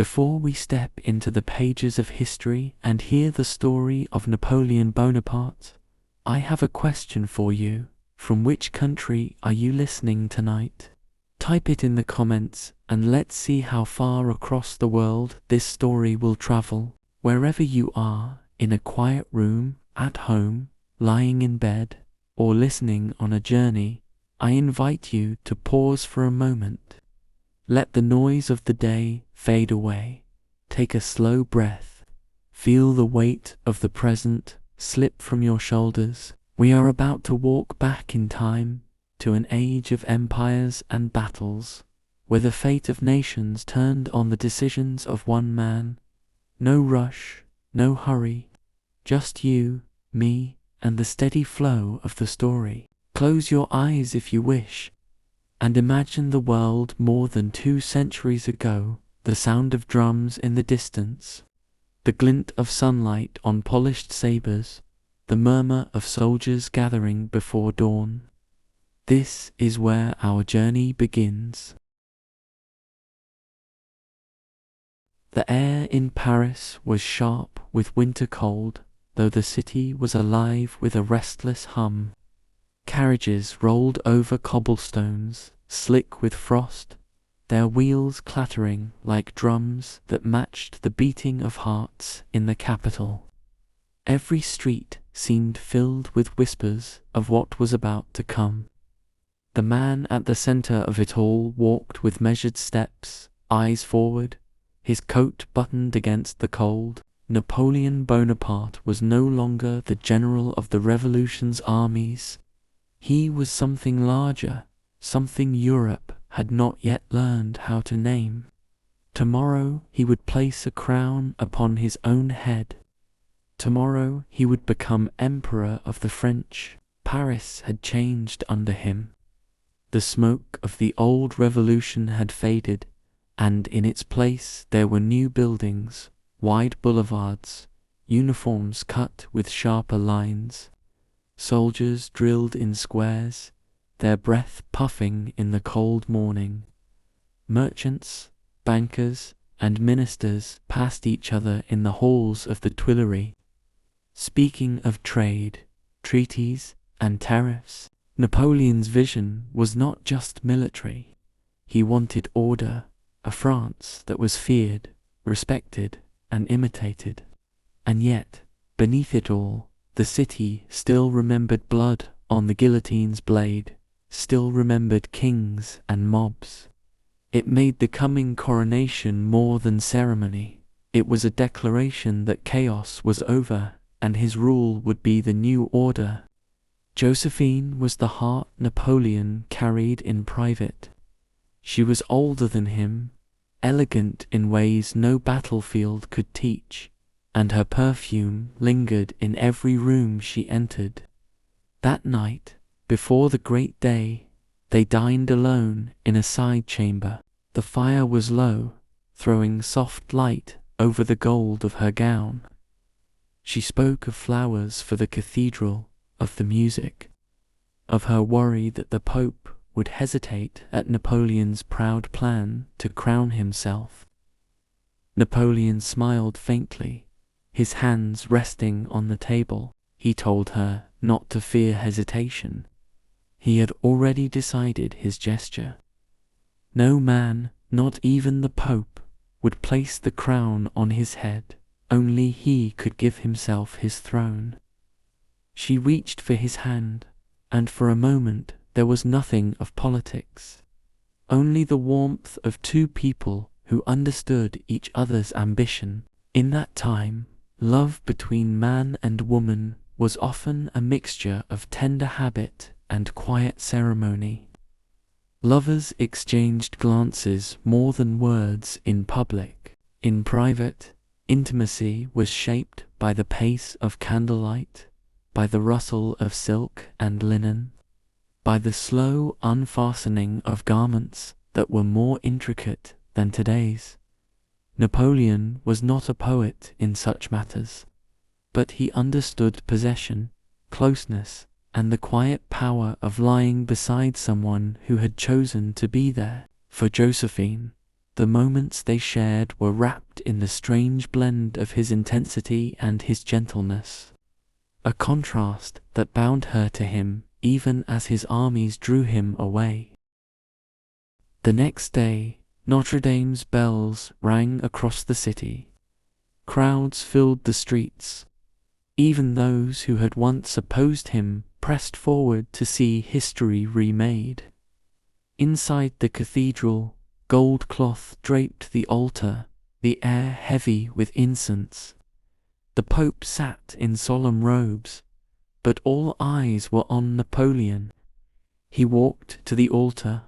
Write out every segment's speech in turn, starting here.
Before we step into the pages of history and hear the story of Napoleon Bonaparte, I have a question for you. From which country are you listening tonight? Type it in the comments and let's see how far across the world this story will travel. Wherever you are, in a quiet room, at home, lying in bed, or listening on a journey, I invite you to pause for a moment. Let the noise of the day fade away. Take a slow breath. Feel the weight of the present slip from your shoulders. We are about to walk back in time to an age of empires and battles, where the fate of nations turned on the decisions of one man. No rush, no hurry, just you, me, and the steady flow of the story. Close your eyes if you wish, and imagine the world more than 2 centuries ago, the sound of drums in the distance, the glint of sunlight on polished sabers, the murmur of soldiers gathering before dawn. This is where our journey begins. The air in Paris was sharp with winter cold, though the city was alive with a restless hum. Carriages rolled over cobblestones, slick with frost, their wheels clattering like drums that matched the beating of hearts in the capital. Every street seemed filled with whispers of what was about to come. The man at the center of it all walked with measured steps, eyes forward, his coat buttoned against the cold. Napoleon Bonaparte was no longer the general of the revolution's armies. He was something larger, something Europe had not yet learned how to name. Tomorrow he would place a crown upon his own head. Tomorrow he would become Emperor of the French. Paris had changed under him. The smoke of the old revolution had faded, and in its place there were new buildings, wide boulevards, uniforms cut with sharper lines, soldiers drilled in squares, their breath puffing in the cold morning. Merchants, bankers, and ministers passed each other in the halls of the Tuileries, speaking of trade, treaties, and tariffs. Napoleon's vision was not just military. He wanted order, a France that was feared, respected, and imitated. And yet, beneath it all, the city still remembered blood on the guillotine's blade, still remembered kings and mobs. It made the coming coronation more than ceremony. It was a declaration that chaos was over and his rule would be the new order. Josephine was the heart Napoleon carried in private. She was older than him, elegant in ways no battlefield could teach, and her perfume lingered in every room she entered. That night, before the great day, they dined alone in a side chamber. The fire was low, throwing soft light over the gold of her gown. She spoke of flowers for the cathedral, of the music, of her worry that the Pope would hesitate at Napoleon's proud plan to crown himself. Napoleon smiled faintly, his hands resting on the table. He told her not to fear hesitation. He had already decided his gesture. No man, not even the Pope, would place the crown on his head. Only he could give himself his throne. She reached for his hand, and for a moment there was nothing of politics. Only the warmth of 2 people who understood each other's ambition. In that time, love between man and woman was often a mixture of tender habit and quiet ceremony. Lovers exchanged glances more than words in public. In private, intimacy was shaped by the pace of candlelight, by the rustle of silk and linen, by the slow unfastening of garments that were more intricate than today's. Napoleon was not a poet in such matters, but he understood possession, closeness, and the quiet power of lying beside someone who had chosen to be there. For Josephine, The moments they shared were wrapped in the strange blend of his intensity and his gentleness, a contrast that bound her to him even as his armies drew him away. The next day, Notre Dame's bells rang across the city. Crowds filled the streets. Even those who had once opposed him pressed forward to see history remade. Inside the cathedral, gold cloth draped the altar, the air heavy with incense. The Pope sat in solemn robes, but all eyes were on Napoleon. He walked to the altar,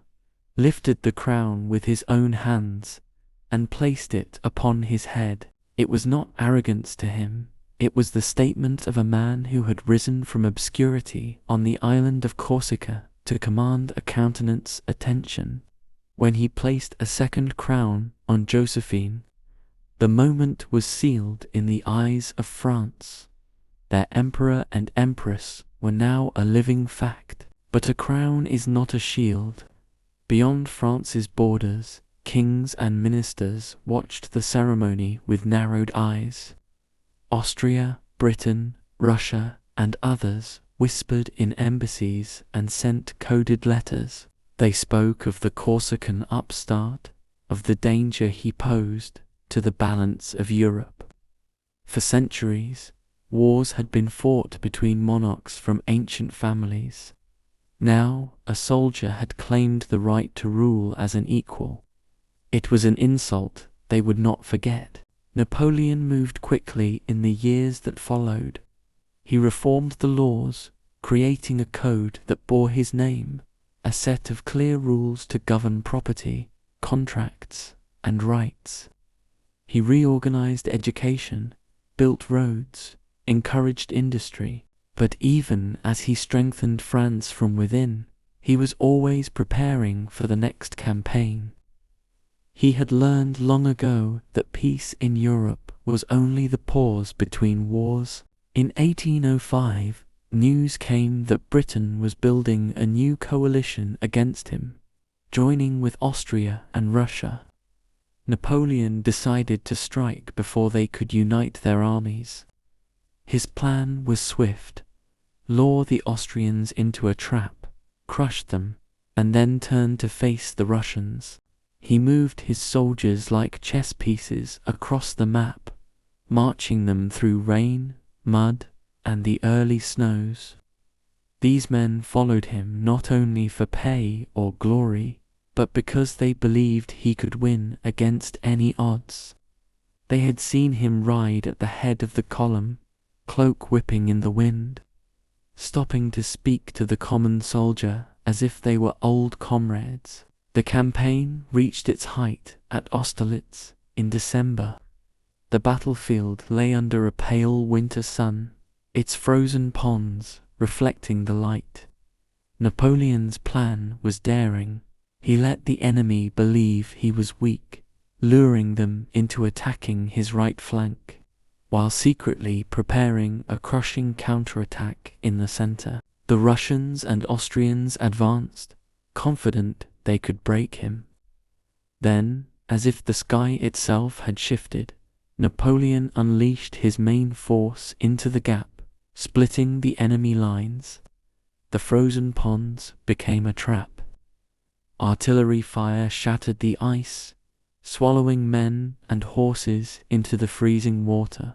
lifted the crown with his own hands, and placed it upon his head. It was not arrogance to him. It was the statement of a man who had risen from obscurity on the island of Corsica to command a countenance attention. When he placed a second crown on Josephine, the moment was sealed in the eyes of France. Their emperor and empress were now a living fact. But a crown is not a shield. Beyond France's borders, kings and ministers watched the ceremony with narrowed eyes. Austria, Britain, Russia, and others whispered in embassies and sent coded letters. They spoke of the Corsican upstart, of the danger he posed to the balance of Europe. For centuries, wars had been fought between monarchs from ancient families. Now, a soldier had claimed the right to rule as an equal. It was an insult they would not forget. Napoleon moved quickly in the years that followed. He reformed the laws, creating a code that bore his name, a set of clear rules to govern property, contracts, and rights. He reorganized education, built roads, encouraged industry. But even as he strengthened France from within, he was always preparing for the next campaign. He had learned long ago that peace in Europe was only the pause between wars. In 1805, news came that Britain was building a new coalition against him, joining with Austria and Russia. Napoleon decided to strike before they could unite their armies. His plan was swift: lure the Austrians into a trap, crush them, and then turn to face the Russians. He moved his soldiers like chess pieces across the map, marching them through rain, mud, and the early snows. These men followed him not only for pay or glory, but because they believed he could win against any odds. They had seen him ride at the head of the column, cloak whipping in the wind, stopping to speak to the common soldier as if they were old comrades. The campaign reached its height at Austerlitz in December. The battlefield lay under a pale winter sun, its frozen ponds reflecting the light. Napoleon's plan was daring. He let the enemy believe he was weak, luring them into attacking his right flank, while secretly preparing a crushing counterattack in the center. The Russians and Austrians advanced, confident they could break him. Then, as if the sky itself had shifted, Napoleon unleashed his main force into the gap, splitting the enemy lines. The frozen ponds became a trap. Artillery fire shattered the ice, swallowing men and horses into the freezing water.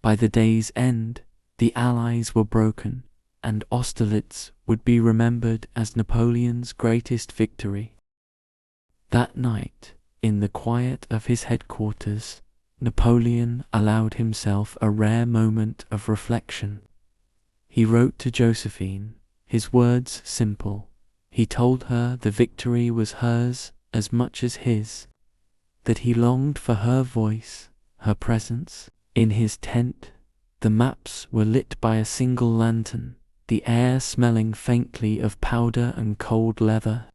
By the day's end, the Allies were broken, and Austerlitz would be remembered as Napoleon's greatest victory. That night, in the quiet of his headquarters, Napoleon allowed himself a rare moment of reflection. He wrote to Josephine, his words simple. He told her the victory was hers as much as his, that he longed for her voice, her presence. In his tent, the maps were lit by a single lantern, the air smelling faintly of powder and cold leather.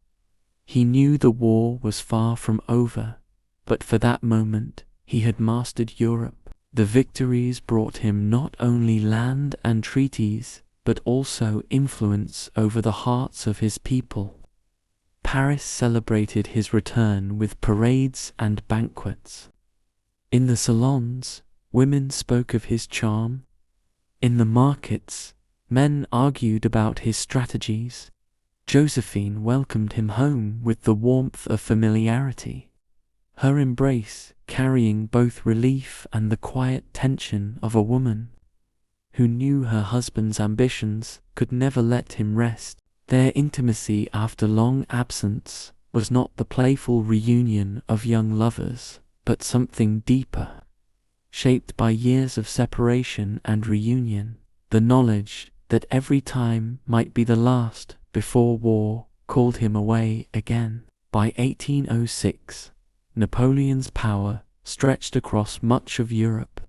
He knew the war was far from over, but for that moment he had mastered Europe. The victories brought him not only land and treaties, but also influence over the hearts of his people. Paris celebrated his return with parades and banquets. In the salons, women spoke of his charm. In the markets, men argued about his strategies. Josephine welcomed him home with the warmth of familiarity, her embrace carrying both relief and the quiet tension of a woman who knew her husband's ambitions could never let him rest. Their intimacy after long absence was not the playful reunion of young lovers, but something deeper, shaped by years of separation and reunion. The knowledge that every time might be the last before war called him away again. By 1806, Napoleon's power stretched across much of Europe.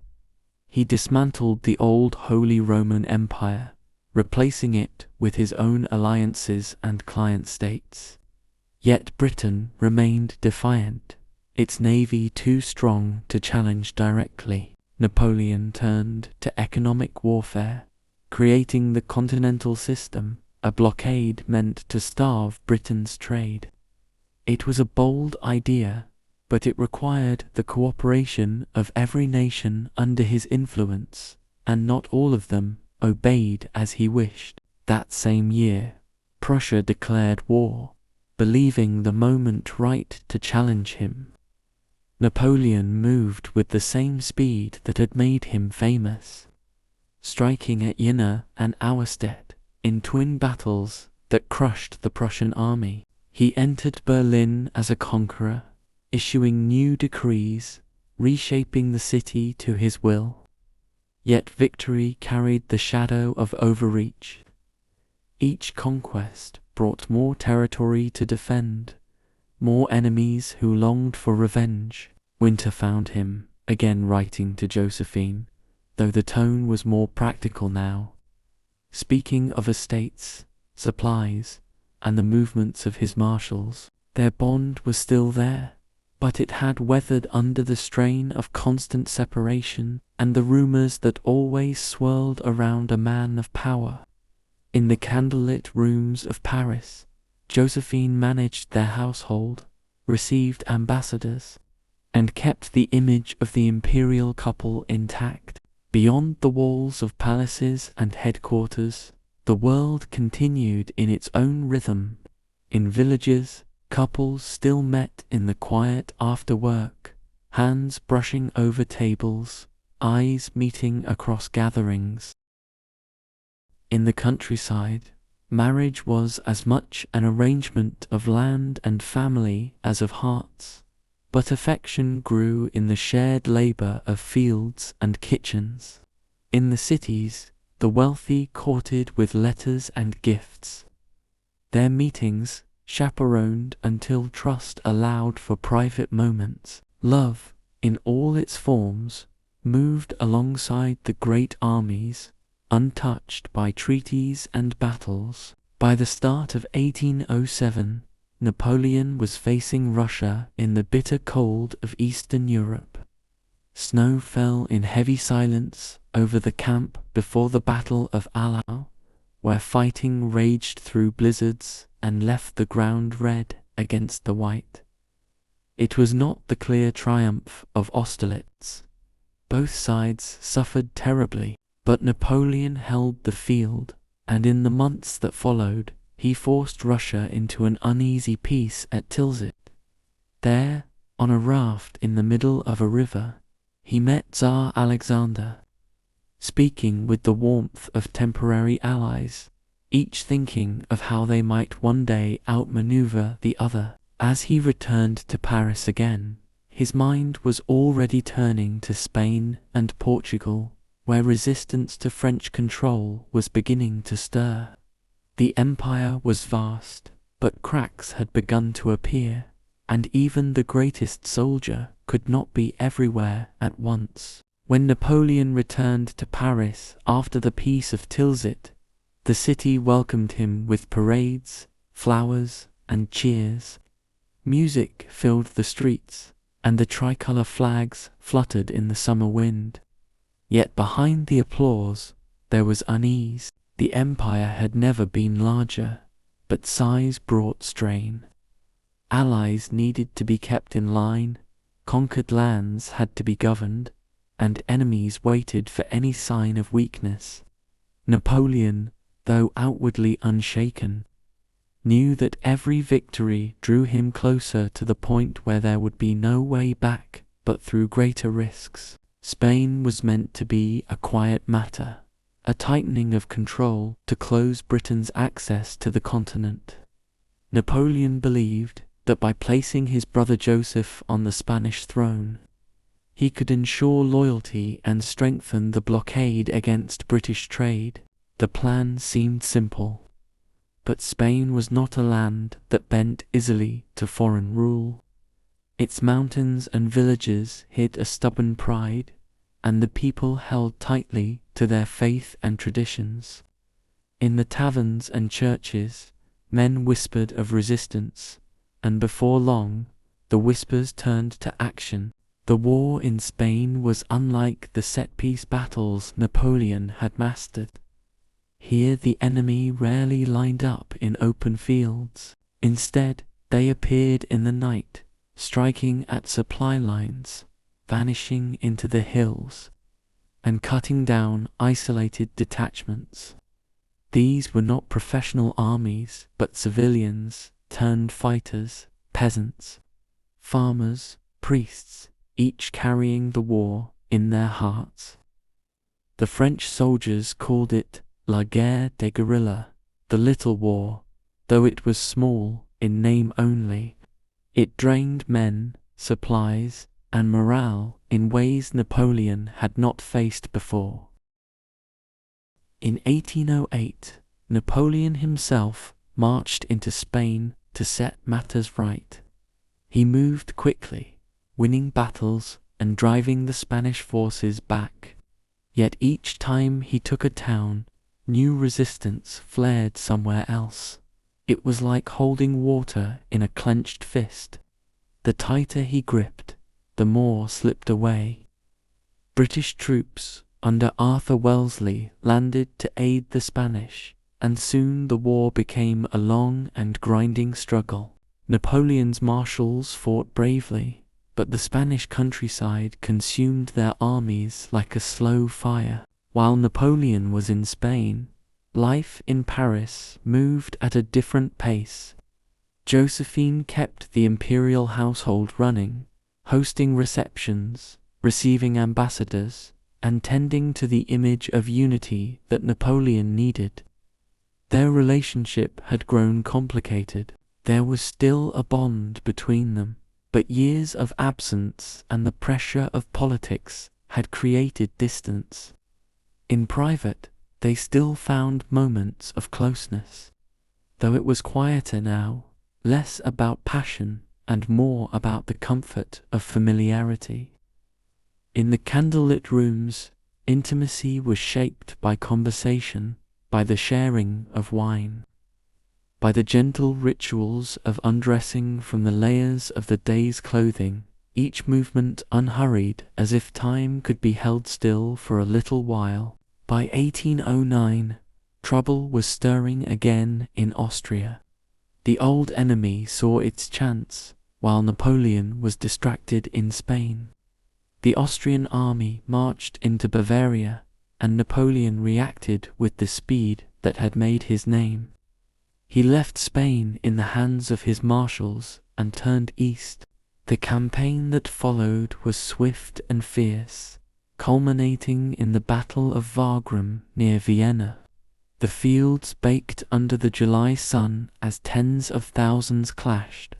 He dismantled the old Holy Roman Empire, replacing it with his own alliances and client states. Yet Britain remained defiant, its navy too strong to challenge directly. Napoleon turned to economic warfare, creating the continental system, a blockade meant to starve Britain's trade. It was a bold idea, but it required the cooperation of every nation under his influence, and not all of them obeyed as he wished. That same year, Prussia declared war, believing the moment right to challenge him. Napoleon moved with the same speed that had made him famous, striking at Jena and Auerstedt in twin battles that crushed the Prussian army. He entered Berlin as a conqueror, issuing new decrees, reshaping the city to his will. Yet victory carried the shadow of overreach. Each conquest brought more territory to defend, more enemies who longed for revenge. Winter found him again writing to Josephine, though the tone was more practical now, speaking of estates, supplies, and the movements of his marshals. Their bond was still there, but it had weathered under the strain of constant separation and the rumors that always swirled around a man of power. In the candlelit rooms of Paris, Josephine managed their household, received ambassadors, and kept the image of the imperial couple intact. Beyond the walls of palaces and headquarters, the world continued in its own rhythm. In villages, couples still met in the quiet after work, hands brushing over tables, eyes meeting across gatherings. In the countryside, marriage was as much an arrangement of land and family as of hearts, but affection grew in the shared labor of fields and kitchens. In the cities, the wealthy courted with letters and gifts, their meetings chaperoned until trust allowed for private moments. Love, in all its forms, moved alongside the great armies, untouched by treaties and battles. By the start of 1807, Napoleon was facing Russia in the bitter cold of Eastern Europe. Snow fell in heavy silence over the camp before the Battle of Eylau, where fighting raged through blizzards and left the ground red against the white. It was not the clear triumph of Austerlitz. Both sides suffered terribly, but Napoleon held the field, and in the months that followed, he forced Russia into an uneasy peace at Tilsit. There, on a raft in the middle of a river, he met Tsar Alexander, speaking with the warmth of temporary allies, each thinking of how they might one day outmaneuver the other. As he returned to Paris again, his mind was already turning to Spain and Portugal, where resistance to French control was beginning to stir. The empire was vast, but cracks had begun to appear, and even the greatest soldier could not be everywhere at once. When Napoleon returned to Paris after the Peace of Tilsit, the city welcomed him with parades, flowers, and cheers. Music filled the streets, and the tricolour flags fluttered in the summer wind. Yet behind the applause, there was unease. The empire had never been larger, but size brought strain. Allies needed to be kept in line, conquered lands had to be governed, and enemies waited for any sign of weakness. Napoleon, though outwardly unshaken, knew that every victory drew him closer to the point where there would be no way back but through greater risks. Spain was meant to be a quiet matter, a tightening of control to close Britain's access to the continent. Napoleon believed that by placing his brother Joseph on the Spanish throne, he could ensure loyalty and strengthen the blockade against British trade. The plan seemed simple, but Spain was not a land that bent easily to foreign rule. Its mountains and villages hid a stubborn pride, and the people held tightly to their faith and traditions. In the taverns and churches, men whispered of resistance, and before long, the whispers turned to action. The war in Spain was unlike the set-piece battles Napoleon had mastered. Here the enemy rarely lined up in open fields. Instead, they appeared in the night, striking at supply lines, vanishing into the hills, and cutting down isolated detachments. These were not professional armies, but civilians turned fighters, peasants, farmers, priests, each carrying the war in their hearts. The French soldiers called it La Guerre des Guerrillas, the Little War, though it was small in name only. It drained men, supplies, and morale in ways Napoleon had not faced before. In 1808, Napoleon himself marched into Spain to set matters right. He moved quickly, winning battles and driving the Spanish forces back. Yet each time he took a town, new resistance flared somewhere else. It was like holding water in a clenched fist. The tighter he gripped, the more slipped away. British troops under Arthur Wellesley landed to aid the Spanish, and soon the war became a long and grinding struggle. Napoleon's marshals fought bravely, but the Spanish countryside consumed their armies like a slow fire. While Napoleon was in Spain, life in Paris moved at a different pace. Josephine kept the imperial household running, hosting receptions, receiving ambassadors, and tending to the image of unity that Napoleon needed. Their relationship had grown complicated. There was still a bond between them, but years of absence and the pressure of politics had created distance. In private, they still found moments of closeness, though it was quieter now, less about passion and more about the comfort of familiarity. In the candlelit rooms, intimacy was shaped by conversation, by the sharing of wine, by the gentle rituals of undressing from the layers of the day's clothing, each movement unhurried as if time could be held still for a little while. By 1809, trouble was stirring again in Austria. The old enemy saw its chance, while Napoleon was distracted in Spain. The Austrian army marched into Bavaria, and Napoleon reacted with the speed that had made his name. He left Spain in the hands of his marshals and turned east. The campaign that followed was swift and fierce, culminating in the Battle of Wagram near Vienna. The fields baked under the July sun as tens of thousands clashed.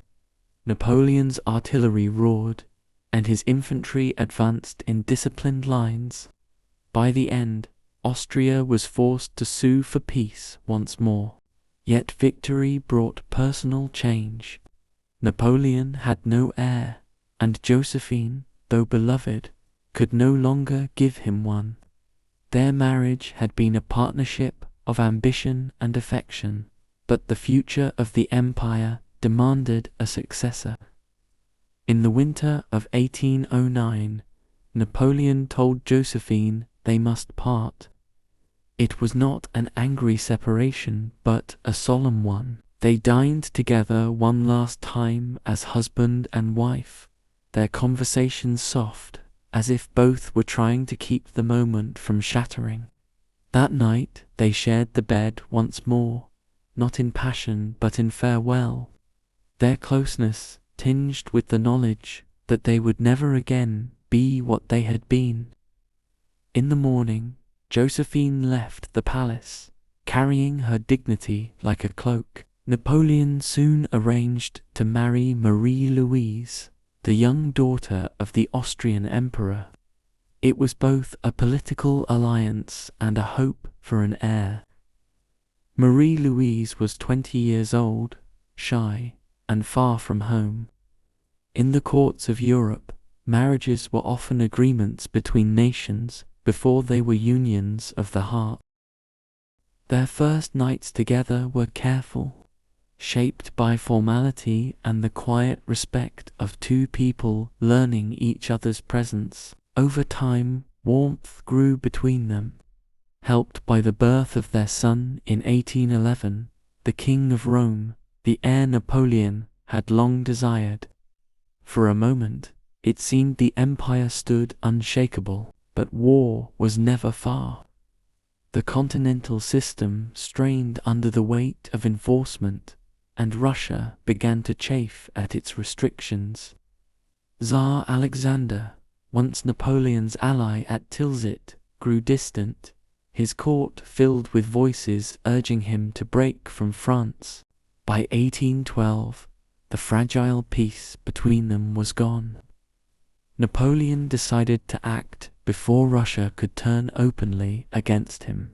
Napoleon's artillery roared, and his infantry advanced in disciplined lines. By the end, Austria was forced to sue for peace once more. Yet victory brought personal change. Napoleon had no heir, and Josephine, though beloved, could no longer give him one. Their marriage had been a partnership of ambition and affection, but the future of the empire demanded a successor. In the winter of 1809, Napoleon told Josephine they must part. It was not an angry separation, but a solemn one. They dined together one last time as husband and wife, their conversations soft, as if both were trying to keep the moment from shattering. That night they shared the bed once more, not in passion but in farewell, their closeness tinged with the knowledge that they would never again be what they had been. In the morning, Josephine left the palace, carrying her dignity like a cloak. Napoleon soon arranged to marry Marie-Louise, the young daughter of the Austrian emperor. It was both a political alliance and a hope for an heir. Marie-Louise was 20 years old, shy, and far from home. In the courts of Europe, marriages were often agreements between nations before they were unions of the heart. Their first nights together were careful, shaped by formality and the quiet respect of two people learning each other's presence. Over time, warmth grew between them. Helped by the birth of their son in 1811, the King of Rome, the heir Napoleon had long desired. For a moment, it seemed the empire stood unshakable, but war was never far. The continental system strained under the weight of enforcement, and Russia began to chafe at its restrictions. Tsar Alexander, once Napoleon's ally at Tilsit, grew distant, his court filled with voices urging him to break from France. By 1812, the fragile peace between them was gone. Napoleon decided to act before Russia could turn openly against him.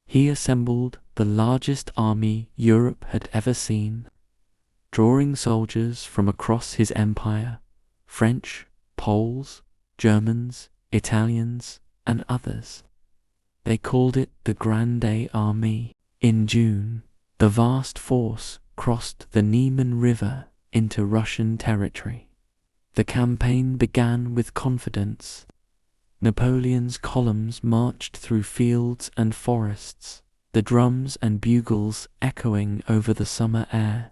He assembled the largest army Europe had ever seen, drawing soldiers from across his empire, French, Poles, Germans, Italians, and others. They called it the Grande Army. In June, the vast force crossed the Niemen River into Russian territory. The campaign began with confidence. Napoleon's columns marched through fields and forests, the drums and bugles echoing over the summer air.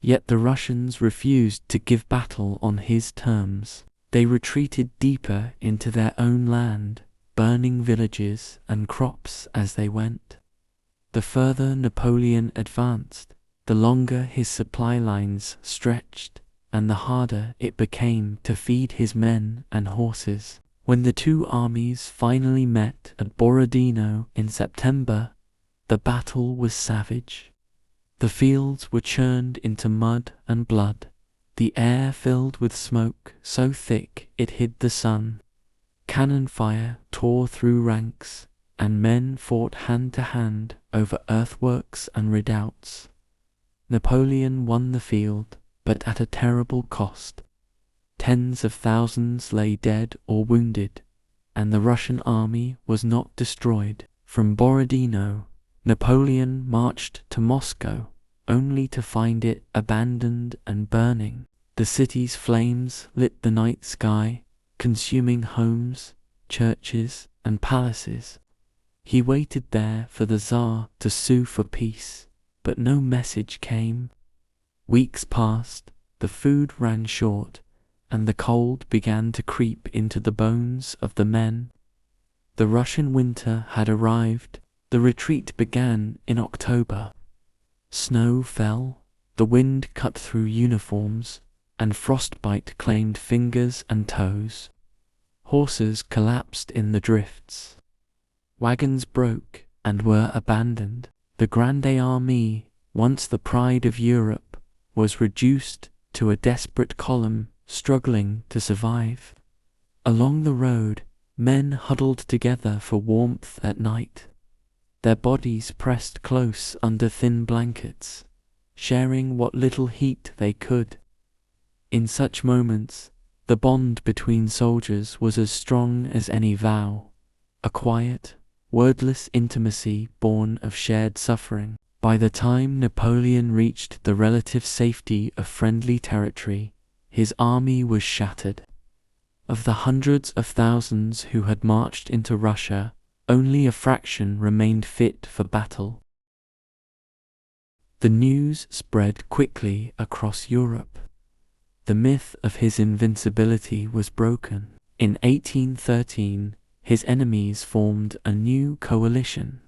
Yet the Russians refused to give battle on his terms. They retreated deeper into their own land, burning villages and crops as they went. The further Napoleon advanced, the longer his supply lines stretched, and the harder it became to feed his men and horses. When the two armies finally met at Borodino in September, the battle was savage. The fields were churned into mud and blood, the air filled with smoke so thick it hid the sun. Cannon fire tore through ranks, and men fought hand to hand over earthworks and redoubts. Napoleon won the field, but at a terrible cost. Tens of thousands lay dead or wounded, and the Russian army was not destroyed. From Borodino, Napoleon marched to Moscow, only to find it abandoned and burning. The city's flames lit the night sky, consuming homes, churches, and palaces. He waited there for the Tsar to sue for peace, but no message came. Weeks passed, the food ran short, and the cold began to creep into the bones of the men. The Russian winter had arrived. The retreat began in October. Snow fell, the wind cut through uniforms, and frostbite claimed fingers and toes. Horses collapsed in the drifts. Wagons broke and were abandoned. The Grande Army, once the pride of Europe, was reduced to a desperate column struggling to survive. Along the road, men huddled together for warmth at night, their bodies pressed close under thin blankets, sharing what little heat they could. In such moments, the bond between soldiers was as strong as any vow, a quiet, wordless intimacy born of shared suffering. By the time Napoleon reached the relative safety of friendly territory, his army was shattered. Of the hundreds of thousands who had marched into Russia, only a fraction remained fit for battle. The news spread quickly across Europe. The myth of his invincibility was broken. In 1813, his enemies formed a new coalition.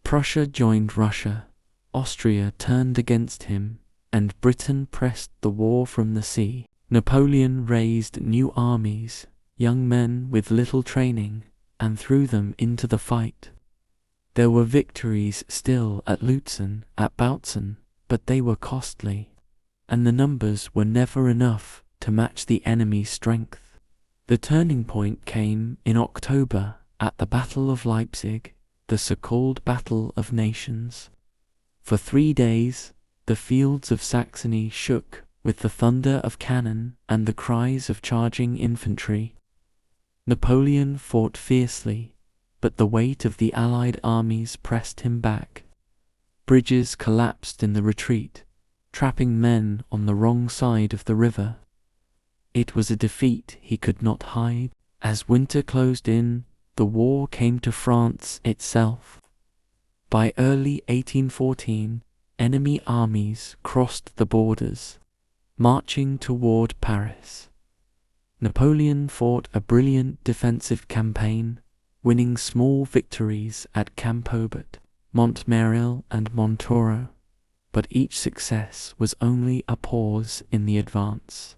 Prussia joined Russia, Austria turned against him, and Britain pressed the war from the sea. Napoleon raised new armies, young men with little training, and threw them into the fight. There were victories still at Lutzen, at Bautzen, but they were costly, and the numbers were never enough to match the enemy's strength. The turning point came in October at the Battle of Leipzig, the so-called Battle of Nations. For 3 days, the fields of Saxony shook with the thunder of cannon and the cries of charging infantry. Napoleon fought fiercely, but the weight of the Allied armies pressed him back. Bridges collapsed in the retreat, trapping men on the wrong side of the river. It was a defeat he could not hide. As winter closed in, the war came to France itself. By early 1814, enemy armies crossed the borders, marching toward Paris. Napoleon fought a brilliant defensive campaign, winning small victories at Camp Hobart, Montmirail and Montauron, but each success was only a pause in the advance.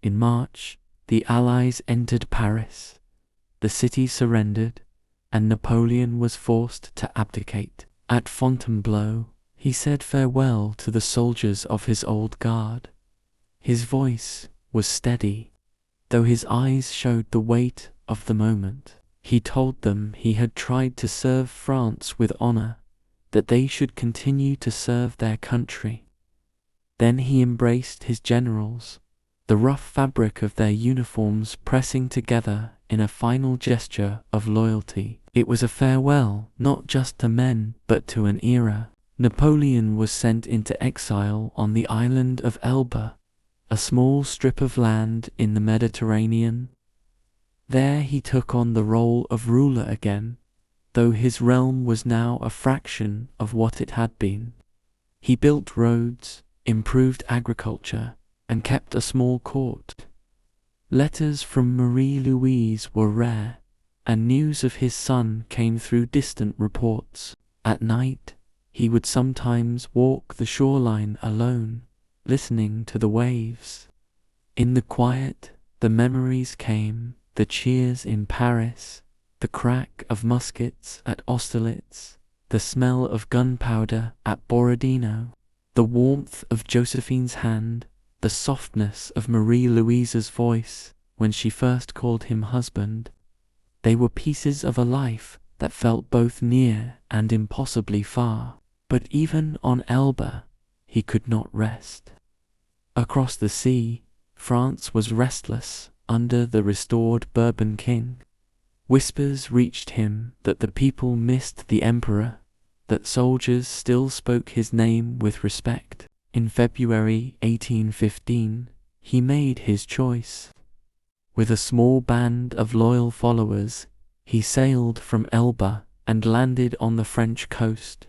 In March, the Allies entered Paris. The city surrendered, and Napoleon was forced to abdicate. At Fontainebleau, he said farewell to the soldiers of his old guard. His voice was steady, though his eyes showed the weight of the moment. He told them he had tried to serve France with honor, that they should continue to serve their country. Then he embraced his generals, the rough fabric of their uniforms pressing together in a final gesture of loyalty. It was a farewell not just to men but to an era. Napoleon was sent into exile on the island of Elba, a small strip of land in the Mediterranean. There he took on the role of ruler again, though his realm was now a fraction of what it had been. He built roads, improved agriculture, and kept a small court. Letters from Marie-Louise were rare, and news of his son came through distant reports. At night, he would sometimes walk the shoreline alone, listening to the waves. In the quiet, the memories came, the cheers in Paris, the crack of muskets at Austerlitz, the smell of gunpowder at Borodino, the warmth of Josephine's hand, the softness of Marie-Louise's voice when she first called him husband. They were pieces of a life that felt both near and impossibly far. But even on Elba, he could not rest. Across the sea, France was restless under the restored Bourbon king. Whispers reached him that the people missed the emperor, that soldiers still spoke his name with respect. In February 1815, he made his choice. With a small band of loyal followers, he sailed from Elba and landed on the French coast.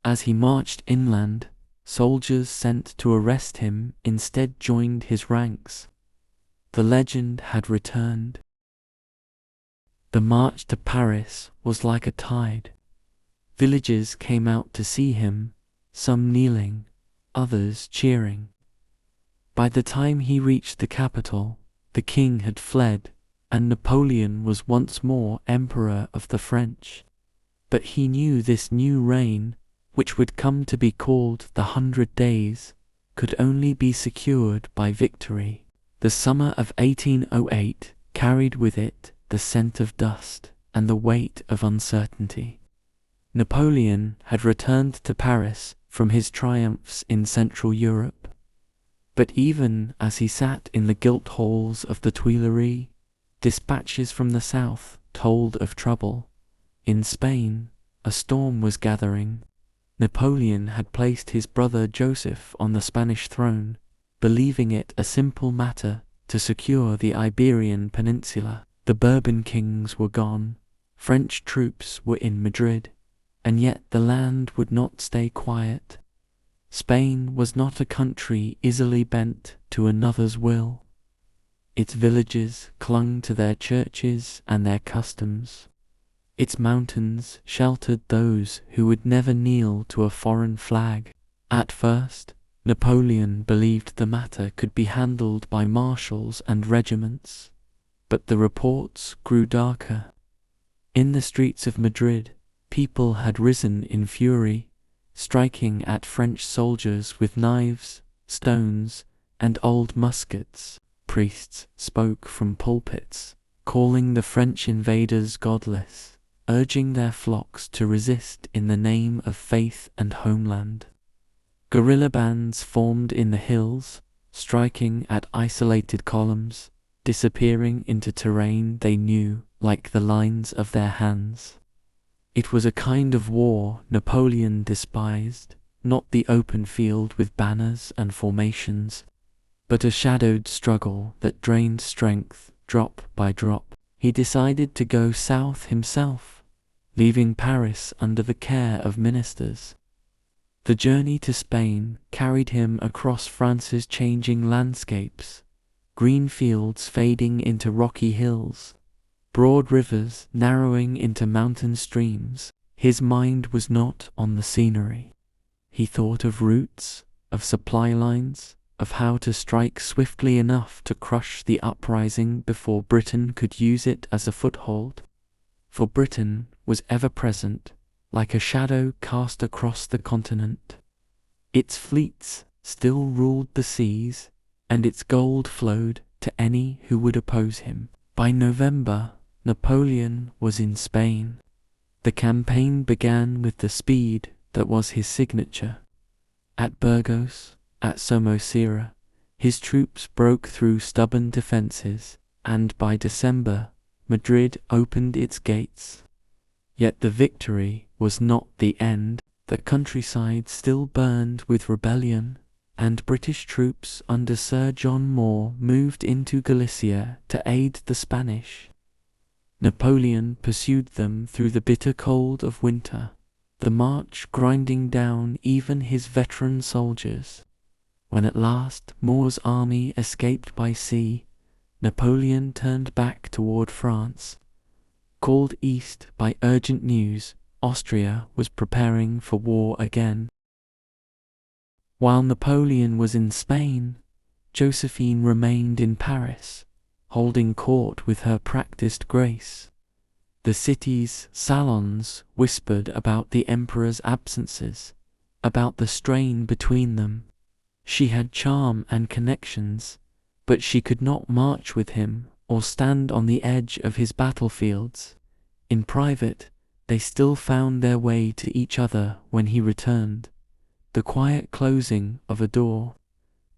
As he marched inland, soldiers sent to arrest him instead joined his ranks. The legend had returned. The march to Paris was like a tide. Villages came out to see him, some kneeling, others cheering. By the time he reached the capital, the king had fled, and Napoleon was once more emperor of the French. But he knew this new reign, which would come to be called the 100 Days, could only be secured by victory. The summer of 1808 carried with it the scent of dust and the weight of uncertainty. Napoleon had returned to Paris from his triumphs in Central Europe. But even as he sat in the gilt halls of the Tuileries, dispatches from the south told of trouble. In Spain, a storm was gathering. Napoleon had placed his brother Joseph on the Spanish throne, believing it a simple matter to secure the Iberian Peninsula. The Bourbon kings were gone, French troops were in Madrid, and yet the land would not stay quiet. Spain was not a country easily bent to another's will. Its villages clung to their churches and their customs. Its mountains sheltered those who would never kneel to a foreign flag. At first, Napoleon believed the matter could be handled by marshals and regiments, but the reports grew darker. In the streets of Madrid, people had risen in fury, striking at French soldiers with knives, stones, and old muskets. Priests spoke from pulpits, calling the French invaders godless, urging their flocks to resist in the name of faith and homeland. Guerrilla bands formed in the hills, striking at isolated columns, disappearing into terrain they knew like the lines of their hands. It was a kind of war Napoleon despised, not the open field with banners and formations, but a shadowed struggle that drained strength drop by drop. He decided to go south himself, leaving Paris under the care of ministers. The journey to Spain carried him across France's changing landscapes, green fields fading into rocky hills, broad rivers narrowing into mountain streams. His mind was not on the scenery. He thought of routes, of supply lines, of how to strike swiftly enough to crush the uprising before Britain could use it as a foothold. For Britain was ever present, like a shadow cast across the continent. Its fleets still ruled the seas, and its gold flowed to any who would oppose him. By November, Napoleon was in Spain. The campaign began with the speed that was his signature. At Burgos, at Somosierra, his troops broke through stubborn defenses, and by December, Madrid opened its gates. Yet the victory was not the end. The countryside still burned with rebellion, and British troops under Sir John Moore moved into Galicia to aid the Spanish. Napoleon pursued them through the bitter cold of winter, the march grinding down even his veteran soldiers. When at last Moore's army escaped by sea, Napoleon turned back toward France. Called east by urgent news, Austria was preparing for war again. While Napoleon was in Spain, Josephine remained in Paris, holding court with her practiced grace. The city's salons whispered about the emperor's absences, about the strain between them. She had charm and connections, but she could not march with him or stand on the edge of his battlefields. In private, they still found their way to each other when he returned. The quiet closing of a door,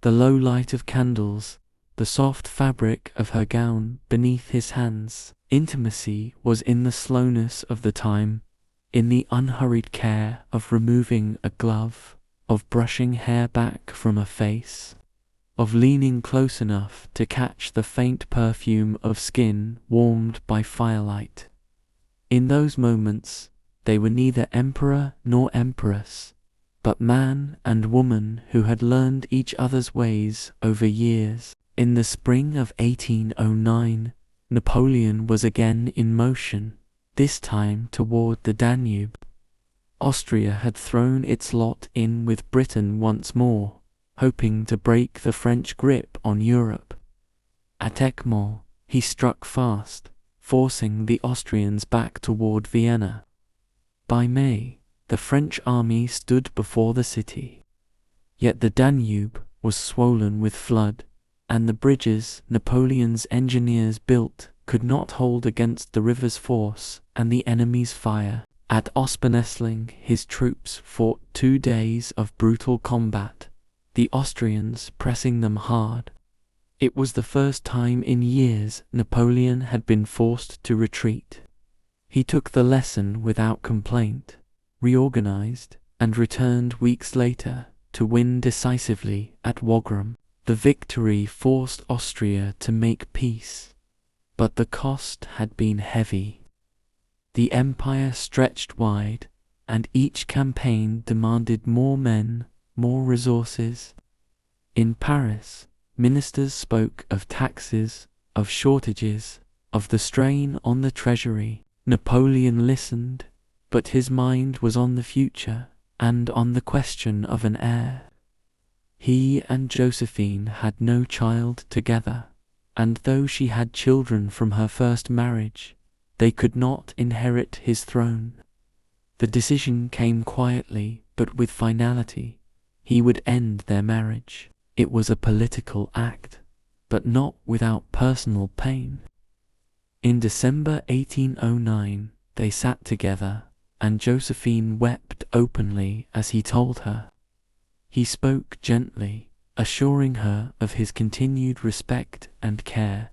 the low light of candles, the soft fabric of her gown beneath his hands. Intimacy was in the slowness of the time, in the unhurried care of removing a glove, of brushing hair back from a face, of leaning close enough to catch the faint perfume of skin warmed by firelight. In those moments, they were neither emperor nor empress, but man and woman who had learned each other's ways over years. In the spring of 1809, Napoleon was again in motion, this time toward the Danube. Austria had thrown its lot in with Britain once more, hoping to break the French grip on Europe. At Ekmol, he struck fast, forcing the Austrians back toward Vienna. By May, the French army stood before the city. Yet the Danube was swollen with flood, and the bridges Napoleon's engineers built could not hold against the river's force and the enemy's fire. At Ospennessling, his troops fought 2 days of brutal combat, the Austrians pressing them hard. It was the first time in years Napoleon had been forced to retreat. He took the lesson without complaint, reorganized, and returned weeks later to win decisively at Wagram. The victory forced Austria to make peace, but the cost had been heavy. The empire stretched wide, and each campaign demanded more men, more resources. In Paris, ministers spoke of taxes, of shortages, of the strain on the treasury. Napoleon listened, but his mind was on the future and on the question of an heir. He and Josephine had no child together, and though she had children from her first marriage, they could not inherit his throne. The decision came quietly but with finality. He would end their marriage. It was a political act, but not without personal pain. In December 1809, they sat together, and Josephine wept openly as he told her. He spoke gently, assuring her of his continued respect and care.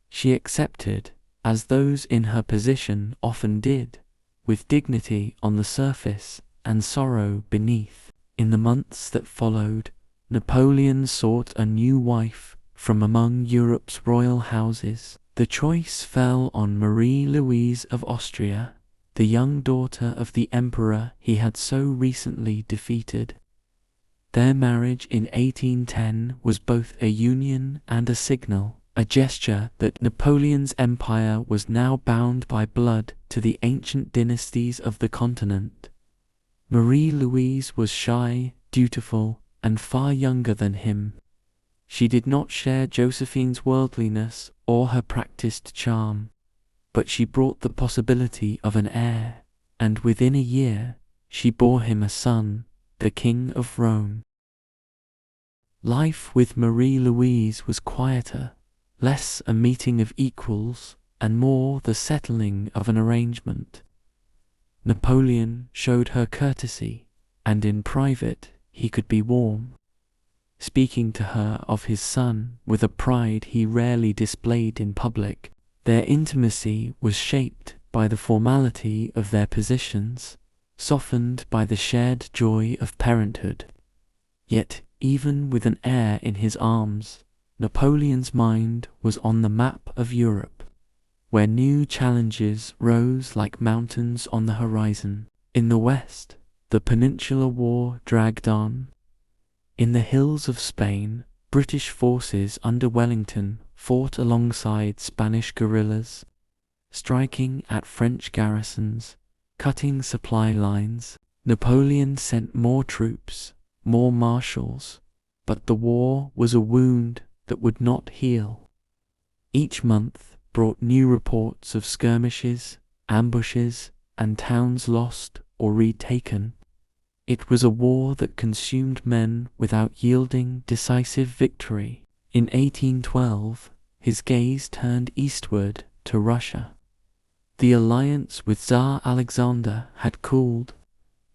She accepted, as those in her position often did, with dignity on the surface and sorrow beneath. In the months that followed, Napoleon sought a new wife from among Europe's royal houses. The choice fell on Marie-Louise of Austria, the young daughter of the emperor he had so recently defeated. Their marriage in 1810 was both a union and a signal, a gesture that Napoleon's empire was now bound by blood to the ancient dynasties of the continent. Marie-Louise was shy, dutiful, and far younger than him. She did not share Josephine's worldliness or her practiced charm, but she brought the possibility of an heir, and within a year she bore him a son, the King of Rome. Life with Marie-Louise was quieter, less a meeting of equals, and more the settling of an arrangement. Napoleon showed her courtesy, and in private he could be warm, speaking to her of his son with a pride he rarely displayed in public. Their intimacy was shaped by the formality of their positions, softened by the shared joy of parenthood. Yet, even with an heir in his arms, Napoleon's mind was on the map of Europe, where new challenges rose like mountains on the horizon. In the west, the Peninsular War dragged on. In the hills of Spain, British forces under Wellington fought alongside Spanish guerrillas, striking at French garrisons, cutting supply lines. Napoleon sent more troops, more marshals, but the war was a wound that would not heal. Each month brought new reports of skirmishes, ambushes, and towns lost or retaken. It was a war that consumed men without yielding decisive victory. In 1812, his gaze turned eastward to Russia. The alliance with Tsar Alexander had cooled,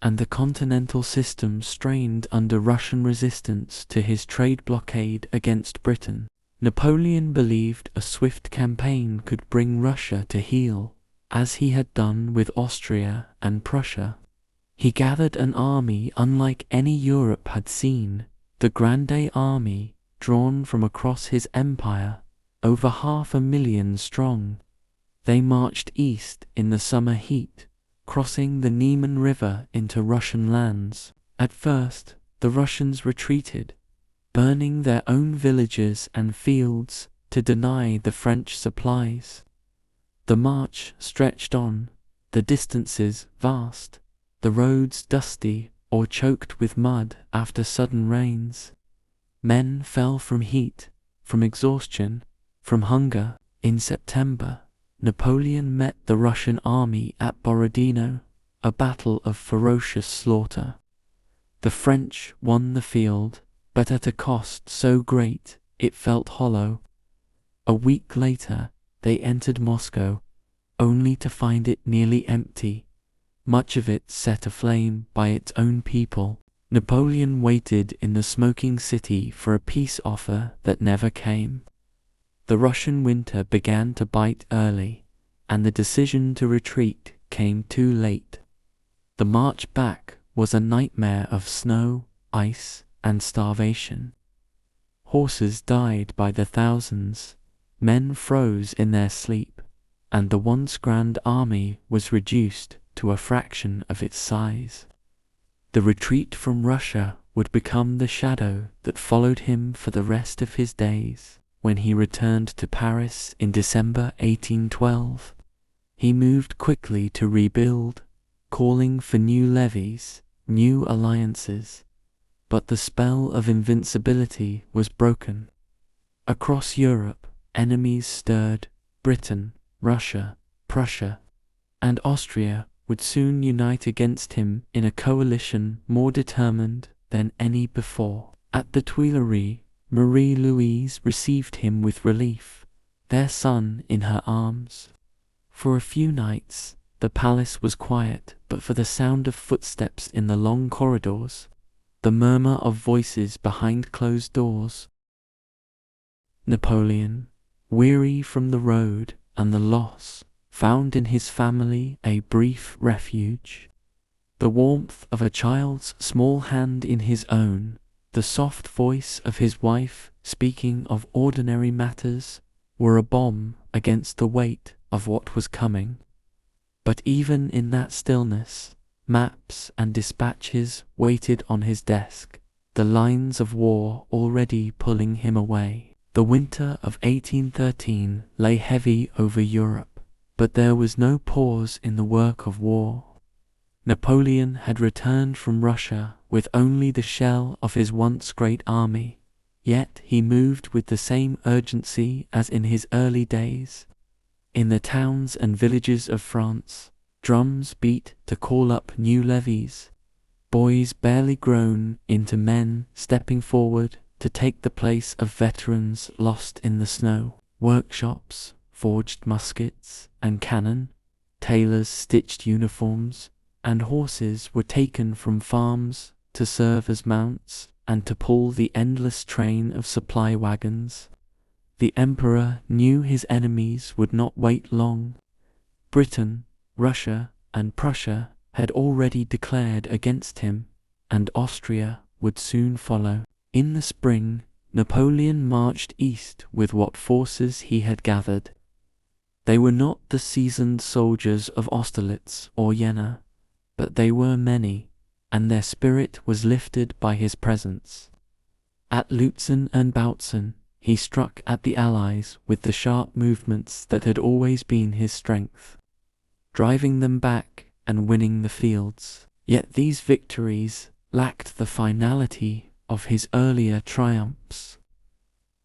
and the continental system strained under Russian resistance to his trade blockade against Britain. Napoleon believed a swift campaign could bring Russia to heel, as he had done with Austria and Prussia. He gathered an army unlike any Europe had seen, the Grande Army, drawn from across his empire, over 500,000 strong. They marched east in the summer heat, crossing the Niemen River into Russian lands. At first, the Russians retreated, burning their own villages and fields to deny the French supplies. The march stretched on, the distances vast, the roads dusty or choked with mud after sudden rains. Men fell from heat, from exhaustion, from hunger. In September, Napoleon met the Russian army at Borodino, a battle of ferocious slaughter. The French won the field, but at a cost so great it felt hollow. A week later, they entered Moscow, only to find it nearly empty, much of it set aflame by its own people. Napoleon waited in the smoking city for a peace offer that never came. The Russian winter began to bite early, and the decision to retreat came too late. The march back was a nightmare of snow, ice, and starvation. Horses died by the thousands, men froze in their sleep, and the once grand army was reduced to a fraction of its size. The retreat from Russia would become the shadow that followed him for the rest of his days. When he returned to Paris in December 1812, he moved quickly to rebuild, calling for new levies, new alliances. But the spell of invincibility was broken. Across Europe, enemies stirred. Britain, Russia, Prussia, and Austria would soon unite against him in a coalition more determined than any before. At the Tuileries, Marie-Louise received him with relief, their son in her arms. For a few nights, the palace was quiet but for the sound of footsteps in the long corridors, the murmur of voices behind closed doors. Napoleon, weary from the road and the loss, found in his family a brief refuge. The warmth of a child's small hand in his own, the soft voice of his wife speaking of ordinary matters, were a balm against the weight of what was coming. But even in that stillness, maps and dispatches waited on his desk, the lines of war already pulling him away. The winter of 1813 lay heavy over Europe, but there was no pause in the work of war. Napoleon had returned from Russia with only the shell of his once great army, yet he moved with the same urgency as in his early days. In the towns and villages of France, drums beat to call up new levies, boys barely grown into men stepping forward to take the place of veterans lost in the snow. Workshops forged muskets and cannon, tailors stitched uniforms, and horses were taken from farms to serve as mounts and to pull the endless train of supply wagons. The emperor knew his enemies would not wait long. Britain, Russia, and Prussia had already declared against him, and Austria would soon follow. In the spring, Napoleon marched east with what forces he had gathered. They were not the seasoned soldiers of Austerlitz or Jena, but they were many, and their spirit was lifted by his presence. At Lutzen and Bautzen, he struck at the Allies with the sharp movements that had always been his strength, driving them back and winning the fields. Yet these victories lacked the finality of his earlier triumphs.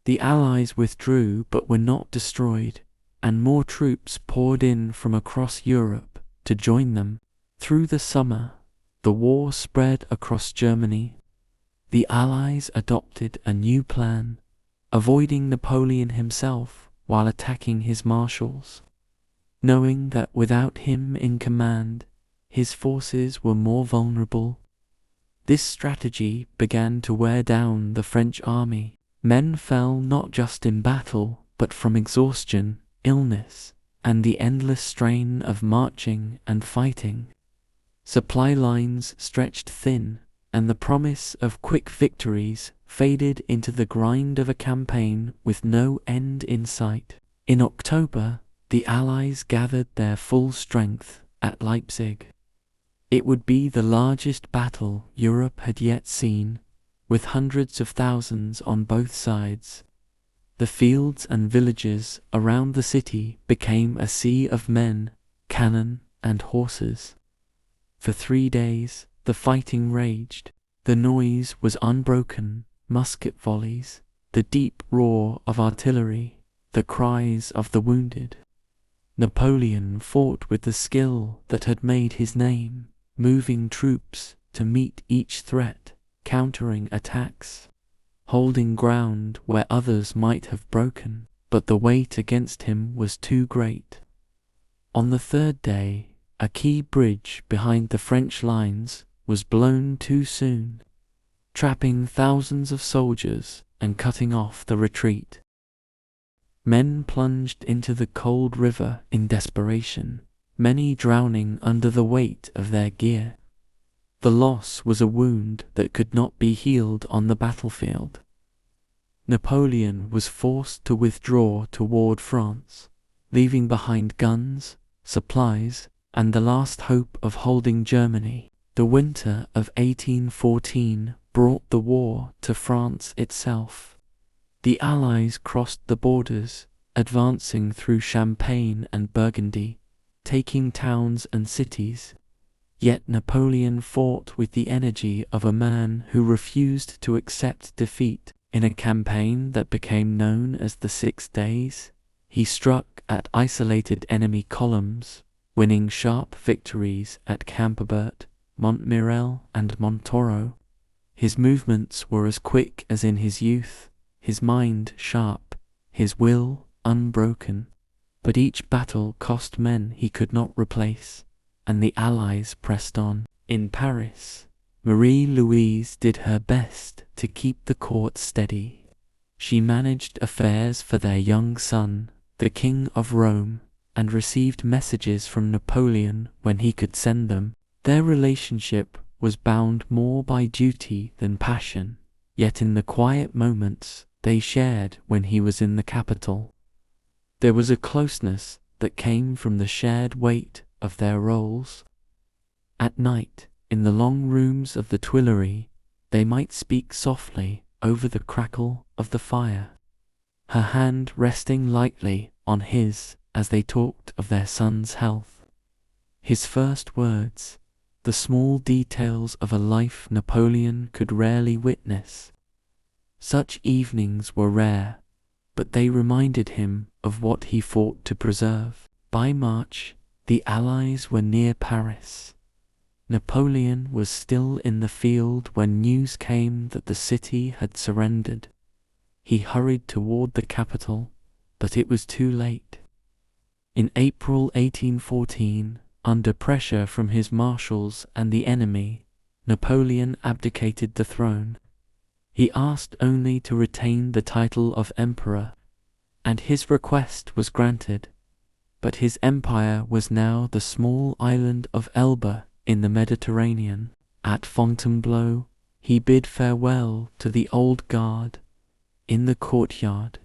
The Allies withdrew but were not destroyed, and more troops poured in from across Europe to join them. Through the summer, the war spread across Germany. The Allies adopted a new plan, avoiding Napoleon himself while attacking his marshals, knowing that without him in command, his forces were more vulnerable. This strategy began to wear down the French army. Men fell not just in battle, but from exhaustion, illness, and the endless strain of marching and fighting. Supply lines stretched thin, and the promise of quick victories faded into the grind of a campaign with no end in sight. In October, the Allies gathered their full strength at Leipzig. It would be the largest battle Europe had yet seen, with hundreds of thousands on both sides. The fields and villages around the city became a sea of men, cannon, and horses. For 3 days, the fighting raged. The noise was unbroken, musket volleys, the deep roar of artillery, the cries of the wounded. Napoleon fought with the skill that had made his name, moving troops to meet each threat, countering attacks, holding ground where others might have broken, but the weight against him was too great. On the 3rd day, a key bridge behind the French lines was blown too soon, trapping thousands of soldiers and cutting off the retreat. Men plunged into the cold river in desperation, many drowning under the weight of their gear. The loss was a wound that could not be healed on the battlefield. Napoleon was forced to withdraw toward France, leaving behind guns, supplies, and the last hope of holding Germany. The winter of 1814 brought the war to France itself. The Allies crossed the borders, advancing through Champagne and Burgundy, taking towns and cities. Yet Napoleon fought with the energy of a man who refused to accept defeat. In a campaign that became known as the 6 Days, he struck at isolated enemy columns, winning sharp victories at Camembert, Montmirail, and Montauron. His movements were as quick as in his youth, his mind sharp, his will unbroken. But each battle cost men he could not replace, and the Allies pressed on. In Paris, Marie-Louise did her best to keep the court steady. She managed affairs for their young son, the King of Rome, and received messages from Napoleon when he could send them. Their relationship was bound more by duty than passion, yet in the quiet moments they shared when he was in the capital, there was a closeness that came from the shared weight of their roles. At night, in the long rooms of the Tuileries, they might speak softly over the crackle of the fire, her hand resting lightly on his as they talked of their son's health. His first words, the small details of a life Napoleon could rarely witness. Such evenings were rare, but they reminded him of what he fought to preserve. By March, the Allies were near Paris. Napoleon was still in the field when news came that the city had surrendered. He hurried toward the capital, but it was too late. In April 1814, under pressure from his marshals and the enemy, Napoleon abdicated the throne. He asked only to retain the title of emperor, and his request was granted. But his empire was now the small island of Elba in the Mediterranean. At Fontainebleau, he bid farewell to the old guard. In the courtyard,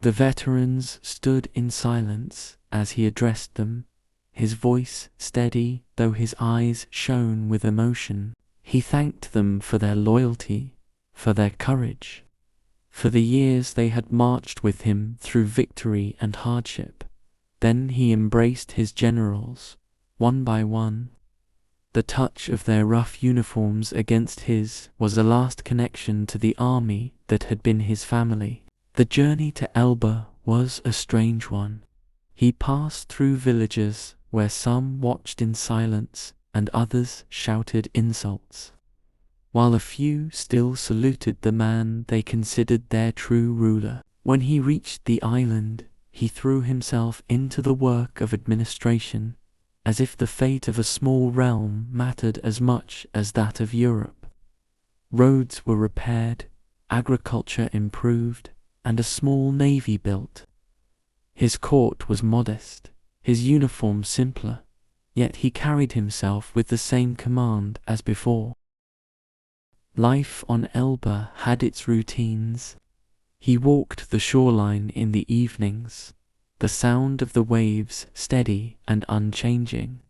the veterans stood in silence as he addressed them, his voice steady though his eyes shone with emotion. He thanked them for their loyalty, for their courage, for the years they had marched with him through victory and hardship. Then he embraced his generals, one by one. The touch of their rough uniforms against his was a last connection to the army that had been his family. The journey to Elba was a strange one. He passed through villages where some watched in silence and others shouted insults, while a few still saluted the man they considered their true ruler. When he reached the island, he threw himself into the work of administration, as if the fate of a small realm mattered as much as that of Europe. Roads were repaired, agriculture improved, and a small navy built. His court was modest, his uniform simpler, yet he carried himself with the same command as before. Life on Elba had its routines. He walked the shoreline in the evenings, the sound of the waves steady and unchanging.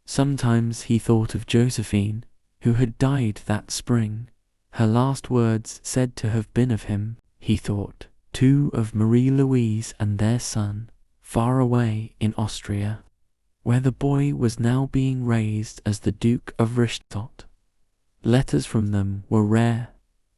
Sometimes he thought of Josephine, who had died that spring. Her last words said to have been of him, he thought, too of Marie-Louise and their son, far away in Austria, where the boy was now being raised as the Duke of Richtot. Letters from them were rare,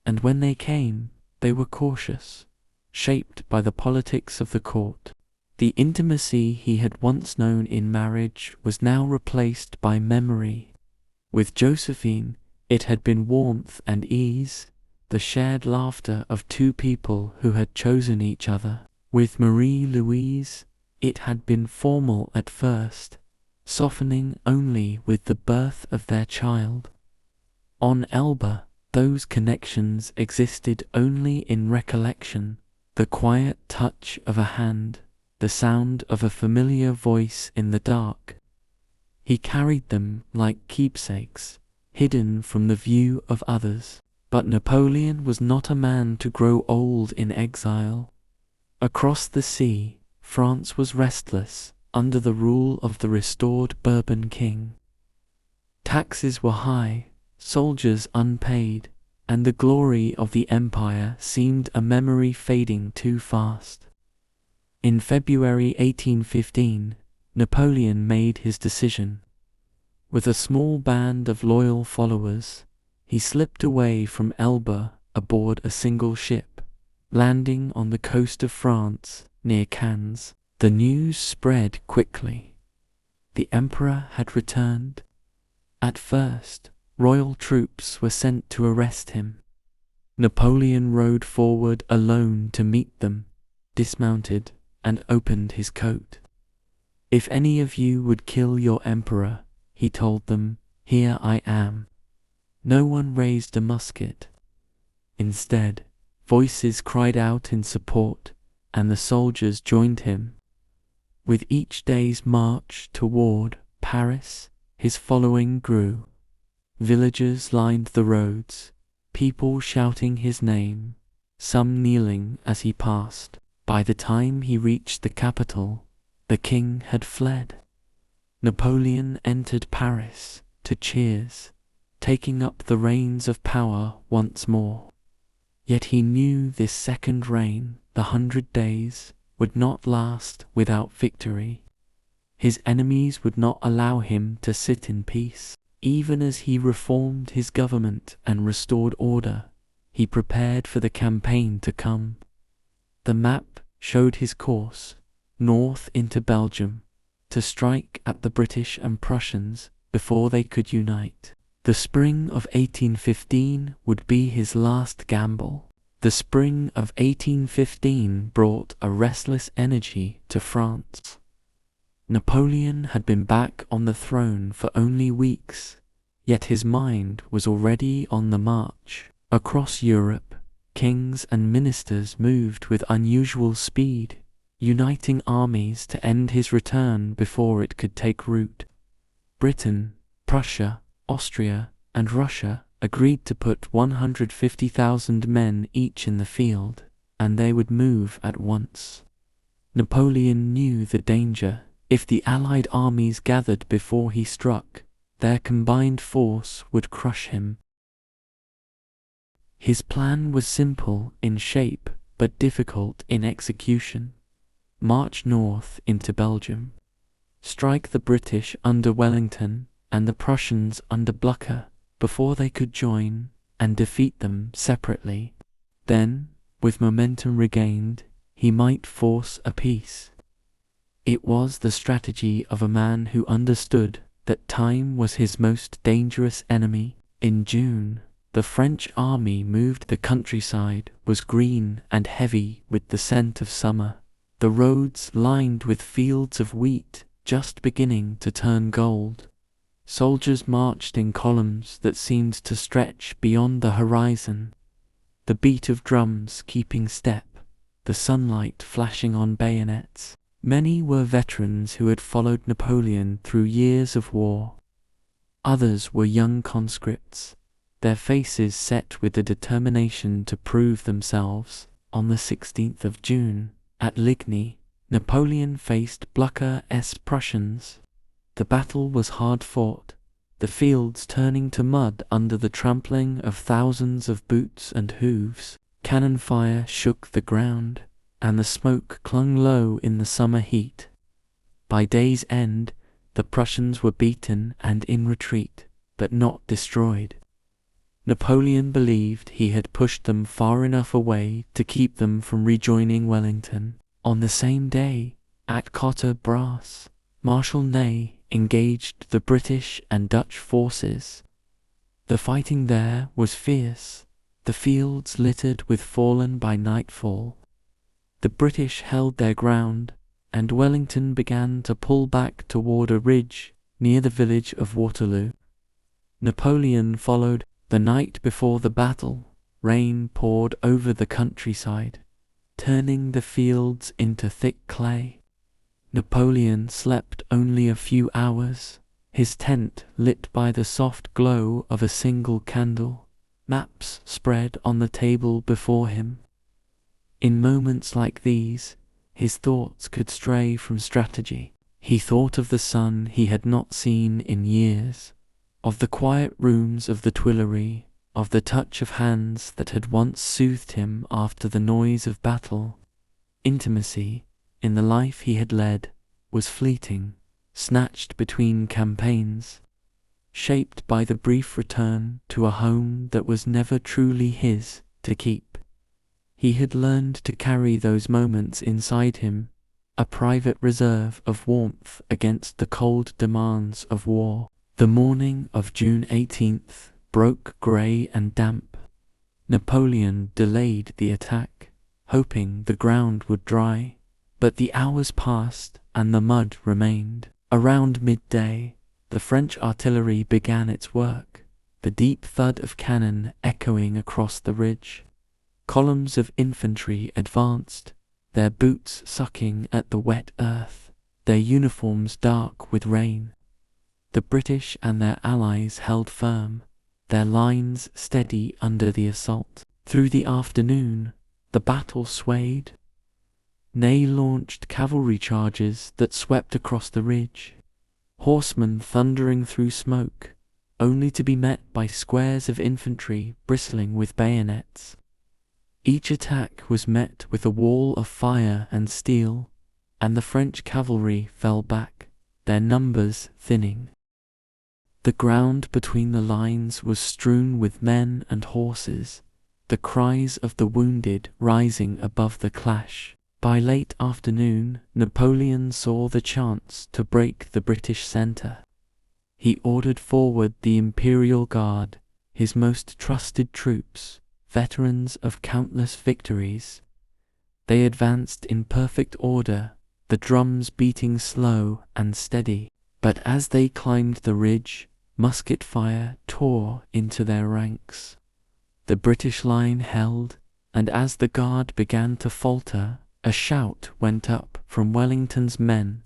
and when they came, they were cautious, shaped by the politics of the court. The intimacy he had once known in marriage was now replaced by memory. With Josephine, it had been warmth and ease, the shared laughter of two people who had chosen each other. With Marie-Louise, it had been formal at first, softening only with the birth of their child. On Elba, those connections existed only in recollection, the quiet touch of a hand, the sound of a familiar voice in the dark. He carried them like keepsakes, hidden from the view of others. But Napoleon was not a man to grow old in exile. Across the sea, France was restless under the rule of the restored Bourbon king. Taxes were high, soldiers unpaid, and the glory of the empire seemed a memory fading too fast. In February 1815, Napoleon made his decision. With a small band of loyal followers, he slipped away from Elba aboard a single ship, landing on the coast of France near Cannes. The news spread quickly. The emperor had returned. At first, royal troops were sent to arrest him. Napoleon rode forward alone to meet them, dismounted, and opened his coat. "If any of you would kill your emperor," he told them, "here I am." No one raised a musket. Instead, voices cried out in support, and the soldiers joined him. With each day's march toward Paris, his following grew. Villagers lined the roads, people shouting his name, some kneeling as he passed. By the time he reached the capital, the king had fled. Napoleon entered Paris to cheers, taking up the reins of power once more. Yet he knew this second reign, the 100 Days, would not last without victory. His enemies would not allow him to sit in peace. Even as he reformed his government and restored order, he prepared for the campaign to come. The map showed his course, north into Belgium, to strike at the British and Prussians before they could unite. The spring of 1815 would be his last gamble. The spring of 1815 brought a restless energy to France. Napoleon had been back on the throne for only weeks, yet his mind was already on the march. Across Europe, kings and ministers moved with unusual speed, uniting armies to end his return before it could take root. Britain, Prussia, Austria, and Russia agreed to put 150,000 men each in the field, and they would move at once. Napoleon knew the danger. If the Allied armies gathered before he struck, their combined force would crush him. His plan was simple in shape, but difficult in execution. March north into Belgium. Strike the British under Wellington and the Prussians under Blucher before they could join, and defeat them separately. Then, with momentum regained, he might force a peace. It was the strategy of a man who understood that time was his most dangerous enemy. In June, the French army moved. The countryside was green and heavy with the scent of summer. The roads lined with fields of wheat just beginning to turn gold. Soldiers marched in columns that seemed to stretch beyond the horizon. The beat of drums keeping step, the sunlight flashing on bayonets. Many were veterans who had followed Napoleon through years of war. Others were young conscripts, their faces set with the determination to prove themselves. On the 16th of June, at Ligny, Napoleon faced Blucher's Prussians. The battle was hard fought, the fields turning to mud under the trampling of thousands of boots and hooves. Cannon fire shook the ground, and the smoke clung low in the summer heat. By day's end, the Prussians were beaten and in retreat, but not destroyed. Napoleon believed he had pushed them far enough away to keep them from rejoining Wellington. On the same day, at Quatre Bras, Marshal Ney engaged the British and Dutch forces. The fighting there was fierce, the fields littered with fallen by nightfall. The British held their ground, and Wellington began to pull back toward a ridge near the village of Waterloo. Napoleon followed. The night before the battle, rain poured over the countryside, turning the fields into thick clay. Napoleon slept only a few hours, his tent lit by the soft glow of a single candle, maps spread on the table before him. In moments like these, his thoughts could stray from strategy. He thought of the sun he had not seen in years, of the quiet rooms of the Tuileries, of the touch of hands that had once soothed him after the noise of battle. Intimacy, in the life he had led, was fleeting, snatched between campaigns, shaped by the brief return to a home that was never truly his to keep. He had learned to carry those moments inside him, a private reserve of warmth against the cold demands of war. The morning of June 18th broke grey and damp. Napoleon delayed the attack, hoping the ground would dry, but the hours passed and the mud remained. Around midday, the French artillery began its work, the deep thud of cannon echoing across the ridge. Columns of infantry advanced, their boots sucking at the wet earth, their uniforms dark with rain. The British and their allies held firm, their lines steady under the assault. Through the afternoon, the battle swayed. Ney launched cavalry charges that swept across the ridge, horsemen thundering through smoke, only to be met by squares of infantry bristling with bayonets. Each attack was met with a wall of fire and steel, and the French cavalry fell back, their numbers thinning. The ground between the lines was strewn with men and horses, the cries of the wounded rising above the clash. By late afternoon, Napoleon saw the chance to break the British centre. He ordered forward the Imperial Guard, his most trusted troops, veterans of countless victories. They advanced in perfect order, the drums beating slow and steady. But as they climbed the ridge, musket fire tore into their ranks. The British line held, and as the guard began to falter, a shout went up from Wellington's men.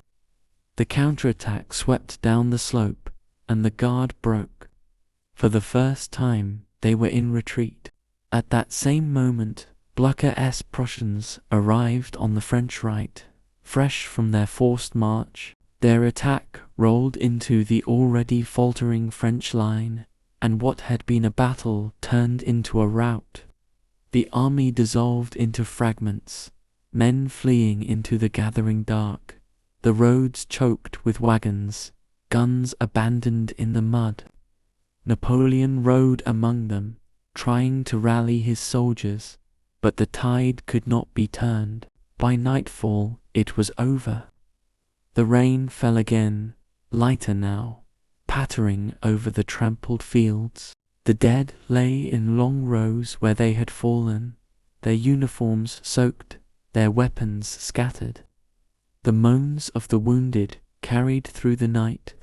The counterattack swept down the slope, and the guard broke. For the first time, they were in retreat. At that same moment, Blucher's Prussians arrived on the French right, fresh from their forced march. Their attack rolled into the already faltering French line, and what had been a battle turned into a rout. The army dissolved into fragments, men fleeing into the gathering dark, the roads choked with wagons, guns abandoned in the mud. Napoleon rode among them, trying to rally his soldiers, but the tide could not be turned. By nightfall, it was over. The rain fell again, lighter now, pattering over the trampled fields. The dead lay in long rows where they had fallen, their uniforms soaked, their weapons scattered. The moans of the wounded carried through the night,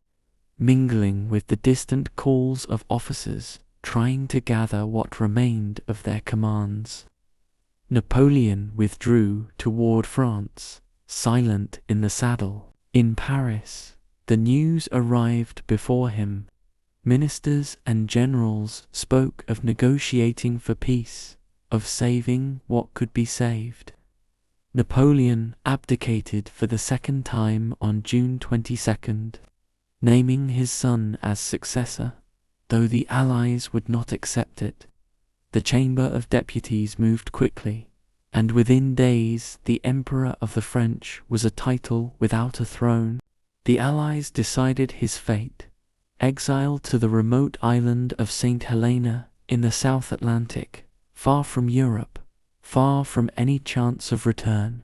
mingling with the distant calls of officers trying to gather what remained of their commands. Napoleon withdrew toward France, silent in the saddle. In Paris, the news arrived before him. Ministers and generals spoke of negotiating for peace, of saving what could be saved. Napoleon abdicated for the second time on June 22nd, naming his son as successor, though the Allies would not accept it. The Chamber of Deputies moved quickly, and within days the Emperor of the French was a title without a throne. The Allies decided his fate, exiled to the remote island of St. Helena in the South Atlantic, far from Europe, far from any chance of return.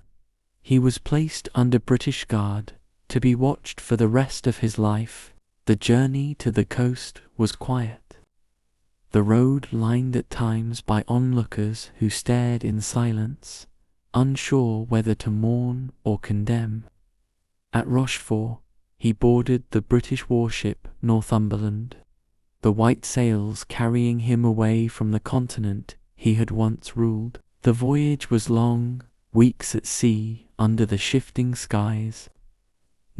He was placed under British guard, to be watched for the rest of his life. The journey to the coast was quiet. The road lined at times by onlookers who stared in silence, unsure whether to mourn or condemn. At Rochefort, he boarded the British warship Northumberland, the white sails carrying him away from the continent he had once ruled. The voyage was long, weeks at sea under the shifting skies.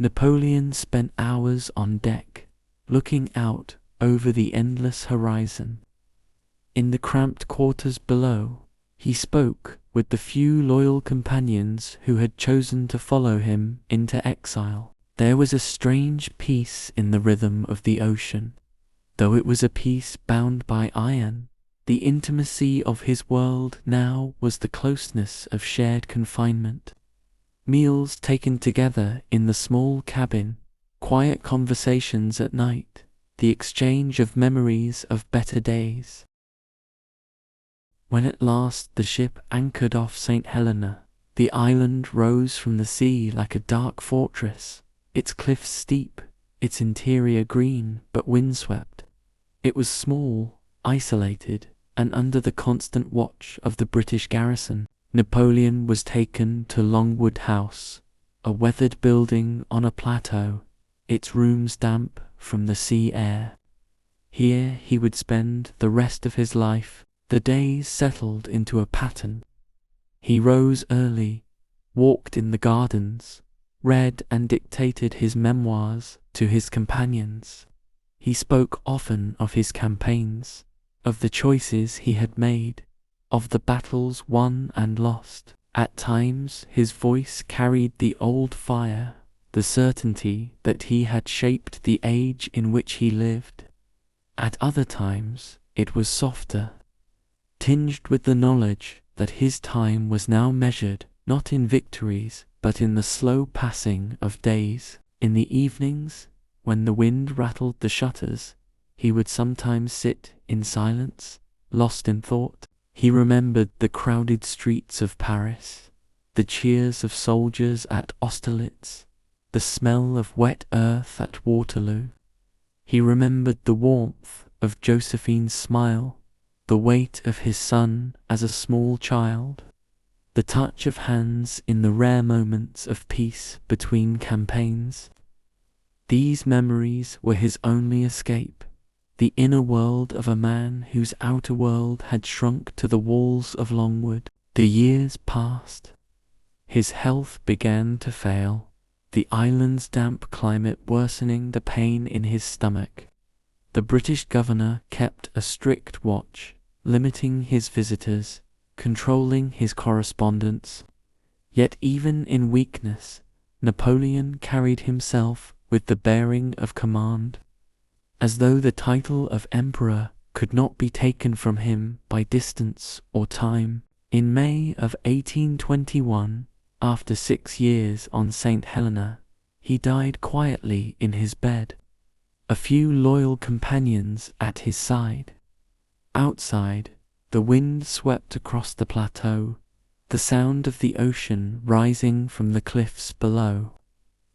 Napoleon spent hours on deck, looking out over the endless horizon. In the cramped quarters below, he spoke with the few loyal companions who had chosen to follow him into exile. There was a strange peace in the rhythm of the ocean, though it was a peace bound by iron. The intimacy of his world now was the closeness of shared confinement. Meals taken together in the small cabin, quiet conversations at night, the exchange of memories of better days. When at last the ship anchored off St. Helena, the island rose from the sea like a dark fortress, its cliffs steep, its interior green but windswept. It was small, isolated, and under the constant watch of the British garrison. Napoleon was taken to Longwood House, a weathered building on a plateau, its rooms damp from the sea air. Here he would spend the rest of his life. The days settled into a pattern. He rose early, walked in the gardens, read and dictated his memoirs to his companions. He spoke often of his campaigns, of the choices he had made, of the battles won and lost. At times his voice carried the old fire, the certainty that he had shaped the age in which he lived. At other times it was softer, tinged with the knowledge that his time was now measured not in victories but in the slow passing of days. In the evenings, when the wind rattled the shutters, he would sometimes sit in silence, lost in thought. He remembered the crowded streets of Paris, the cheers of soldiers at Austerlitz, the smell of wet earth at Waterloo. He remembered the warmth of Josephine's smile, the weight of his son as a small child, the touch of hands in the rare moments of peace between campaigns. These memories were his only escape, the inner world of a man whose outer world had shrunk to the walls of Longwood. The years passed. His health began to fail, the island's damp climate worsening the pain in his stomach. The British governor kept a strict watch, limiting his visitors, controlling his correspondence. Yet even in weakness, Napoleon carried himself with the bearing of command, as though the title of emperor could not be taken from him by distance or time. In May of 1821, after 6 years on St. Helena, he died quietly in his bed, a few loyal companions at his side. Outside, the wind swept across the plateau, the sound of the ocean rising from the cliffs below.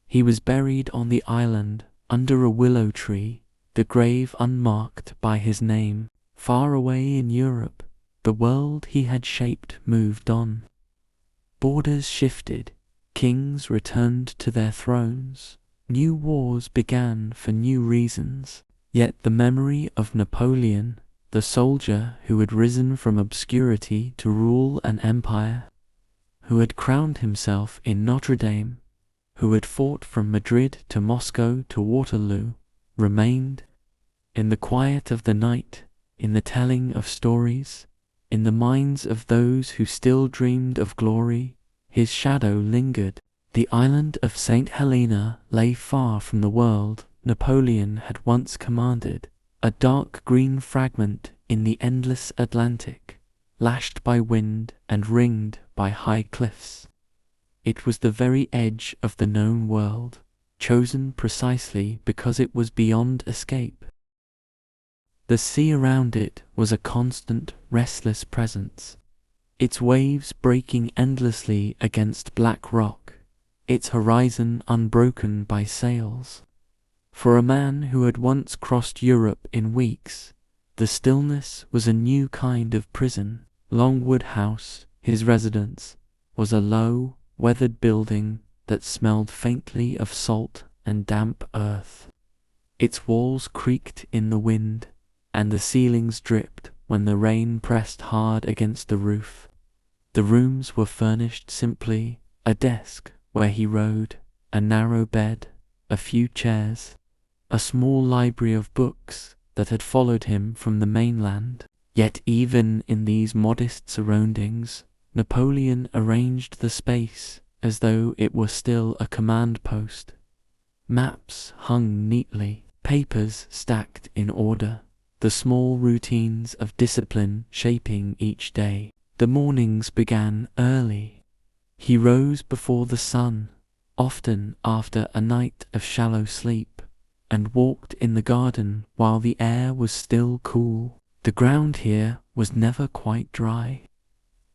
He was buried on the island under a willow tree, the grave unmarked by his name. Far away in Europe, the world he had shaped moved on. Borders shifted, kings returned to their thrones, new wars began for new reasons. Yet the memory of Napoleon, the soldier who had risen from obscurity to rule an empire, who had crowned himself in Notre Dame, who had fought from Madrid to Moscow to Waterloo, remained. In the quiet of the night, in the telling of stories, in the minds of those who still dreamed of glory, his shadow lingered. The island of St. Helena lay far from the world Napoleon had once commanded, a dark green fragment in the endless Atlantic, lashed by wind and ringed by high cliffs. It was the very edge of the known world, chosen precisely because it was beyond escape. The sea around it was a constant, restless presence, its waves breaking endlessly against black rock, its horizon unbroken by sails. For a man who had once crossed Europe in weeks, the stillness was a new kind of prison. Longwood House, his residence, was a low, weathered building that smelled faintly of salt and damp earth. Its walls creaked in the wind, and the ceilings dripped when the rain pressed hard against the roof. The rooms were furnished simply, a desk where he wrote, a narrow bed, a few chairs, a small library of books that had followed him from the mainland. Yet even in these modest surroundings, Napoleon arranged the space as though it were still a command post. Maps hung neatly, papers stacked in order, the small routines of discipline shaping each day. The mornings began early. He rose before the sun, often after a night of shallow sleep, and walked in the garden while the air was still cool. The ground here was never quite dry.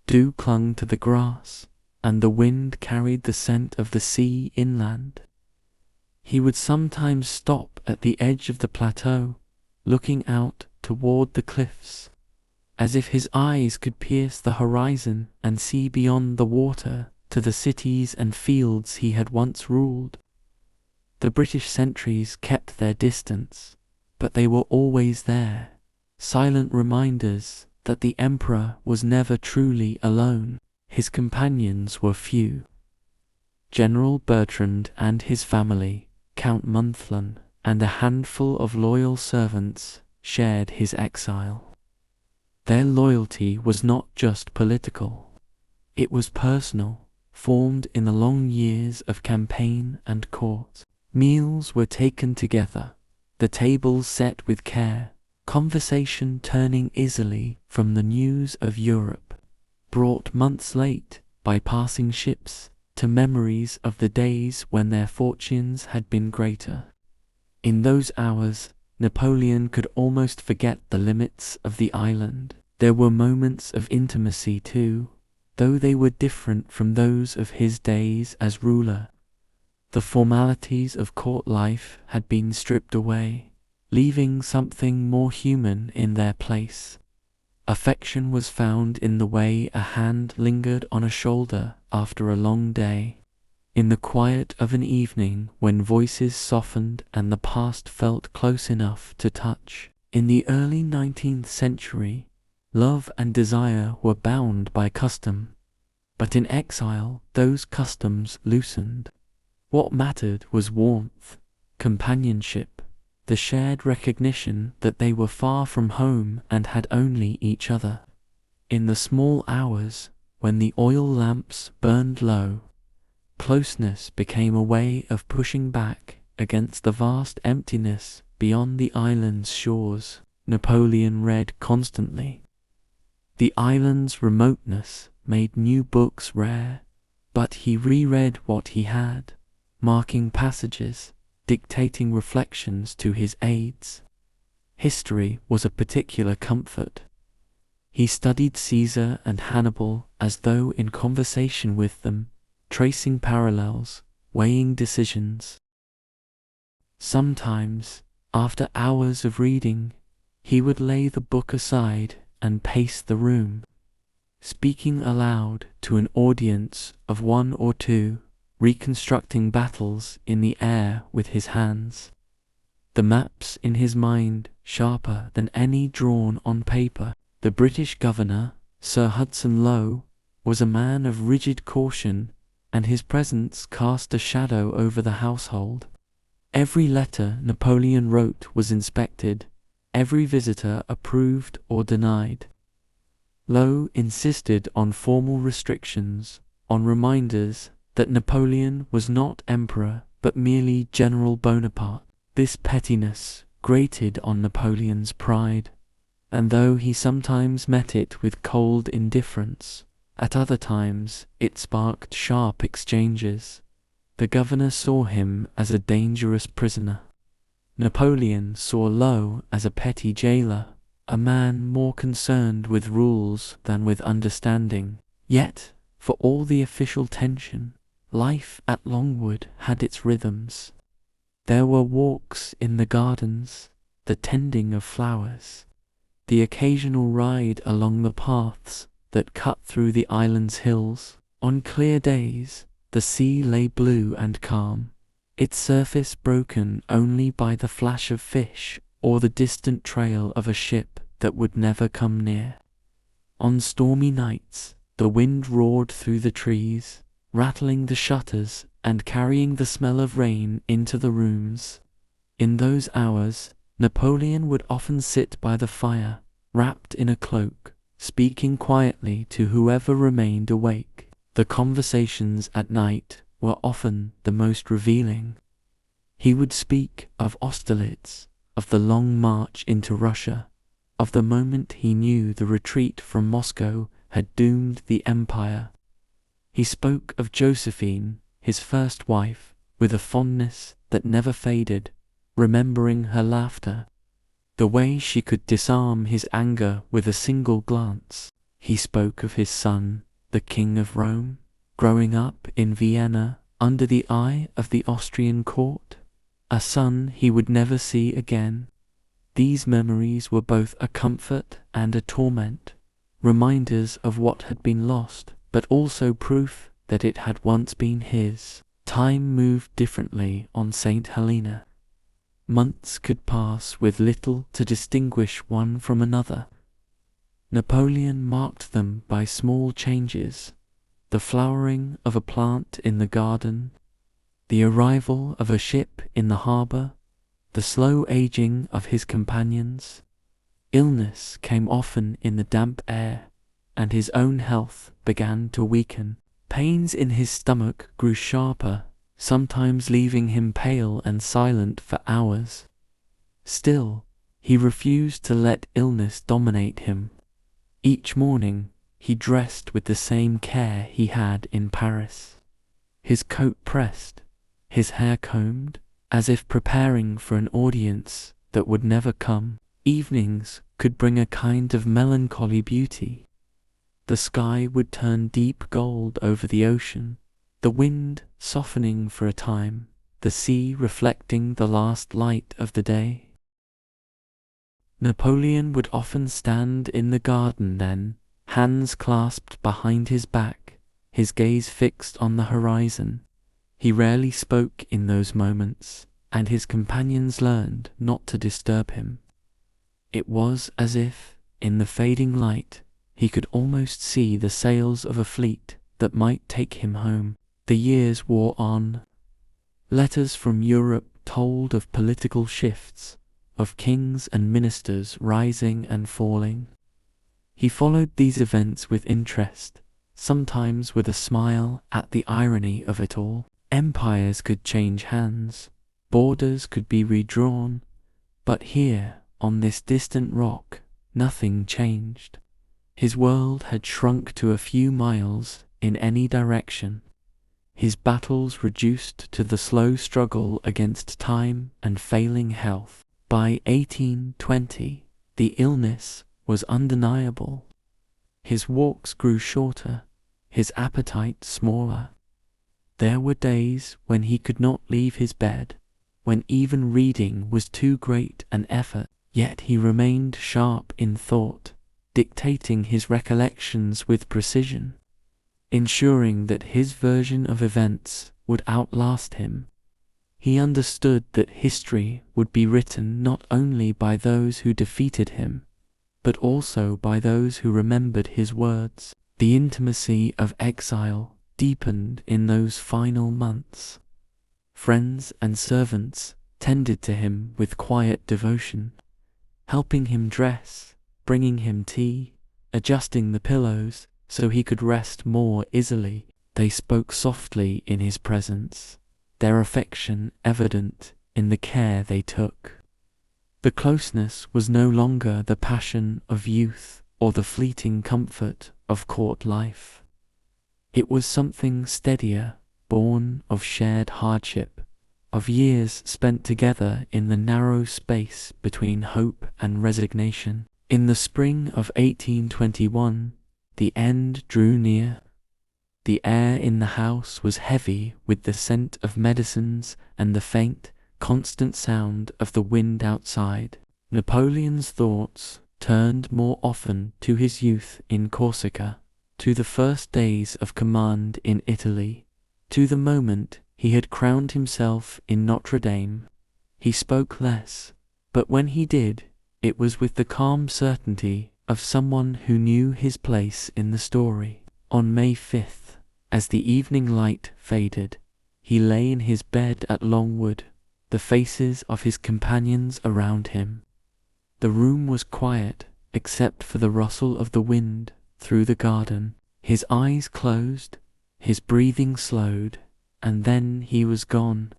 Dew clung to the grass, and the wind carried the scent of the sea inland. He would sometimes stop at the edge of the plateau, looking out toward the cliffs, as if his eyes could pierce the horizon and see beyond the water to the cities and fields he had once ruled. The British sentries kept their distance, but they were always there, silent reminders that the emperor was never truly alone. His companions were few. General Bertrand and his family, Count Munthlin, and a handful of loyal servants shared his exile. Their loyalty was not just political. It was personal, formed in the long years of campaign and court. Meals were taken together, the tables set with care, conversation turning easily from the news of Europe, brought months late by passing ships, to memories of the days when their fortunes had been greater. In those hours, Napoleon could almost forget the limits of the island. There were moments of intimacy too, though they were different from those of his days as ruler. The formalities of court life had been stripped away, leaving something more human in their place. Affection was found in the way a hand lingered on a shoulder after a long day, in the quiet of an evening when voices softened and the past felt close enough to touch. In the early 19th century, love and desire were bound by custom, but in exile those customs loosened. What mattered was warmth, companionship, the shared recognition that they were far from home and had only each other. In the small hours, when the oil lamps burned low, closeness became a way of pushing back against the vast emptiness beyond the island's shores. Napoleon read constantly. The island's remoteness made new books rare, but he reread what he had, marking passages, dictating reflections to his aides. History was a particular comfort. He studied Caesar and Hannibal as though in conversation with them, tracing parallels, weighing decisions. Sometimes, after hours of reading, he would lay the book aside and pace the room, speaking aloud to an audience of one or two, reconstructing battles in the air with his hands. The maps in his mind sharper than any drawn on paper. The British governor, Sir Hudson Lowe, was a man of rigid caution, and his presence cast a shadow over the household. Every letter Napoleon wrote was inspected, every visitor approved or denied. Lowe insisted on formal restrictions, on reminders that Napoleon was not emperor but merely General Bonaparte. This pettiness grated on Napoleon's pride, and though he sometimes met it with cold indifference, at other times it sparked sharp exchanges. The governor saw him as a dangerous prisoner. Napoleon saw Lowe as a petty jailer, a man more concerned with rules than with understanding. Yet, for all the official tension, life at Longwood had its rhythms. There were walks in the gardens, the tending of flowers, the occasional ride along the paths that cut through the island's hills. On clear days, the sea lay blue and calm, its surface broken only by the flash of fish or the distant trail of a ship that would never come near. On stormy nights, the wind roared through the trees, rattling the shutters and carrying the smell of rain into the rooms. In those hours, Napoleon would often sit by the fire, wrapped in a cloak, speaking quietly to whoever remained awake. The conversations at night were often the most revealing. He would speak of Austerlitz, of the long march into Russia, of the moment he knew the retreat from Moscow had doomed the empire. He spoke of Josephine, his first wife, with a fondness that never faded, remembering her laughter, the way she could disarm his anger with a single glance. He spoke of his son, the King of Rome, growing up in Vienna under the eye of the Austrian court, a son he would never see again. These memories were both a comfort and a torment, reminders of what had been lost, but also proof that it had once been his. Time moved differently on St. Helena. Months could pass with little to distinguish one from another. Napoleon marked them by small changes: the flowering of a plant in the garden, the arrival of a ship in the harbor, the slow aging of his companions. Illness came often in the damp air, and his own health began to weaken. Pains in his stomach grew sharper, sometimes leaving him pale and silent for hours. Still, he refused to let illness dominate him. Each morning, he dressed with the same care he had in Paris. His coat pressed, his hair combed, as if preparing for an audience that would never come. Evenings could bring a kind of melancholy beauty. The sky would turn deep gold over the ocean, the wind softening for a time, the sea reflecting the last light of the day. Napoleon would often stand in the garden then, hands clasped behind his back, his gaze fixed on the horizon. He rarely spoke in those moments, and his companions learned not to disturb him. It was as if, in the fading light, he could almost see the sails of a fleet that might take him home. The years wore on. Letters from Europe told of political shifts, of kings and ministers rising and falling. He followed these events with interest, sometimes with a smile at the irony of it all. Empires could change hands, borders could be redrawn, but here, on this distant rock, nothing changed. His world had shrunk to a few miles in any direction. His battles reduced to the slow struggle against time and failing health. By 1820, the illness was undeniable. His walks grew shorter, his appetite smaller. There were days when he could not leave his bed, when even reading was too great an effort, yet he remained sharp in thought, dictating his recollections with precision, ensuring that his version of events would outlast him. He understood that history would be written not only by those who defeated him, but also by those who remembered his words. The intimacy of exile deepened in those final months. Friends and servants tended to him with quiet devotion, helping him dress, bringing him tea, adjusting the pillows so he could rest more easily. They spoke softly in his presence, their affection evident in the care they took. The closeness was no longer the passion of youth or the fleeting comfort of court life. It was something steadier, born of shared hardship, of years spent together in the narrow space between hope and resignation. In the spring of 1821, the end drew near. The air in the house was heavy with the scent of medicines and the faint, constant sound of the wind outside. Napoleon's thoughts turned more often to his youth in Corsica, to the first days of command in Italy, to the moment he had crowned himself in Notre Dame. He spoke less, but when he did, it was with the calm certainty of someone who knew his place in the story. On May 5th, as the evening light faded, he lay in his bed at Longwood, the faces of his companions around him. The room was quiet, except for the rustle of the wind through the garden. His eyes closed, his breathing slowed, and then he was gone.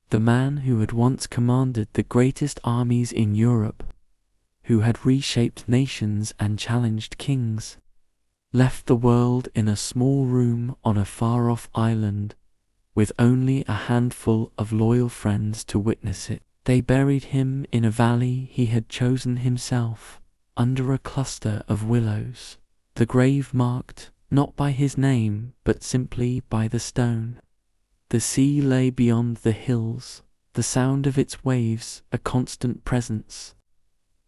The man who had once commanded the greatest armies in Europe, who had reshaped nations and challenged kings, left the world in a small room on a far-off island, with only a handful of loyal friends to witness it. They buried him in a valley he had chosen himself, under a cluster of willows, the grave marked not by his name but simply by the stone. The sea lay beyond the hills, the sound of its waves a constant presence.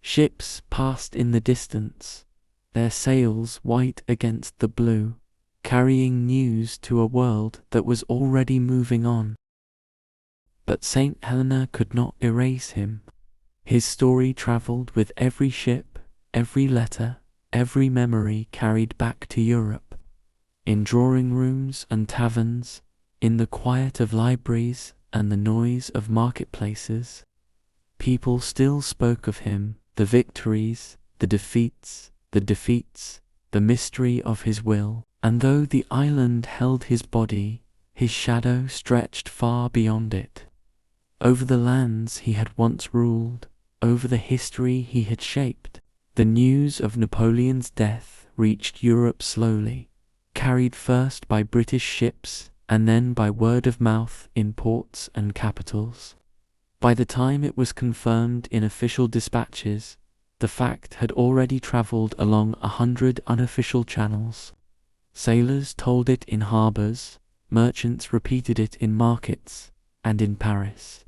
Ships passed in the distance, their sails white against the blue, carrying news to a world that was already moving on. But St. Helena could not erase him. His story travelled with every ship, every letter, every memory carried back to Europe. In drawing rooms and taverns, in the quiet of libraries and the noise of marketplaces, people still spoke of him, the victories, the defeats, the mystery of his will. And though the island held his body, his shadow stretched far beyond it. Over the lands he had once ruled, over the history he had shaped, the news of Napoleon's death reached Europe slowly, carried first by British ships and then by word of mouth in ports and capitals. By the time it was confirmed in official dispatches, the fact had already travelled along 100 unofficial channels. Sailors told it in harbours, merchants repeated it in markets, and in Paris.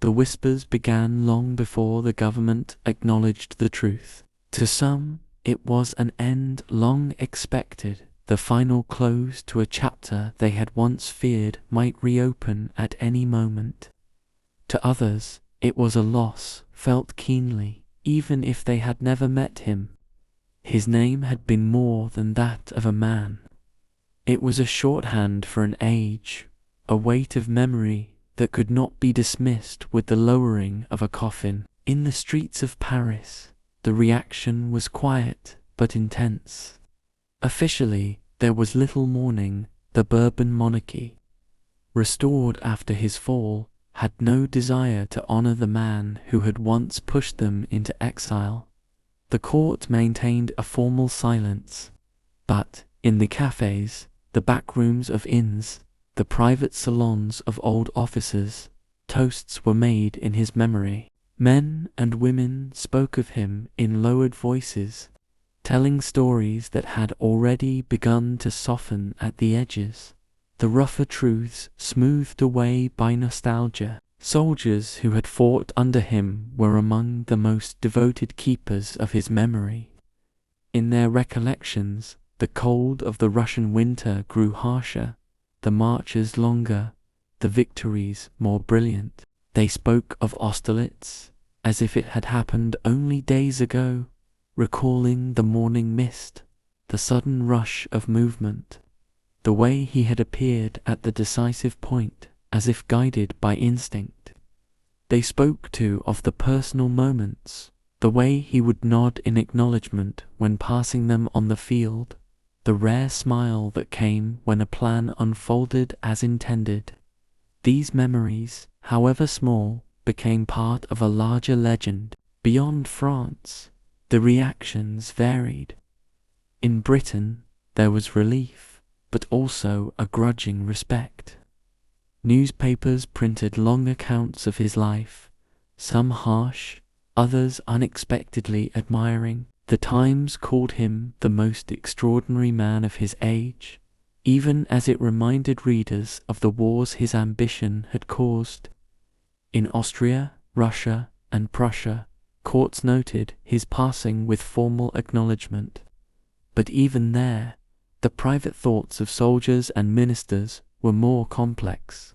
The whispers began long before the government acknowledged the truth. To some, it was an end long expected, the final close to a chapter they had once feared might reopen at any moment. To others, it was a loss felt keenly, even if they had never met him. His name had been more than that of a man. It was a shorthand for an age, a weight of memory that could not be dismissed with the lowering of a coffin. In the streets of Paris, the reaction was quiet but intense. Officially, there was little mourning. The Bourbon monarchy, restored after his fall, had no desire to honor the man who had once pushed them into exile. The court maintained a formal silence, but in the cafes, the back rooms of inns, the private salons of old officers, toasts were made in his memory. Men and women spoke of him in lowered voices, telling stories that had already begun to soften at the edges, the rougher truths smoothed away by nostalgia. Soldiers who had fought under him were among the most devoted keepers of his memory. In their recollections, the cold of the Russian winter grew harsher, the marches longer, the victories more brilliant. They spoke of Austerlitz as if it had happened only days ago, recalling the morning mist, the sudden rush of movement, the way he had appeared at the decisive point, as if guided by instinct. They spoke too of the personal moments, the way he would nod in acknowledgement when passing them on the field, the rare smile that came when a plan unfolded as intended. These memories, however small, became part of a larger legend. Beyond France, the reactions varied. In Britain, there was relief, but also a grudging respect. Newspapers printed long accounts of his life, some harsh, others unexpectedly admiring. The Times called him the most extraordinary man of his age, even as it reminded readers of the wars his ambition had caused. In Austria, Russia, and Prussia, courts noted his passing with formal acknowledgement. But even there, the private thoughts of soldiers and ministers were more complex.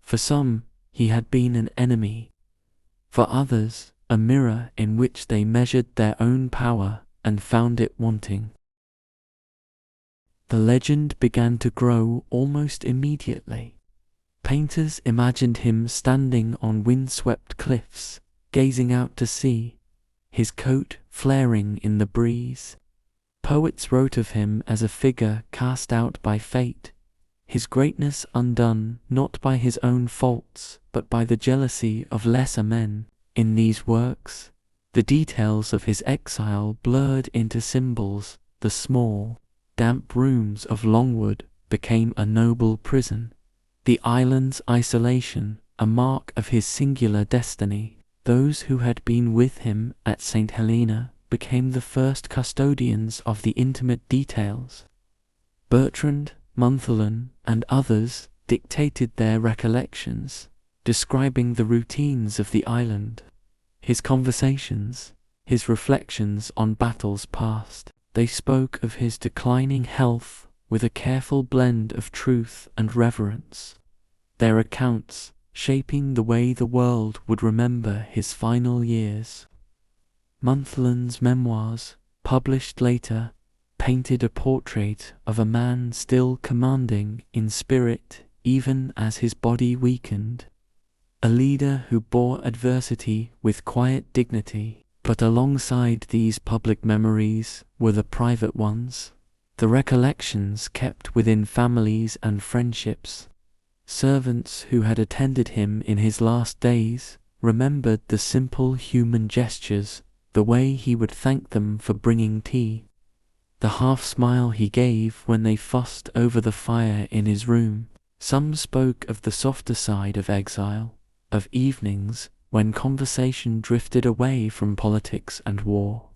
For some, he had been an enemy. For others, a mirror in which they measured their own power and found it wanting. The legend began to grow almost immediately. Painters imagined him standing on windswept cliffs, gazing out to sea, his coat flaring in the breeze. Poets wrote of him as a figure cast out by fate, his greatness undone not by his own faults, but by the jealousy of lesser men. In these works, The details of his exile blurred into symbols. The small, damp rooms of Longwood became a noble prison. The island's isolation, a mark of his singular destiny. Those who had been with him at St. Helena became the first custodians of the intimate details. Bertrand, Montholon, and others dictated their recollections, describing the routines of the island. His conversations, his reflections on battles past. They spoke of his declining health with a careful blend of truth and reverence. Their accounts shaping the way the world would remember his final years. Montholon's memoirs, published later, painted a portrait of a man still commanding in spirit even as his body weakened. A leader who bore adversity with quiet dignity. But alongside these public memories were the private ones, the recollections kept within families and friendships. Servants who had attended him in his last days remembered the simple human gestures, the way he would thank them for bringing tea, the half-smile he gave when they fussed over the fire in his room. Some spoke of the softer side of exile, of evenings when conversation drifted away from politics and war,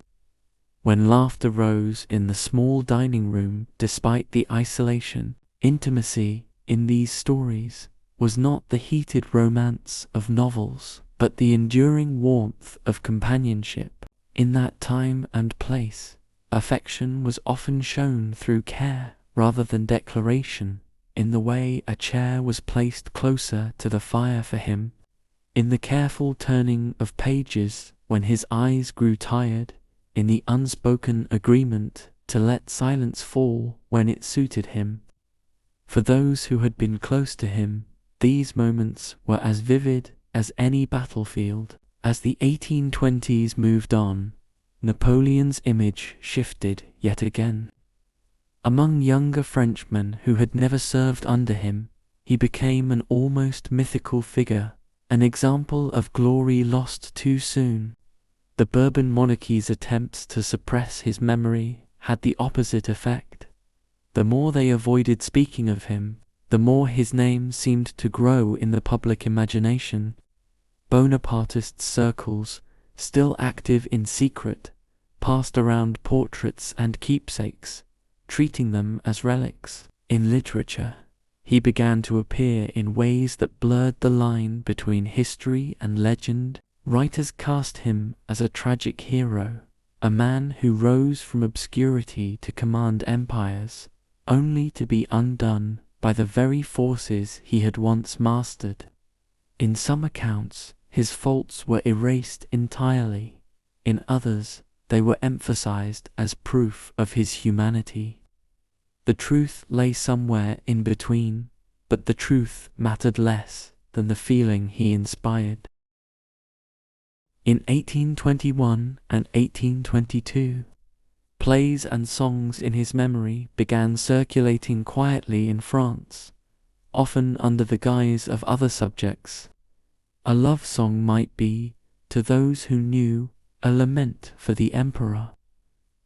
when laughter rose in the small dining room despite the isolation. Intimacy in these stories was not the heated romance of novels, but the enduring warmth of companionship. In that time and place, affection was often shown through care rather than declaration, in the way a chair was placed closer to the fire for him, in the careful turning of pages when his eyes grew tired, in the unspoken agreement to let silence fall when it suited him. For those who had been close to him, these moments were as vivid as any battlefield. As the 1820s moved on, Napoleon's image shifted yet again. Among younger Frenchmen who had never served under him, he became an almost mythical figure, an example of glory lost too soon. The Bourbon monarchy's attempts to suppress his memory had the opposite effect. The more they avoided speaking of him, the more his name seemed to grow in the public imagination. Bonapartist circles, still active in secret, passed around portraits and keepsakes, treating them as relics. In literature, he began to appear in ways that blurred the line between history and legend. Writers cast him as a tragic hero, a man who rose from obscurity to command empires, only to be undone by the very forces he had once mastered. In some accounts, his faults were erased entirely. In others, they were emphasized as proof of his humanity. The truth lay somewhere in between, but the truth mattered less than the feeling he inspired. In 1821 and 1822, plays and songs in his memory began circulating quietly in France, often under the guise of other subjects. A love song might be, to those who knew, a lament for the emperor.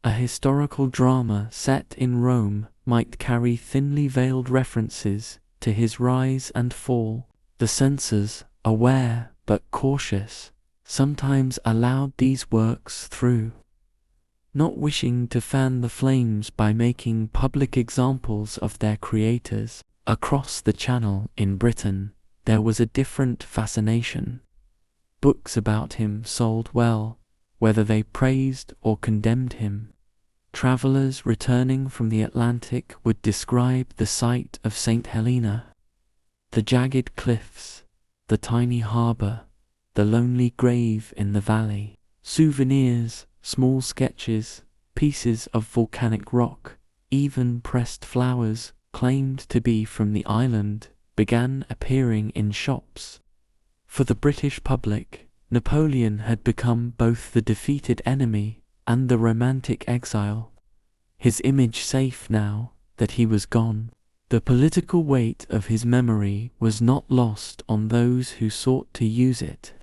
A historical drama set in Rome might carry thinly veiled references to his rise and fall. The censors, aware but cautious, sometimes allowed these works through. Not wishing to fan the flames by making public examples of their creators, across the Channel in Britain, there was a different fascination. Books about him sold well, whether they praised or condemned him. Travelers returning from the Atlantic would describe the site of St. Helena, the jagged cliffs, the tiny harbor, the lonely grave in the valley. Souvenirs, small sketches, pieces of volcanic rock, even pressed flowers claimed to be from the island, began appearing in shops. For the British public, Napoleon had become both the defeated enemy and the romantic exile. His image safe now that he was gone. The political weight of his memory was not lost on those who sought to use it.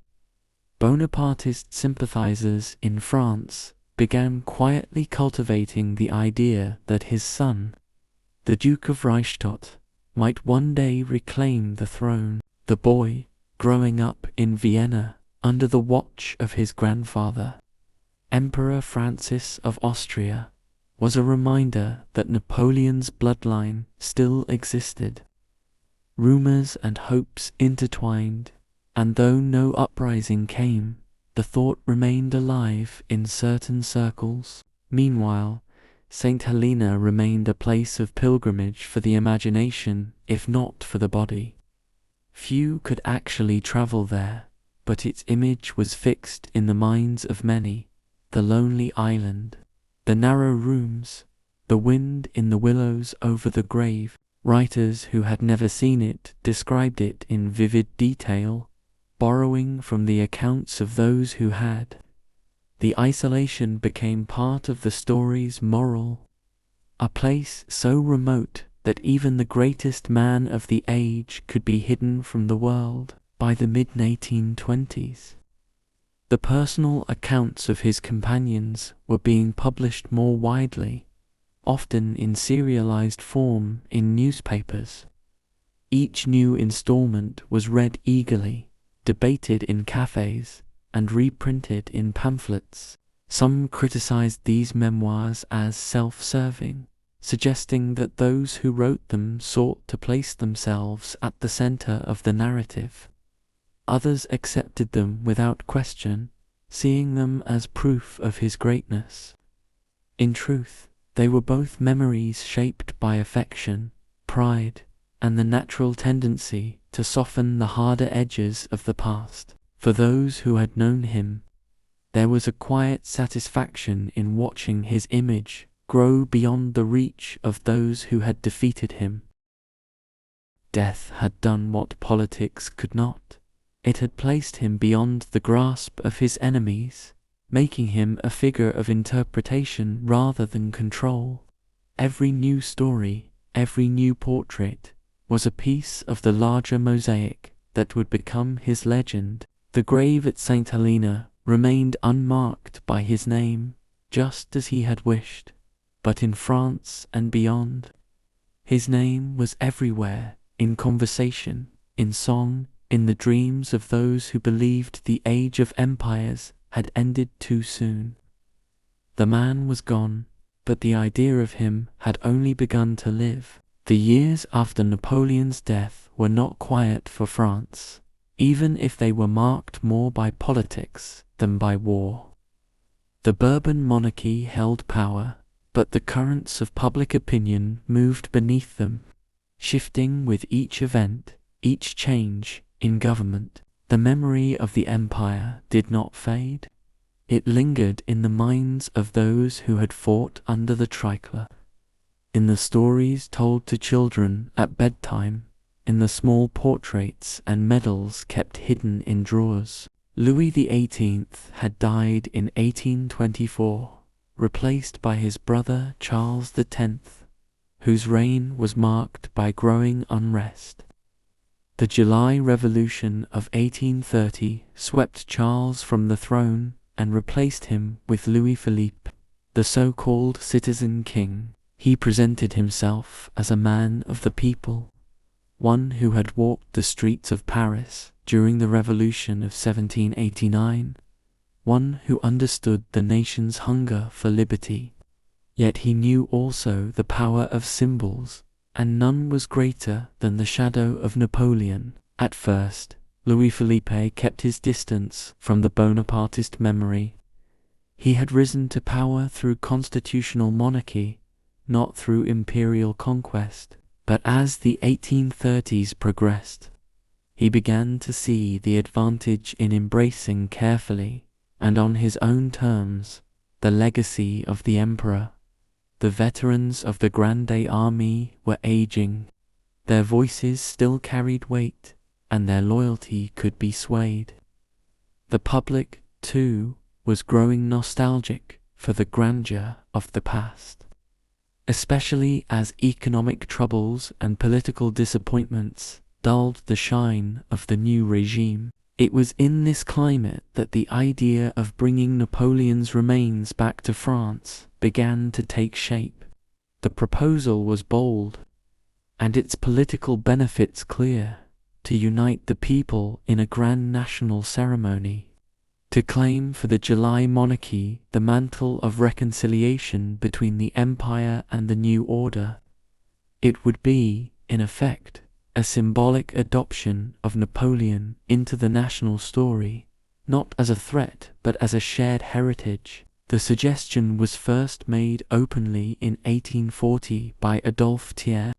Bonapartist sympathizers in France began quietly cultivating the idea that his son, the Duke of Reichstadt, might one day reclaim the throne. The boy, growing up in Vienna under the watch of his grandfather, Emperor Francis of Austria, was a reminder that Napoleon's bloodline still existed. Rumors and hopes intertwined, and though no uprising came, the thought remained alive in certain circles. Meanwhile, St. Helena remained a place of pilgrimage for the imagination, if not for the body. Few could actually travel there, but its image was fixed in the minds of many. The lonely island, the narrow rooms, the wind in the willows over the grave. Writers who had never seen it described it in vivid detail, borrowing from the accounts of those who had. The isolation became part of the story's moral. A place so remote that even the greatest man of the age could be hidden from the world. By the mid-1820s, the personal accounts of his companions were being published more widely, often in serialized form in newspapers. Each new installment was read eagerly, debated in cafes, and reprinted in pamphlets. Some criticized these memoirs as self-serving, suggesting that those who wrote them sought to place themselves at the center of the narrative. Others accepted them without question, seeing them as proof of his greatness. In truth, they were both memories shaped by affection, pride, and the natural tendency to soften the harder edges of the past. For those who had known him, there was a quiet satisfaction in watching his image grow beyond the reach of those who had defeated him. Death had done what politics could not. It had placed him beyond the grasp of his enemies, making him a figure of interpretation rather than control. Every new story, every new portrait, was a piece of the larger mosaic that would become his legend. The grave at St. Helena remained unmarked by his name, just as he had wished, but in France and beyond, his name was everywhere, in conversation, in song, in the dreams of those who believed the age of empires had ended too soon. The man was gone, but the idea of him had only begun to live. The years after Napoleon's death were not quiet for France, even if they were marked more by politics than by war. The Bourbon monarchy held power, but the currents of public opinion moved beneath them, shifting with each event, each change in government. The memory of the empire did not fade. It lingered in the minds of those who had fought under the tricolour. In the stories told to children at bedtime, in the small portraits and medals kept hidden in drawers. Louis XVIII had died in 1824, replaced by his brother Charles X, whose reign was marked by growing unrest. The July Revolution of 1830 swept Charles from the throne and replaced him with Louis Philippe, the so-called citizen king. He presented himself as a man of the people, one who had walked the streets of Paris during the Revolution of 1789, one who understood the nation's hunger for liberty. Yet he knew also the power of symbols, and none was greater than the shadow of Napoleon. At first, Louis Philippe kept his distance from the Bonapartist memory. He had risen to power through constitutional monarchy, not through imperial conquest. But as the 1830s progressed, he began to see the advantage in embracing carefully, and on his own terms, the legacy of the emperor. The veterans of the Grande Army were aging. Their voices still carried weight, and their loyalty could be swayed. The public, too, was growing nostalgic for the grandeur of the past, especially as economic troubles and political disappointments dulled the shine of the new regime. It was in this climate that the idea of bringing Napoleon's remains back to France began to take shape. The proposal was bold, and its political benefits clear: to unite the people in a grand national ceremony, to claim for the July monarchy the mantle of reconciliation between the empire and the new order. It would be, in effect, a symbolic adoption of Napoleon into the national story, not as a threat but as a shared heritage. The suggestion was first made openly in 1840 by Adolphe Thiers,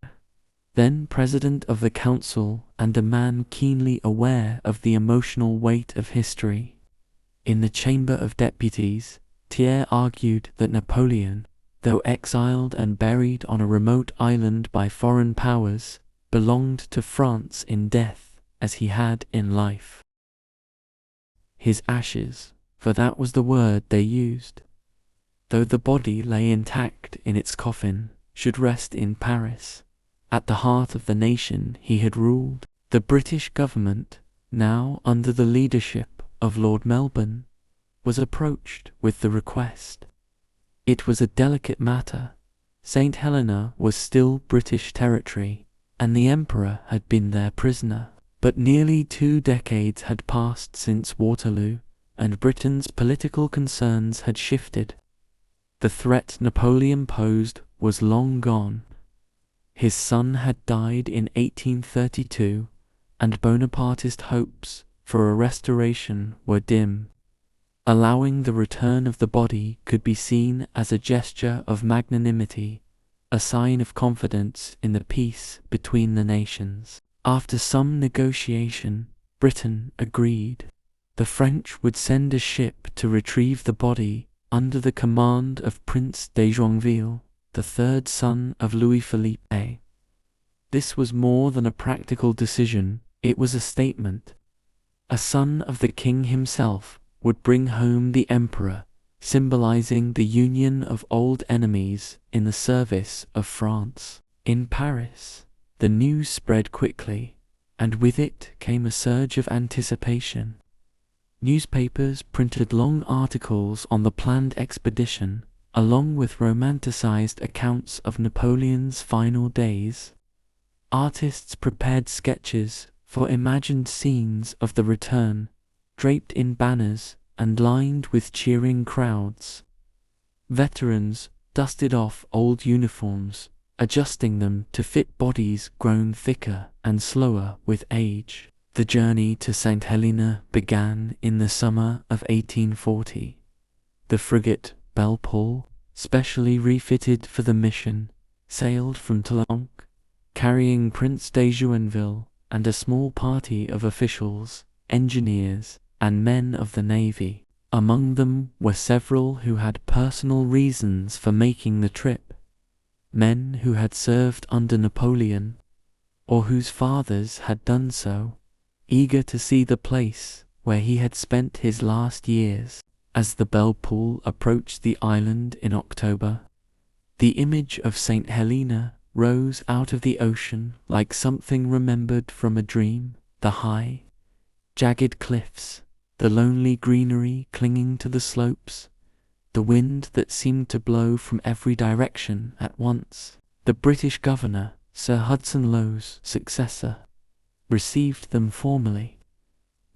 then president of the council and a man keenly aware of the emotional weight of history. In the Chamber of Deputies, Thiers argued that Napoleon, though exiled and buried on a remote island by foreign powers, belonged to France in death as he had in life. His ashes, for that was the word they used, though the body lay intact in its coffin, should rest in Paris, at the heart of the nation he had ruled. The British government, now under the leadership of Lord Melbourne, was approached with the request. It was a delicate matter. St. Helena was still British territory, and the Emperor had been their prisoner. But nearly 2 decades had passed since Waterloo, and Britain's political concerns had shifted. The threat Napoleon posed was long gone. His son had died in 1832, and Bonapartist hopes for a restoration were dim. Allowing the return of the body could be seen as a gesture of magnanimity, a sign of confidence in the peace between the nations. After some negotiation, Britain agreed. The French would send a ship to retrieve the body under the command of Prince de Joinville, the third son of Louis Philippe. This was more than a practical decision, it was a statement. A son of the king himself would bring home the emperor, symbolizing the union of old enemies in the service of France. In Paris, the news spread quickly, and with it came a surge of anticipation. Newspapers printed long articles on the planned expedition, along with romanticized accounts of Napoleon's final days. Artists prepared sketches for imagined scenes of the return, draped in banners and lined with cheering crowds. Veterans dusted off old uniforms, adjusting them to fit bodies grown thicker and slower with age. The journey to St. Helena began in the summer of 1840. The frigate Belle-Poule, specially refitted for the mission, sailed from Toulon, carrying Prince de Joinville and a small party of officials, engineers, and men of the navy. Among them were several who had personal reasons for making the trip, men who had served under Napoleon, or whose fathers had done so, eager to see the place where he had spent his last years. As the Belle-Poule approached the island in October, the image of St. Helena rose out of the ocean like something remembered from a dream. The high, jagged cliffs, the lonely greenery clinging to the slopes, the wind that seemed to blow from every direction at once. The British governor, Sir Hudson Lowe's successor, received them formally,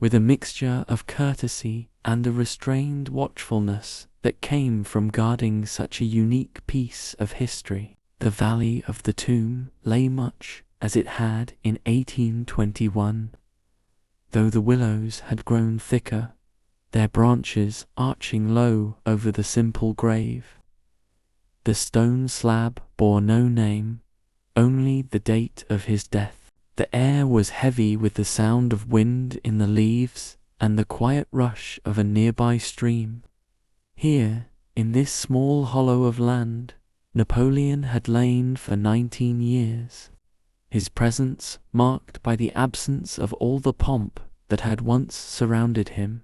with a mixture of courtesy and a restrained watchfulness that came from guarding such a unique piece of history. The valley of the tomb lay much as it had in 1821, though the willows had grown thicker, their branches arching low over the simple grave. The stone slab bore no name, only the date of his death. The air was heavy with the sound of wind in the leaves and the quiet rush of a nearby stream. Here, in this small hollow of land, Napoleon had lain for 19 years, his presence marked by the absence of all the pomp that had once surrounded him.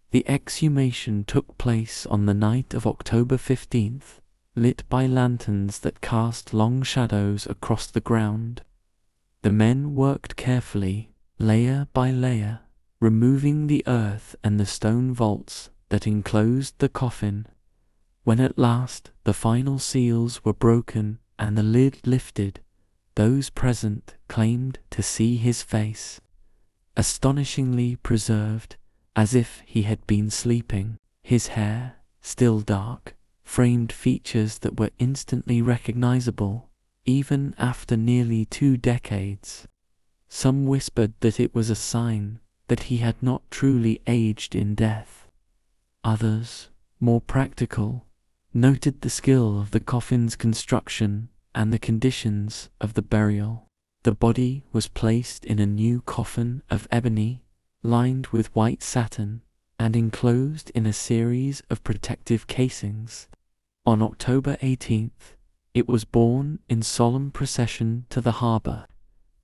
The exhumation took place on the night of October 15th, lit by lanterns that cast long shadows across the ground. The men worked carefully, layer by layer, removing the earth and the stone vaults that enclosed the coffin. When at last the final seals were broken and the lid lifted, those present claimed to see his face, astonishingly preserved, as if he had been sleeping. His hair, still dark, framed features that were instantly recognizable, even after nearly 2 decades. Some whispered that it was a sign that he had not truly aged in death. Others, more practical, noted the skill of the coffin's construction and the conditions of the burial. The body was placed in a new coffin of ebony, lined with white satin, and enclosed in a series of protective casings. On October 18th, it was borne in solemn procession to the harbour,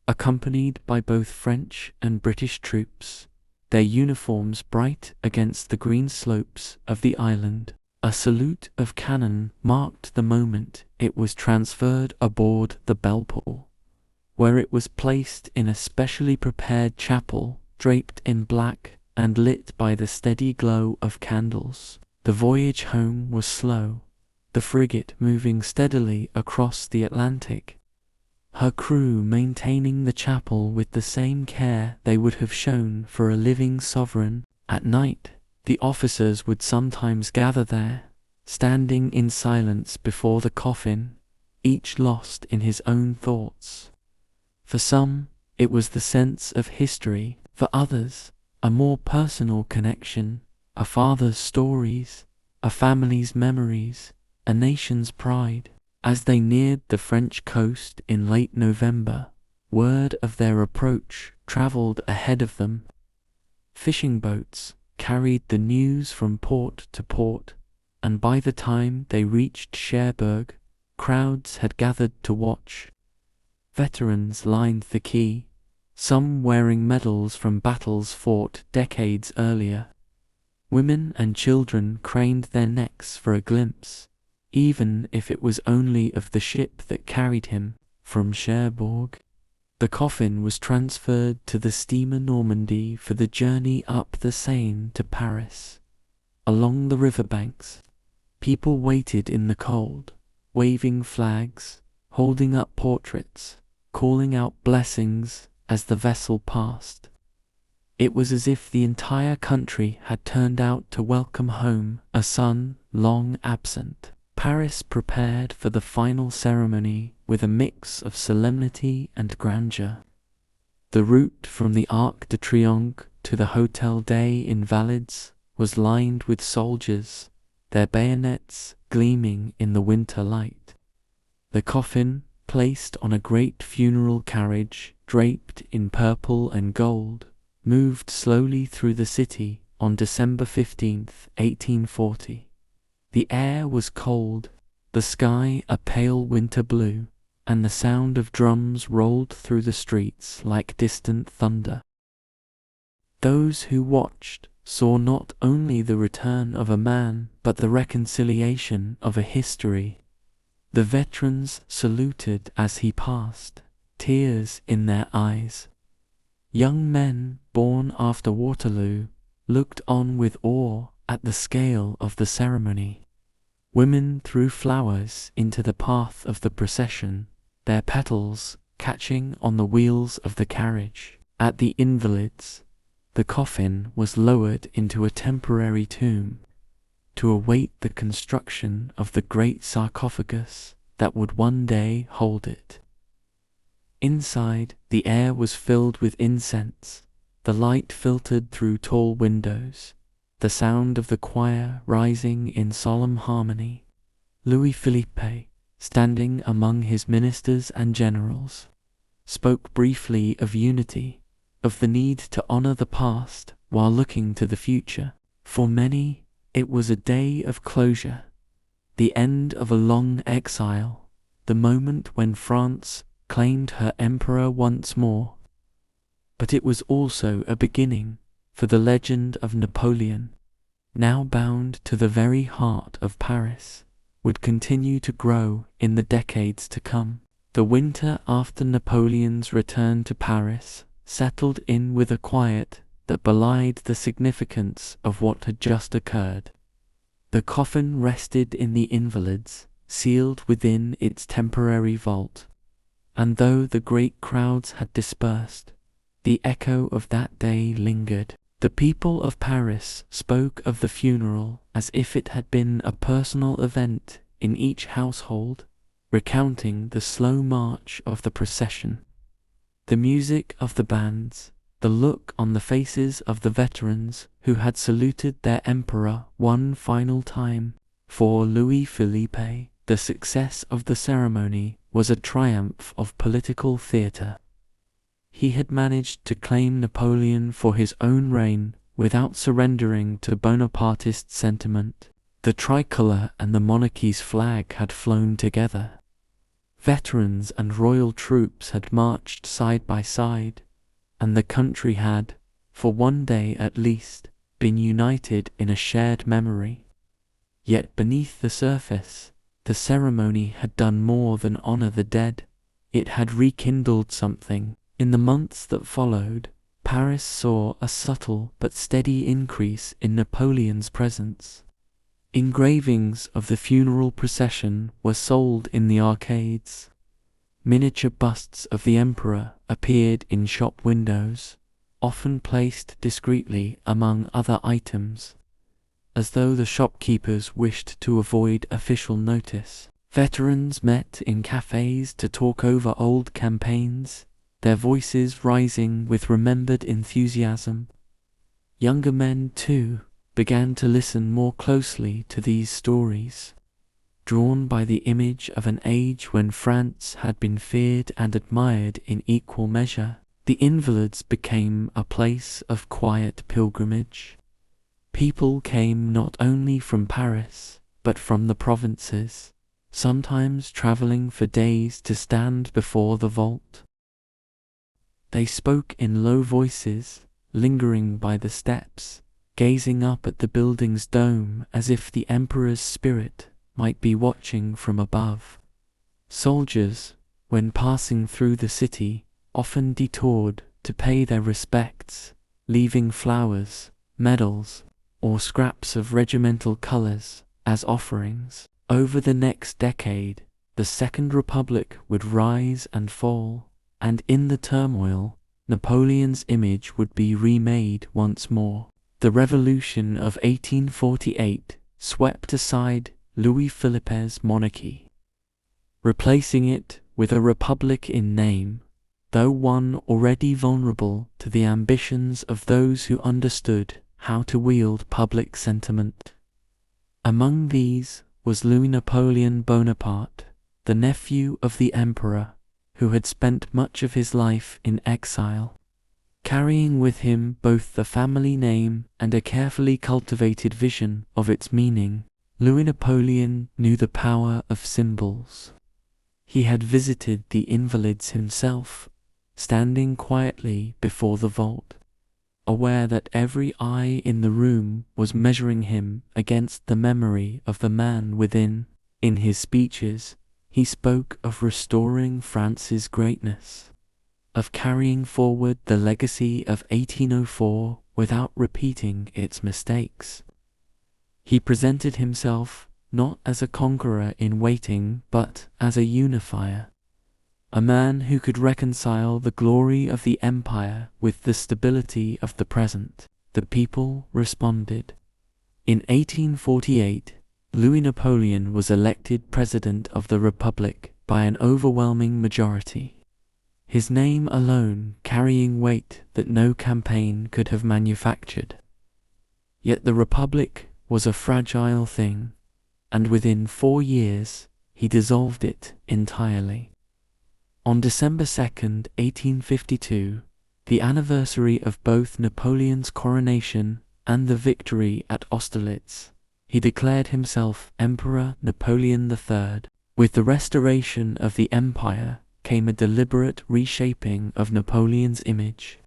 accompanied by both French and British troops, their uniforms bright against the green slopes of the island. A salute of cannon marked the moment it was transferred aboard the Belpool, where it was placed in a specially prepared chapel draped in black and lit by the steady glow of candles. The voyage home was slow, the frigate moving steadily across the Atlantic, her crew maintaining the chapel with the same care they would have shown for a living sovereign. At night, the officers would sometimes gather there, standing in silence before the coffin, each lost in his own thoughts. For some, it was the sense of history; for others, a more personal connection, a father's stories, a family's memories, a nation's pride. As they neared the French coast in late November, word of their approach travelled ahead of them. Fishing boats carried the news from port to port, and by the time they reached Cherbourg, crowds had gathered to watch. Veterans lined the quay, some wearing medals from battles fought decades earlier. Women and children craned their necks for a glimpse, even if it was only of the ship that carried him from Cherbourg. The coffin was transferred to the steamer Normandy for the journey up the Seine to Paris. Along the riverbanks, people waited in the cold, waving flags, holding up portraits, calling out blessings as the vessel passed. It was as if the entire country had turned out to welcome home a son long absent. Paris prepared for the final ceremony with a mix of solemnity and grandeur. The route from the Arc de Triomphe to the Hôtel des Invalides was lined with soldiers, their bayonets gleaming in the winter light. The coffin, placed on a great funeral carriage draped in purple and gold, moved slowly through the city on December 15th, 1840. The air was cold, the sky a pale winter blue, and the sound of drums rolled through the streets like distant thunder. Those who watched saw not only the return of a man, but the reconciliation of a history. The veterans saluted as he passed, tears in their eyes. Young men born after Waterloo looked on with awe at the scale of the ceremony. Women threw flowers into the path of the procession, their petals catching on the wheels of the carriage. At the Invalides, the coffin was lowered into a temporary tomb to await the construction of the great sarcophagus that would one day hold it. Inside, the air was filled with incense, the light filtered through tall windows, the sound of the choir rising in solemn harmony. Louis-Philippe, standing among his ministers and generals, spoke briefly of unity, of the need to honor the past while looking to the future. For many, it was a day of closure, the end of a long exile, the moment when France claimed her emperor once more. But it was also a beginning, for the legend of Napoleon, now bound to the very heart of Paris, would continue to grow in the decades to come. The winter after Napoleon's return to Paris settled in with a quiet that belied the significance of what had just occurred. The coffin rested in the Invalides, sealed within its temporary vault, and though the great crowds had dispersed, the echo of that day lingered. The people of Paris spoke of the funeral as if it had been a personal event in each household, recounting the slow march of the procession, the music of the bands, the look on the faces of the veterans who had saluted their emperor one final time. For Louis-Philippe, the success of the ceremony was a triumph of political theatre. He had managed to claim Napoleon for his own reign without surrendering to Bonapartist sentiment. The tricolour and the monarchy's flag had flown together. Veterans and royal troops had marched side by side, and the country had, for one day at least, been united in a shared memory. Yet beneath the surface, the ceremony had done more than honour the dead. It had rekindled something. In the months that followed, Paris saw a subtle but steady increase in Napoleon's presence. Engravings of the funeral procession were sold in the arcades. Miniature busts of the emperor appeared in shop windows, often placed discreetly among other items, as though the shopkeepers wished to avoid official notice. Veterans met in cafes to talk over old campaigns, their voices rising with remembered enthusiasm. Younger men, too, began to listen more closely to these stories, drawn by the image of an age when France had been feared and admired in equal measure. The Invalides became a place of quiet pilgrimage. People came not only from Paris, but from the provinces, sometimes travelling for days to stand before the vault. They spoke in low voices, lingering by the steps, gazing up at the building's dome as if the emperor's spirit might be watching from above. Soldiers, when passing through the city, often detoured to pay their respects, leaving flowers, medals, or scraps of regimental colours as offerings. Over the next decade, the Second Republic would rise and fall, and in the turmoil, Napoleon's image would be remade once more. The Revolution of 1848 swept aside Louis-Philippe's monarchy, replacing it with a republic in name, though one already vulnerable to the ambitions of those who understood how to wield public sentiment. Among these was Louis Napoleon Bonaparte, the nephew of the emperor, who had spent much of his life in exile. Carrying with him both the family name and a carefully cultivated vision of its meaning, Louis Napoleon knew the power of symbols. He had visited the Invalides himself, standing quietly before the vault, aware that every eye in the room was measuring him against the memory of the man within. In his speeches, he spoke of restoring France's greatness, of carrying forward the legacy of 1804 without repeating its mistakes. He presented himself not as a conqueror in waiting, but as a unifier, a man who could reconcile the glory of the empire with the stability of the present. The people responded. In 1848, Louis Napoleon was elected President of the Republic by an overwhelming majority, his name alone carrying weight that no campaign could have manufactured. Yet the Republic was a fragile thing, and within 4 years he dissolved it entirely. On December 2nd, 1852, the anniversary of both Napoleon's coronation and the victory at Austerlitz, he declared himself Emperor Napoleon III. With the restoration of the empire came a deliberate reshaping of Napoleon's image.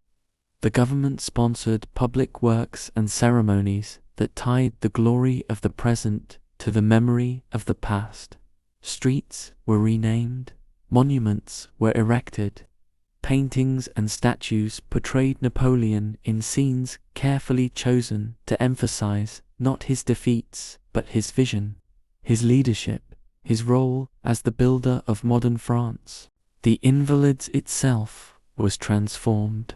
The government sponsored public works and ceremonies that tied the glory of the present to the memory of the past. Streets were renamed, monuments were erected, paintings and statues portrayed Napoleon in scenes carefully chosen to emphasize not his defeats, but his vision, his leadership, his role as the builder of modern France. The Invalides itself was transformed.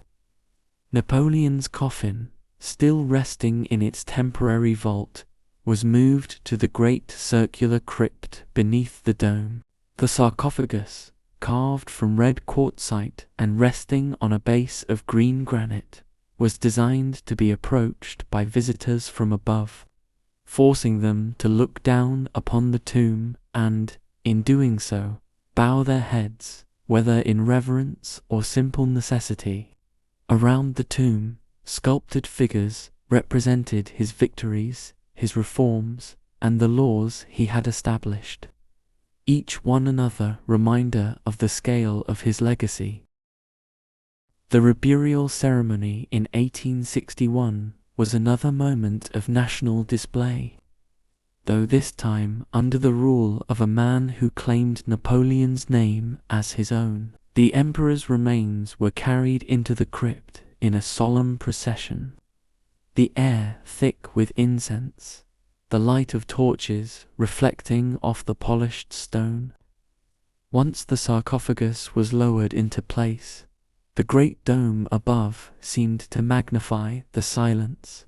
Napoleon's coffin, still resting in its temporary vault, was moved to the great circular crypt beneath the dome. The sarcophagus, carved from red quartzite and resting on a base of green granite, was designed to be approached by visitors from above, forcing them to look down upon the tomb and, in doing so, bow their heads, whether in reverence or simple necessity. Around the tomb, sculpted figures represented his victories, his reforms, and the laws he had established, each one another reminder of the scale of his legacy. The burial ceremony in 1861 was another moment of national display, though this time under the rule of a man who claimed Napoleon's name as his own. The emperor's remains were carried into the crypt in a solemn procession, the air thick with incense, the light of torches reflecting off the polished stone. Once the sarcophagus was lowered into place, the great dome above seemed to magnify the silence,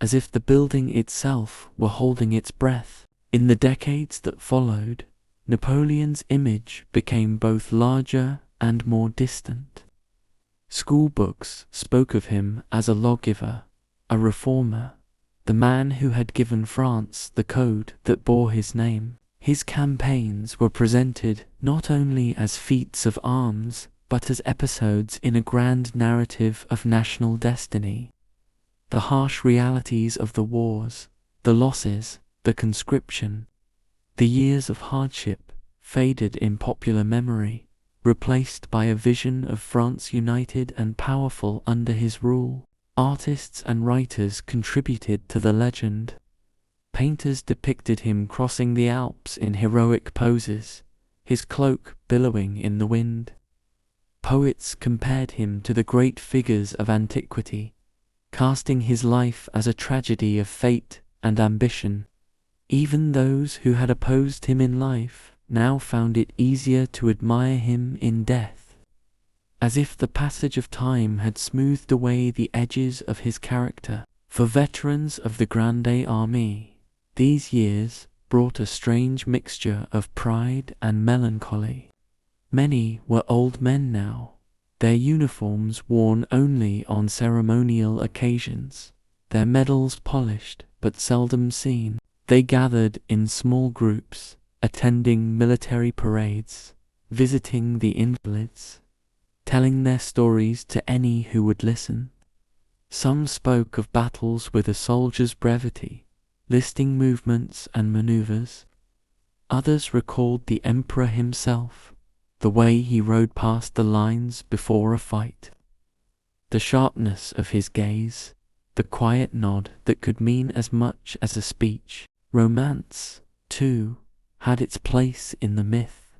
as if the building itself were holding its breath. In the decades that followed, Napoleon's image became both larger and more distant. School books spoke of him as a lawgiver, a reformer, the man who had given France the code that bore his name. His campaigns were presented not only as feats of arms, but as episodes in a grand narrative of national destiny. The harsh realities of the wars, the losses, the conscription, the years of hardship faded in popular memory, replaced by a vision of France united and powerful under his rule. Artists and writers contributed to the legend. Painters depicted him crossing the Alps in heroic poses, his cloak billowing in the wind. Poets compared him to the great figures of antiquity, casting his life as a tragedy of fate and ambition. Even those who had opposed him in life now found it easier to admire him in death, as if the passage of time had smoothed away the edges of his character. For veterans of the Grande Army, these years brought a strange mixture of pride and melancholy. Many were old men now, their uniforms worn only on ceremonial occasions, their medals polished but seldom seen. They gathered in small groups, attending military parades, visiting the invalids, telling their stories to any who would listen. Some spoke of battles with a soldier's brevity, listing movements and maneuvers. Others recalled the emperor himself, the way he rode past the lines before a fight, the sharpness of his gaze, the quiet nod that could mean as much as a speech. Romance, too, had its place in the myth.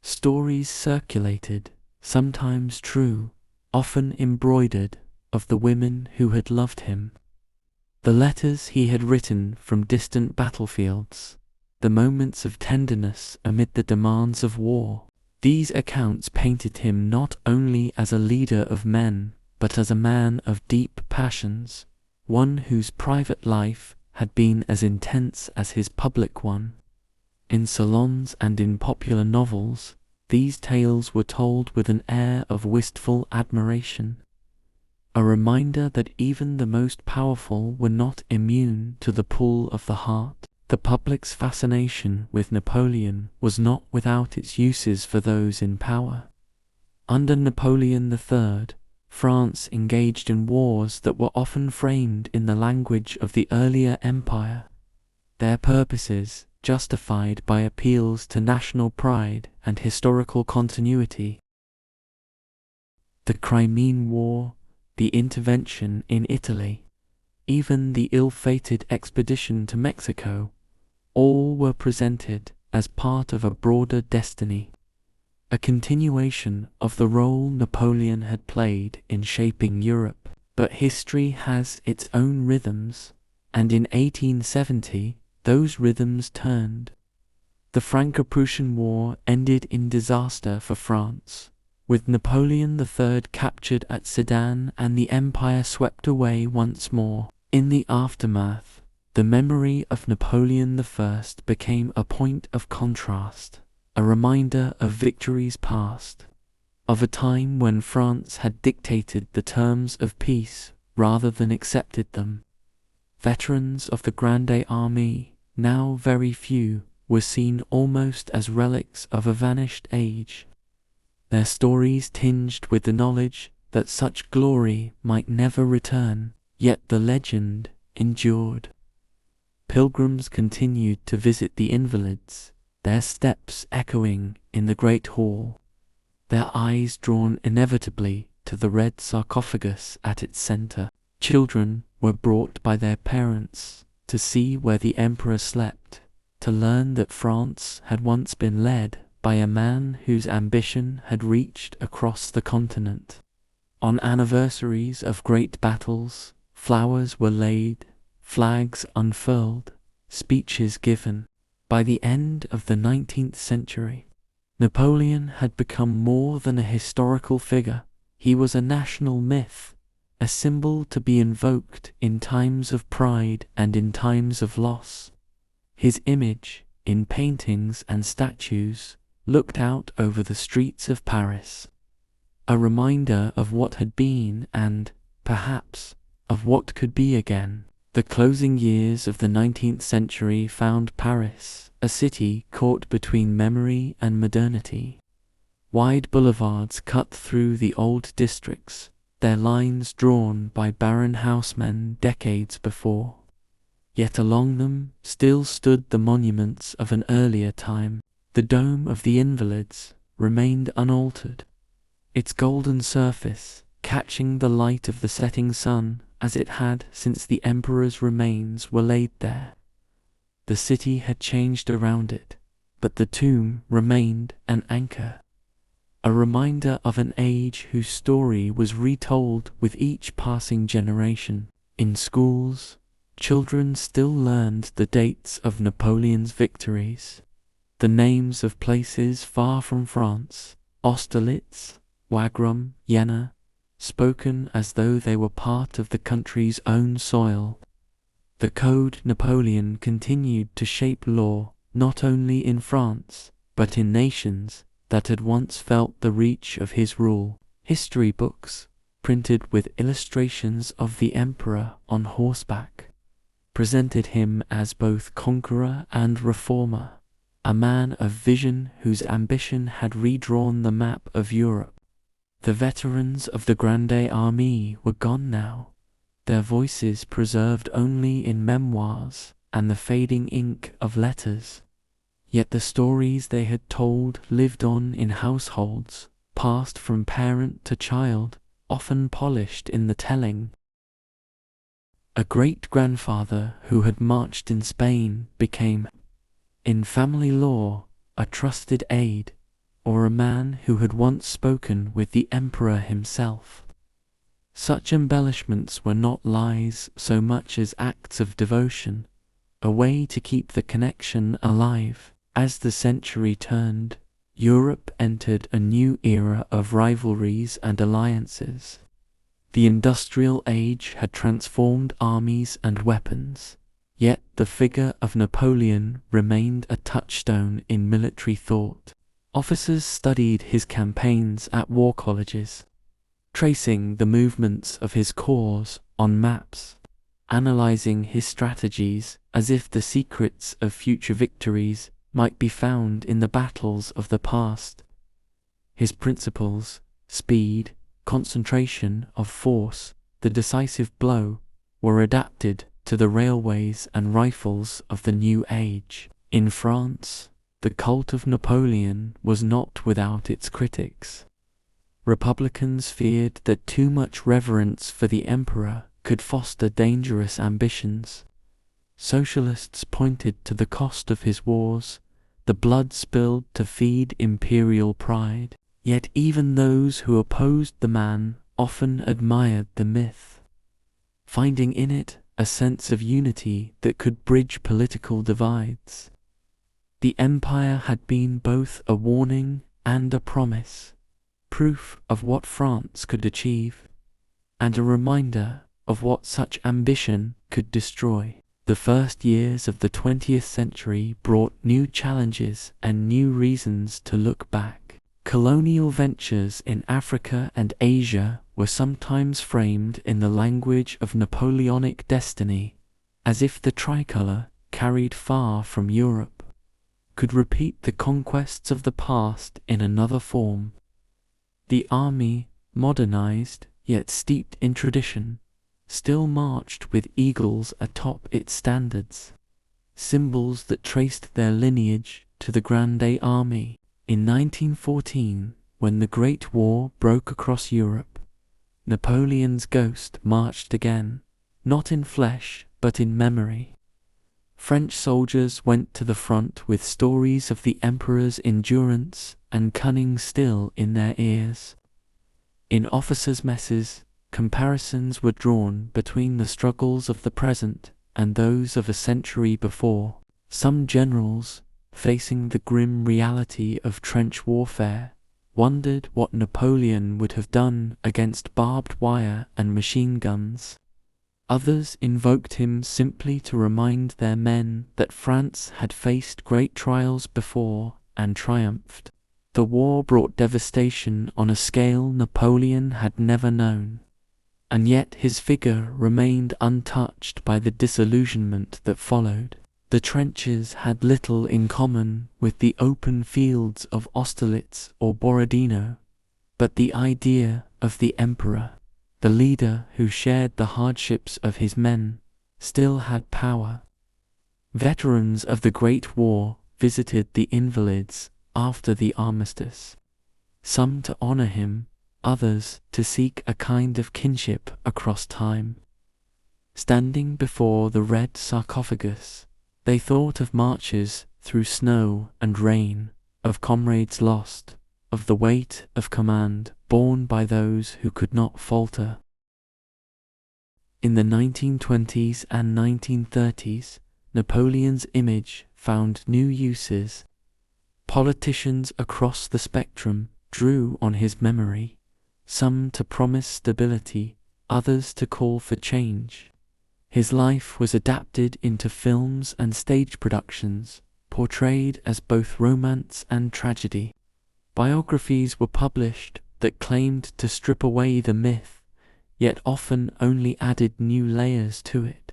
Stories circulated, sometimes true, often embroidered, of the women who had loved him. The letters he had written from distant battlefields, the moments of tenderness amid the demands of war. These accounts painted him not only as a leader of men, but as a man of deep passions, one whose private life had been as intense as his public one. In salons and in popular novels, these tales were told with an air of wistful admiration, a reminder that even the most powerful were not immune to the pull of the heart. The public's fascination with Napoleon was not without its uses for those in power. Under Napoleon III, France engaged in wars that were often framed in the language of the earlier empire, their purposes justified by appeals to national pride and historical continuity. The Crimean War, the intervention in Italy, even the ill-fated expedition to Mexico, all were presented as part of a broader destiny. a continuation of the role Napoleon had played in shaping Europe. But history has its own rhythms, and in 1870 those rhythms turned. The Franco-Prussian War ended in disaster for France, with Napoleon III captured at Sedan and the empire swept away once more. In the aftermath, the memory of Napoleon I became a point of contrast, a reminder of victories past, of a time when France had dictated the terms of peace rather than accepted them. Veterans of the Grande Army, now very few, were seen almost as relics of a vanished age, their stories tinged with the knowledge that such glory might never return, yet the legend endured. Pilgrims continued to visit the Invalids, their steps echoing in the great hall, their eyes drawn inevitably to the red sarcophagus at its center. Children were brought by their parents to see where the emperor slept, to learn that France had once been led by a man whose ambition had reached across the continent. On anniversaries of great battles, flowers were laid, flags unfurled, speeches given. By the end of the 19th century, Napoleon had become more than a historical figure. He was a national myth, a symbol to be invoked in times of pride and in times of loss. His image, in paintings and statues, looked out over the streets of Paris, a reminder of what had been and, perhaps, of what could be again. The closing years of the 19th century found Paris a city caught between memory and modernity. Wide boulevards cut through the old districts, their lines drawn by barren housemen decades before. Yet along them still stood the monuments of an earlier time. The dome of the Invalids remained unaltered, its golden surface catching the light of the setting sun as it had since the emperor's remains were laid there. The city had changed around it, but the tomb remained an anchor, a reminder of an age whose story was retold with each passing generation. In schools, children still learned the dates of Napoleon's victories, the names of places far from France, Austerlitz, Wagram, Jena, spoken as though they were part of the country's own soil. The Code Napoleon continued to shape law not only in France, but in nations that had once felt the reach of his rule. History books, printed with illustrations of the emperor on horseback, presented him as both conqueror and reformer, a man of vision whose ambition had redrawn the map of Europe. The veterans of the Grande Army were gone now, their voices preserved only in memoirs and the fading ink of letters. Yet the stories they had told lived on in households, passed from parent to child, often polished in the telling. A great-grandfather who had marched in Spain became, in family lore, a trusted aide, or a man who had once spoken with the emperor himself. Such embellishments were not lies so much as acts of devotion, a way to keep the connection alive. As the century turned, Europe entered a new era of rivalries and alliances. The industrial age had transformed armies and weapons, yet the figure of Napoleon remained a touchstone in military thought. Officers studied his campaigns at war colleges, tracing the movements of his corps on maps, analyzing his strategies as if the secrets of future victories might be found in the battles of the past. His principles, speed, concentration of force, the decisive blow, were adapted to the railways and rifles of the new age. In France, the cult of Napoleon was not without its critics. Republicans feared that too much reverence for the emperor could foster dangerous ambitions. Socialists pointed to the cost of his wars, the blood spilled to feed imperial pride. Yet even those who opposed the man often admired the myth, finding in it a sense of unity that could bridge political divides. The empire had been both a warning and a promise, proof of what France could achieve, and a reminder of what such ambition could destroy. The first years of the 20th century brought new challenges and new reasons to look back. Colonial ventures in Africa and Asia were sometimes framed in the language of Napoleonic destiny, as if the tricolor, carried far from Europe, could repeat the conquests of the past in another form. The army, modernized yet steeped in tradition, still marched with eagles atop its standards, symbols that traced their lineage to the Grande Army. In 1914, when the Great War broke across Europe, Napoleon's ghost marched again, not in flesh but in memory. French soldiers went to the front with stories of the emperor's endurance and cunning still in their ears. In officers' messes, comparisons were drawn between the struggles of the present and those of a century before. Some generals, facing the grim reality of trench warfare, wondered what Napoleon would have done against barbed wire and machine guns. Others invoked him simply to remind their men that France had faced great trials before and triumphed. The war brought devastation on a scale Napoleon had never known, and yet his figure remained untouched by the disillusionment that followed. The trenches had little in common with the open fields of Austerlitz or Borodino, but the idea of the emperor, the leader who shared the hardships of his men, still had power. Veterans of the Great War visited the Invalides after the armistice, some to honor him, others to seek a kind of kinship across time. Standing before the red sarcophagus, they thought of marches through snow and rain, of comrades lost, of the weight of command borne by those who could not falter. In the 1920s and 1930s, Napoleon's image found new uses. Politicians across the spectrum drew on his memory, some to promise stability, others to call for change. His life was adapted into films and stage productions, portrayed as both romance and tragedy. Biographies were published that claimed to strip away the myth, yet often only added new layers to it.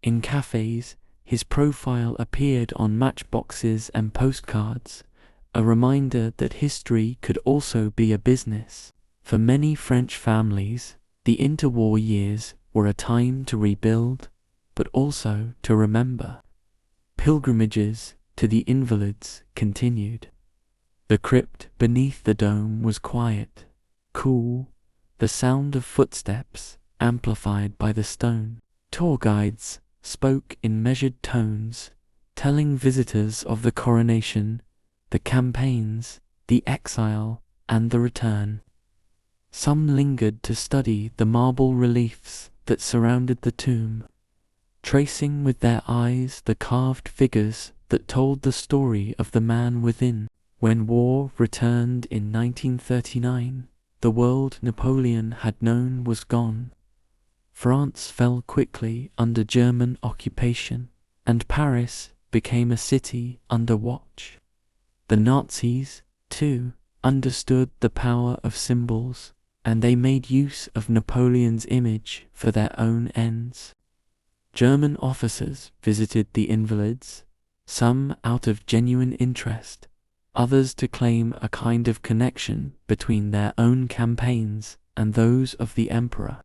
In cafes, his profile appeared on matchboxes and postcards, a reminder that history could also be a business. For many French families, the interwar years were a time to rebuild, but also to remember. Pilgrimages to the Invalides continued. The crypt beneath the dome was quiet, cool, the sound of footsteps amplified by the stone. Tour guides spoke in measured tones, telling visitors of the coronation, the campaigns, the exile, and the return. Some lingered to study the marble reliefs that surrounded the tomb, tracing with their eyes the carved figures that told the story of the man within. When war returned in 1939, the world Napoleon had known was gone. France fell quickly under German occupation, and Paris became a city under watch. The Nazis, too, understood the power of symbols, and they made use of Napoleon's image for their own ends. German officers visited the Invalides, some out of genuine interest, others to claim a kind of connection between their own campaigns and those of the emperor.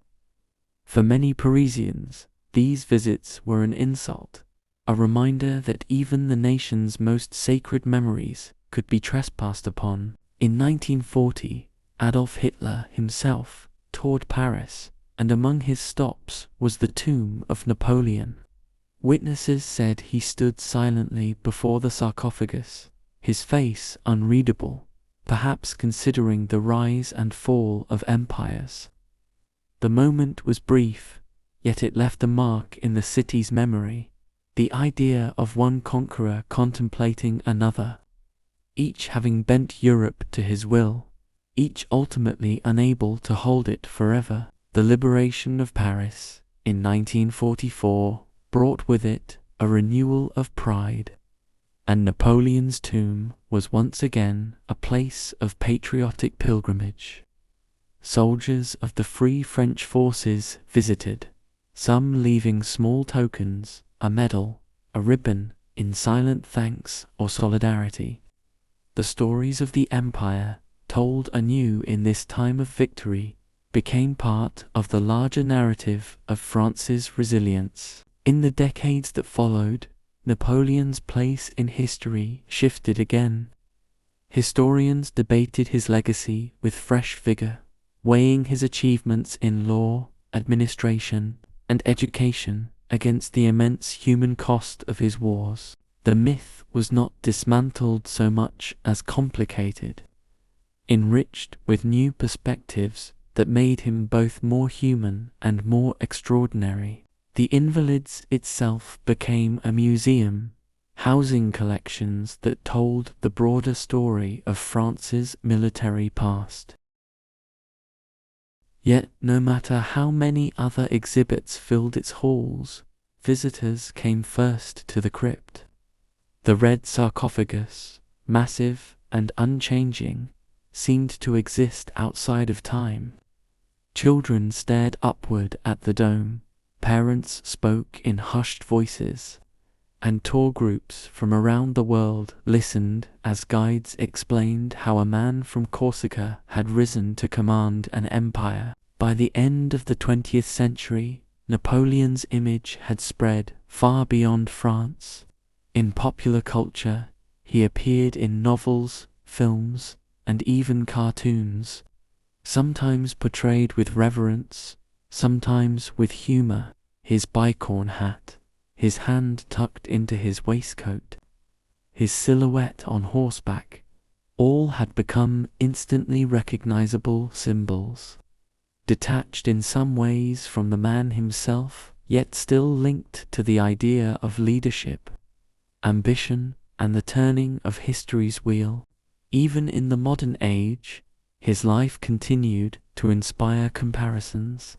For many Parisians, these visits were an insult, a reminder that even the nation's most sacred memories could be trespassed upon. In 1940, Adolf Hitler himself toured Paris, and among his stops was the tomb of Napoleon. Witnesses said he stood silently before the sarcophagus, his face unreadable, perhaps considering the rise and fall of empires. The moment was brief, yet it left a mark in the city's memory, the idea of one conqueror contemplating another, each having bent Europe to his will, each ultimately unable to hold it forever. The liberation of Paris in 1944 brought with it a renewal of pride, and Napoleon's tomb was once again a place of patriotic pilgrimage. Soldiers of the Free French forces visited, some leaving small tokens, a medal, a ribbon, in silent thanks or solidarity. The stories of the empire, told anew in this time of victory, became part of the larger narrative of France's resilience. In the decades that followed, Napoleon's place in history shifted again. Historians debated his legacy with fresh vigor, weighing his achievements in law, administration, and education against the immense human cost of his wars. The myth was not dismantled so much as complicated, enriched with new perspectives that made him both more human and more extraordinary. The Invalides itself became a museum, housing collections that told the broader story of France's military past. Yet, no matter how many other exhibits filled its halls, visitors came first to the crypt. The red sarcophagus, massive and unchanging, seemed to exist outside of time. Children stared upward at the dome, parents spoke in hushed voices, and tour groups from around the world listened as guides explained how a man from Corsica had risen to command an empire. By the end of the 20th century, Napoleon's image had spread far beyond France. In popular culture, he appeared in novels, films, and even cartoons, sometimes portrayed with reverence, sometimes with humor, his bicorn hat, his hand tucked into his waistcoat, his silhouette on horseback, all had become instantly recognizable symbols. Detached in some ways from the man himself, yet still linked to the idea of leadership, ambition, and the turning of history's wheel. Even in the modern age, his life continued to inspire comparisons.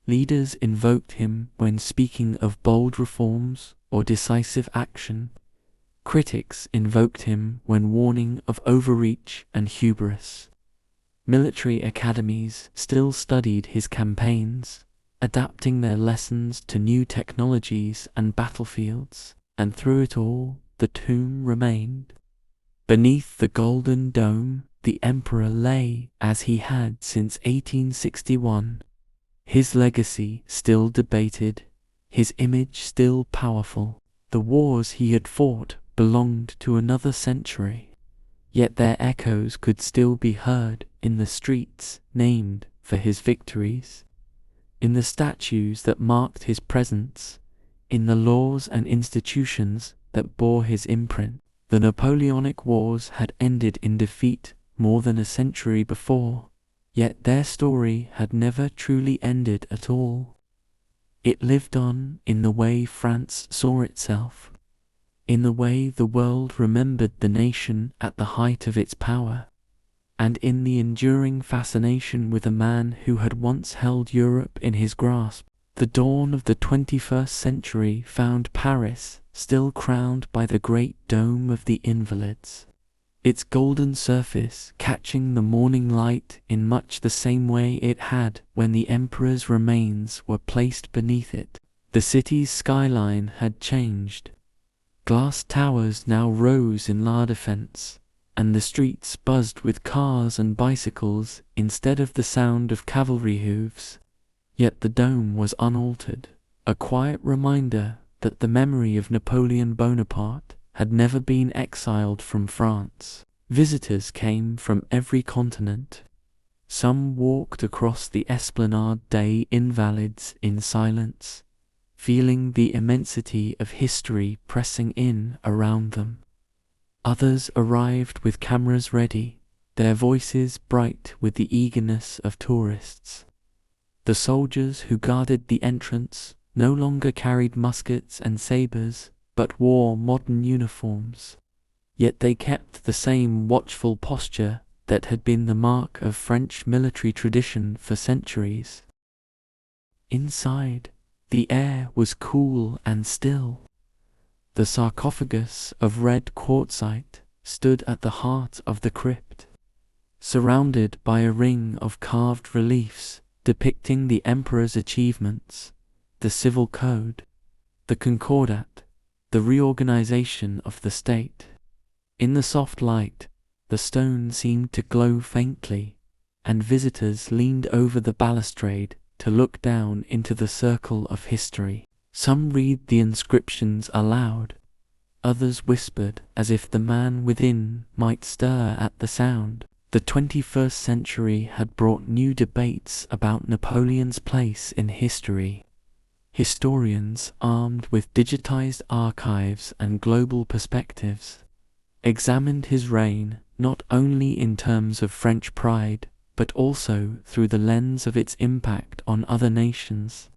Leaders invoked him when speaking of bold reforms or decisive action. Critics invoked him when warning of overreach and hubris. Military academies still studied his campaigns, adapting their lessons to new technologies and battlefields, and through it all, the tomb remained. Beneath the golden dome, the emperor lay as he had since 1861. His legacy still debated, his image still powerful. The wars he had fought belonged to another century, yet their echoes could still be heard in the streets named for his victories, in the statues that marked his presence, in the laws and institutions that bore his imprint. The Napoleonic Wars had ended in defeat more than a century before, yet their story had never truly ended at all. It lived on in the way France saw itself, in the way the world remembered the nation at the height of its power, and in the enduring fascination with a man who had once held Europe in his grasp. The dawn of the 21st century found Paris still crowned by the great dome of the Invalides, its golden surface catching the morning light in much the same way it had when the emperor's remains were placed beneath it. The city's skyline had changed. Glass towers now rose in La Défense, and the streets buzzed with cars and bicycles instead of the sound of cavalry hooves. Yet the dome was unaltered, a quiet reminder that the memory of Napoleon Bonaparte had never been exiled from France. Visitors came from every continent. Some walked across the Esplanade des Invalides in silence, feeling the immensity of history pressing in around them. Others arrived with cameras ready, their voices bright with the eagerness of tourists. The soldiers who guarded the entrance no longer carried muskets and sabers, but wore modern uniforms. Yet they kept the same watchful posture that had been the mark of French military tradition for centuries. Inside, the air was cool and still. The sarcophagus of red quartzite stood at the heart of the crypt, surrounded by a ring of carved reliefs depicting the emperor's achievements, the civil code, the concordat, the reorganization of the state. In the soft light, the stone seemed to glow faintly, and visitors leaned over the balustrade to look down into the circle of history. Some read the inscriptions aloud, others whispered as if the man within might stir at the sound. The 21st century had brought new debates about Napoleon's place in history. Historians, armed with digitized archives and global perspectives, examined his reign not only in terms of French pride, but also through the lens of its impact on other nations.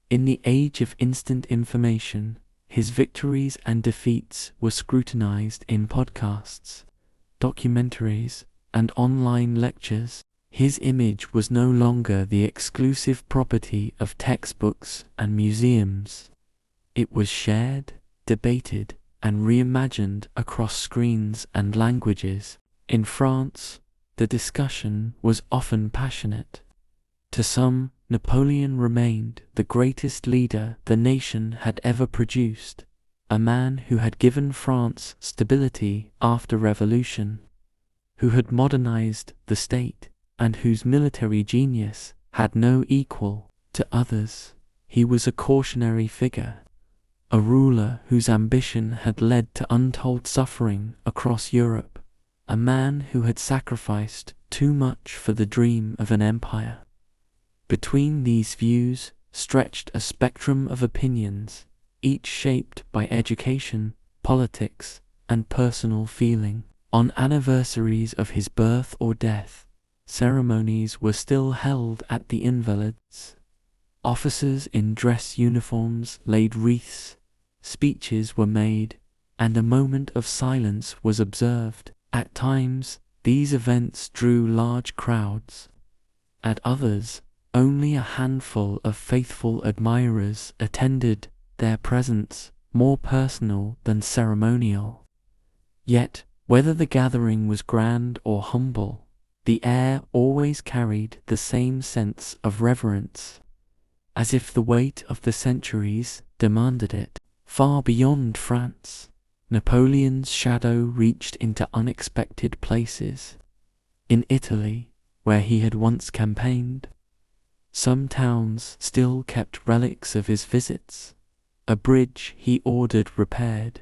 In the age of instant information, his victories and defeats were scrutinized in podcasts, documentaries, and online lectures. His image was no longer the exclusive property of textbooks and museums. It was shared, debated, and reimagined across screens and languages. In France, the discussion was often passionate. To some, Napoleon remained the greatest leader the nation had ever produced, a man who had given France stability after revolution, who had modernized the state, and whose military genius had no equal. To others, he was a cautionary figure, a ruler whose ambition had led to untold suffering across Europe, a man who had sacrificed too much for the dream of an empire. Between these views stretched a spectrum of opinions, each shaped by education, politics, and personal feeling. On anniversaries of his birth or death, ceremonies were still held at the Invalids. Officers in dress uniforms laid wreaths, speeches were made, and a moment of silence was observed. At times, these events drew large crowds. At others, only a handful of faithful admirers attended, their presence more personal than ceremonial. Yet, whether the gathering was grand or humble, the air always carried the same sense of reverence, as if the weight of the centuries demanded it. Far beyond France, Napoleon's shadow reached into unexpected places. In Italy, where he had once campaigned, some towns still kept relics of his visits, a bridge he ordered repaired,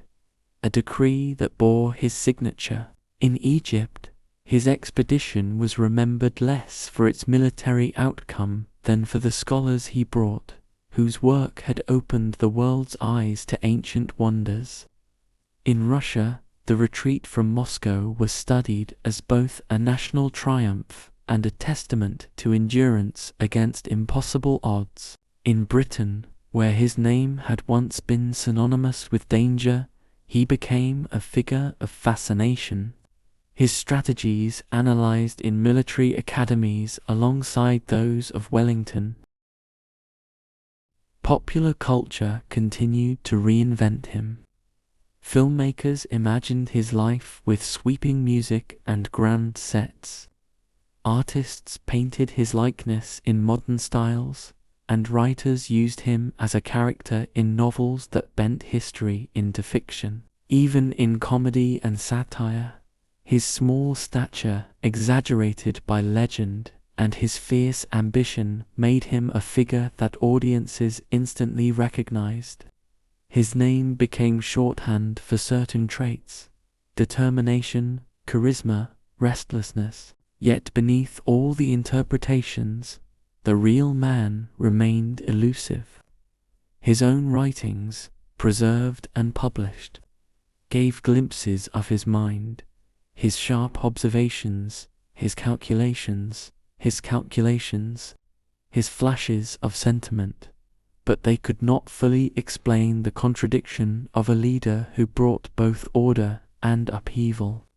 a decree that bore his signature. In Egypt, his expedition was remembered less for its military outcome than for the scholars he brought, whose work had opened the world's eyes to ancient wonders. In Russia, the retreat from Moscow was studied as both a national triumph and a testament to endurance against impossible odds. In Britain, where his name had once been synonymous with danger, he became a figure of fascination. His strategies analyzed in military academies alongside those of Wellington. Popular culture continued to reinvent him. Filmmakers imagined his life with sweeping music and grand sets. Artists painted his likeness in modern styles, and writers used him as a character in novels that bent history into fiction. Even in comedy and satire, his small stature exaggerated by legend, and his fierce ambition made him a figure that audiences instantly recognized. His name became shorthand for certain traits: determination, charisma, restlessness. Yet beneath all the interpretations, the real man remained elusive. His own writings, preserved and published, gave glimpses of his mind, his sharp observations, his calculations, his flashes of sentiment, but they could not fully explain the contradiction of a leader who brought both order and upheaval,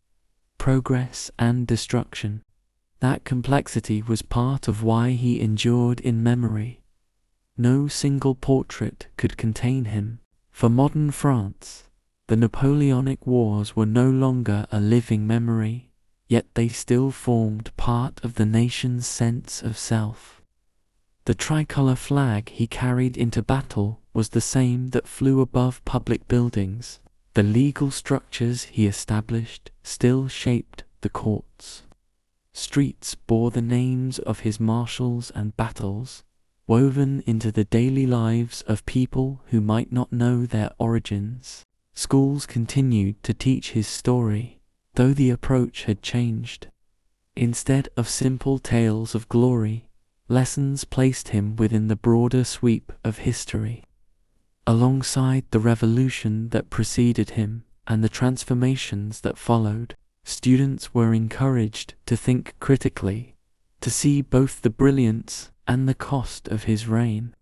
progress and destruction. That complexity was part of why he endured in memory. No single portrait could contain him. For modern France, the Napoleonic Wars were no longer a living memory, yet they still formed part of the nation's sense of self. The tricolour flag he carried into battle was the same that flew above public buildings. The legal structures he established still shaped the courts. Streets bore the names of his marshals and battles, woven into the daily lives of people who might not know their origins. Schools continued to teach his story, though the approach had changed. Instead of simple tales of glory, lessons placed him within the broader sweep of history. Alongside the revolution that preceded him and the transformations that followed, students were encouraged to think critically, to see both the brilliance and the cost of his reign.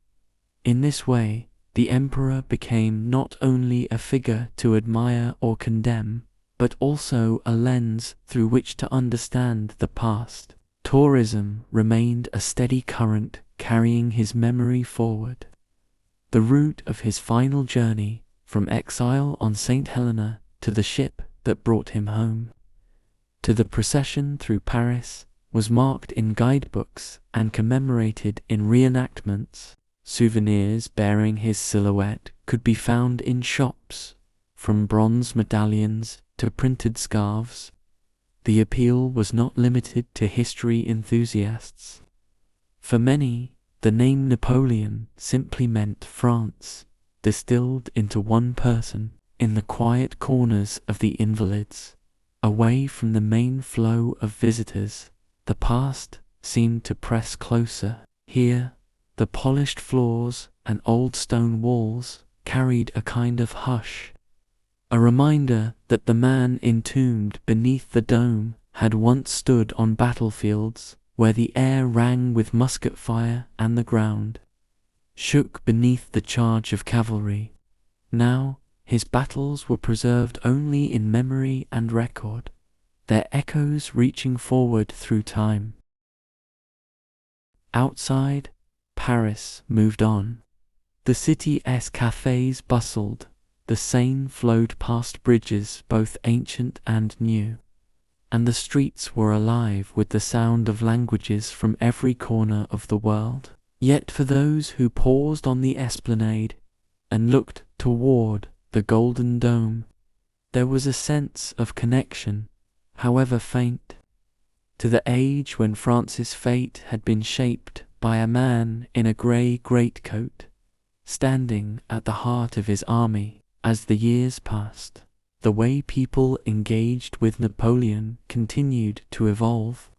In this way, the emperor became not only a figure to admire or condemn, but also a lens through which to understand the past. Tourism remained a steady current carrying his memory forward. The route of his final journey, from exile on St. Helena to the ship that brought him home, to the procession through Paris, was marked in guidebooks and commemorated in reenactments. Souvenirs bearing his silhouette could be found in shops, from bronze medallions to printed scarves. The appeal was not limited to history enthusiasts. For many, the name Napoleon simply meant France, distilled into one person. In the quiet corners of the Invalides, away from the main flow of visitors, the past seemed to press closer. Here, the polished floors and old stone walls carried a kind of hush, a reminder that the man entombed beneath the dome had once stood on battlefields where the air rang with musket fire and the ground shook beneath the charge of cavalry. Now, his battles were preserved only in memory and record, their echoes reaching forward through time. Outside, Paris moved on. The city's cafes bustled, the Seine flowed past bridges both ancient and new, and the streets were alive with the sound of languages from every corner of the world. Yet for those who paused on the esplanade and looked toward the Golden Dome, there was a sense of connection, however faint, to the age when France's fate had been shaped by a man in a grey greatcoat, standing at the heart of his army. As the years passed, the way people engaged with Napoleon continued to evolve.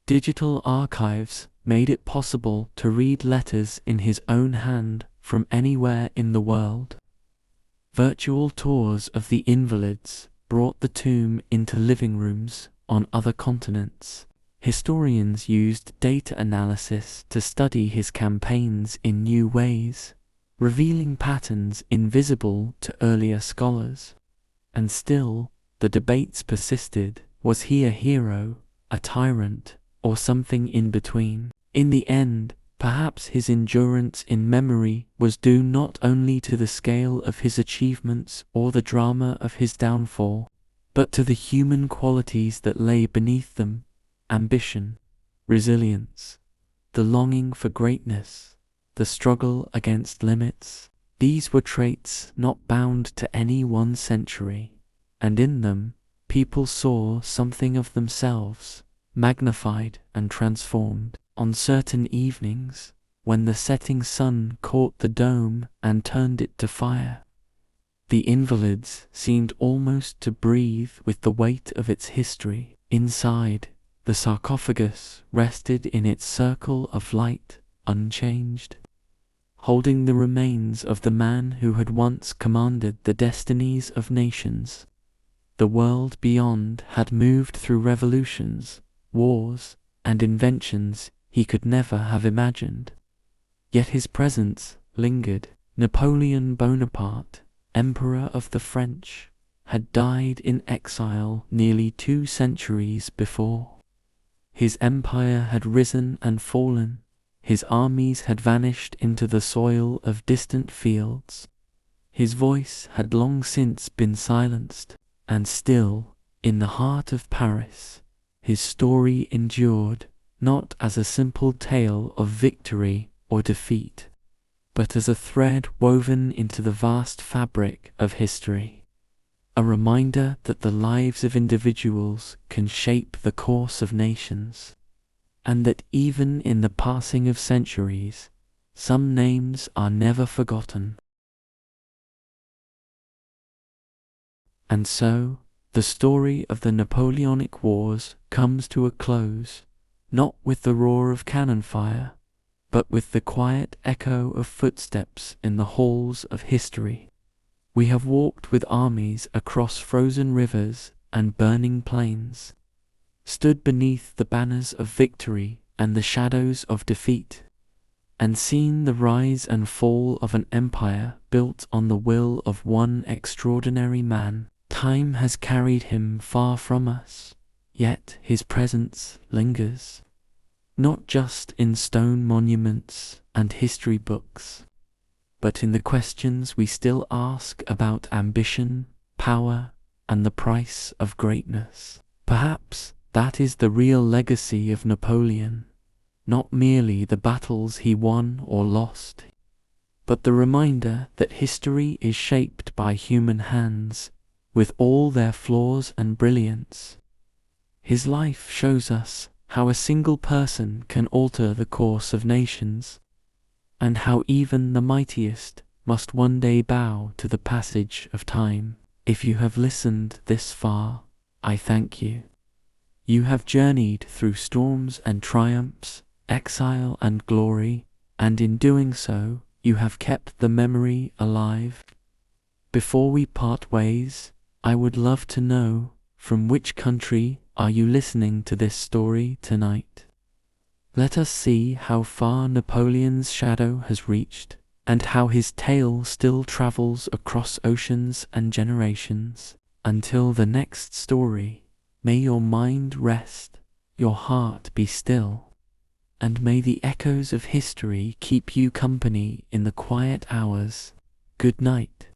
Digital archives made it possible to read letters in his own hand from anywhere in the world. Virtual tours of the Invalides brought the tomb into living rooms on other continents. Historians used data analysis to study his campaigns in new ways, revealing patterns invisible to earlier scholars. And still, the debates persisted. Was he a hero, a tyrant, or something in between? In the end, perhaps his endurance in memory was due not only to the scale of his achievements or the drama of his downfall, but to the human qualities that lay beneath them: ambition, resilience, the longing for greatness, the struggle against limits. These were traits not bound to any one century, and in them, people saw something of themselves, magnified and transformed. On certain evenings, when the setting sun caught the dome and turned it to fire, the Invalides seemed almost to breathe with the weight of its history. Inside, the sarcophagus rested in its circle of light, unchanged. holding the remains of the man who had once commanded the destinies of nations. The world beyond had moved through revolutions, wars, and inventions he could never have imagined. Yet his presence lingered. Napoleon Bonaparte, Emperor of the French, had died in exile nearly 2 centuries before. His empire had risen and fallen. His armies had vanished into the soil of distant fields. His voice had long since been silenced, and still, in the heart of Paris, his story endured, not as a simple tale of victory or defeat, but as a thread woven into the vast fabric of history. A reminder that the lives of individuals can shape the course of nations, and that even in the passing of centuries, some names are never forgotten. And so, the story of the Napoleonic Wars comes to a close, not with the roar of cannon fire, but with the quiet echo of footsteps in the halls of history. We have walked with armies across frozen rivers and burning plains, stood beneath the banners of victory and the shadows of defeat, and seen the rise and fall of an empire built on the will of one extraordinary man. Time has carried him far from us, yet his presence lingers, not just in stone monuments and history books, but in the questions we still ask about ambition, power, and the price of greatness. Perhaps that is the real legacy of Napoleon, not merely the battles he won or lost, but the reminder that history is shaped by human hands, with all their flaws and brilliance. His life shows us how a single person can alter the course of nations, and how even the mightiest must one day bow to the passage of time. If you have listened this far, I thank you. You have journeyed through storms and triumphs, exile and glory, and in doing so, you have kept the memory alive. Before we part ways, I would love to know, from which country are you listening to this story tonight? Let us see how far Napoleon's shadow has reached, and how his tale still travels across oceans and generations. Until the next story, may your mind rest, your heart be still, and may the echoes of history keep you company in the quiet hours. Good night.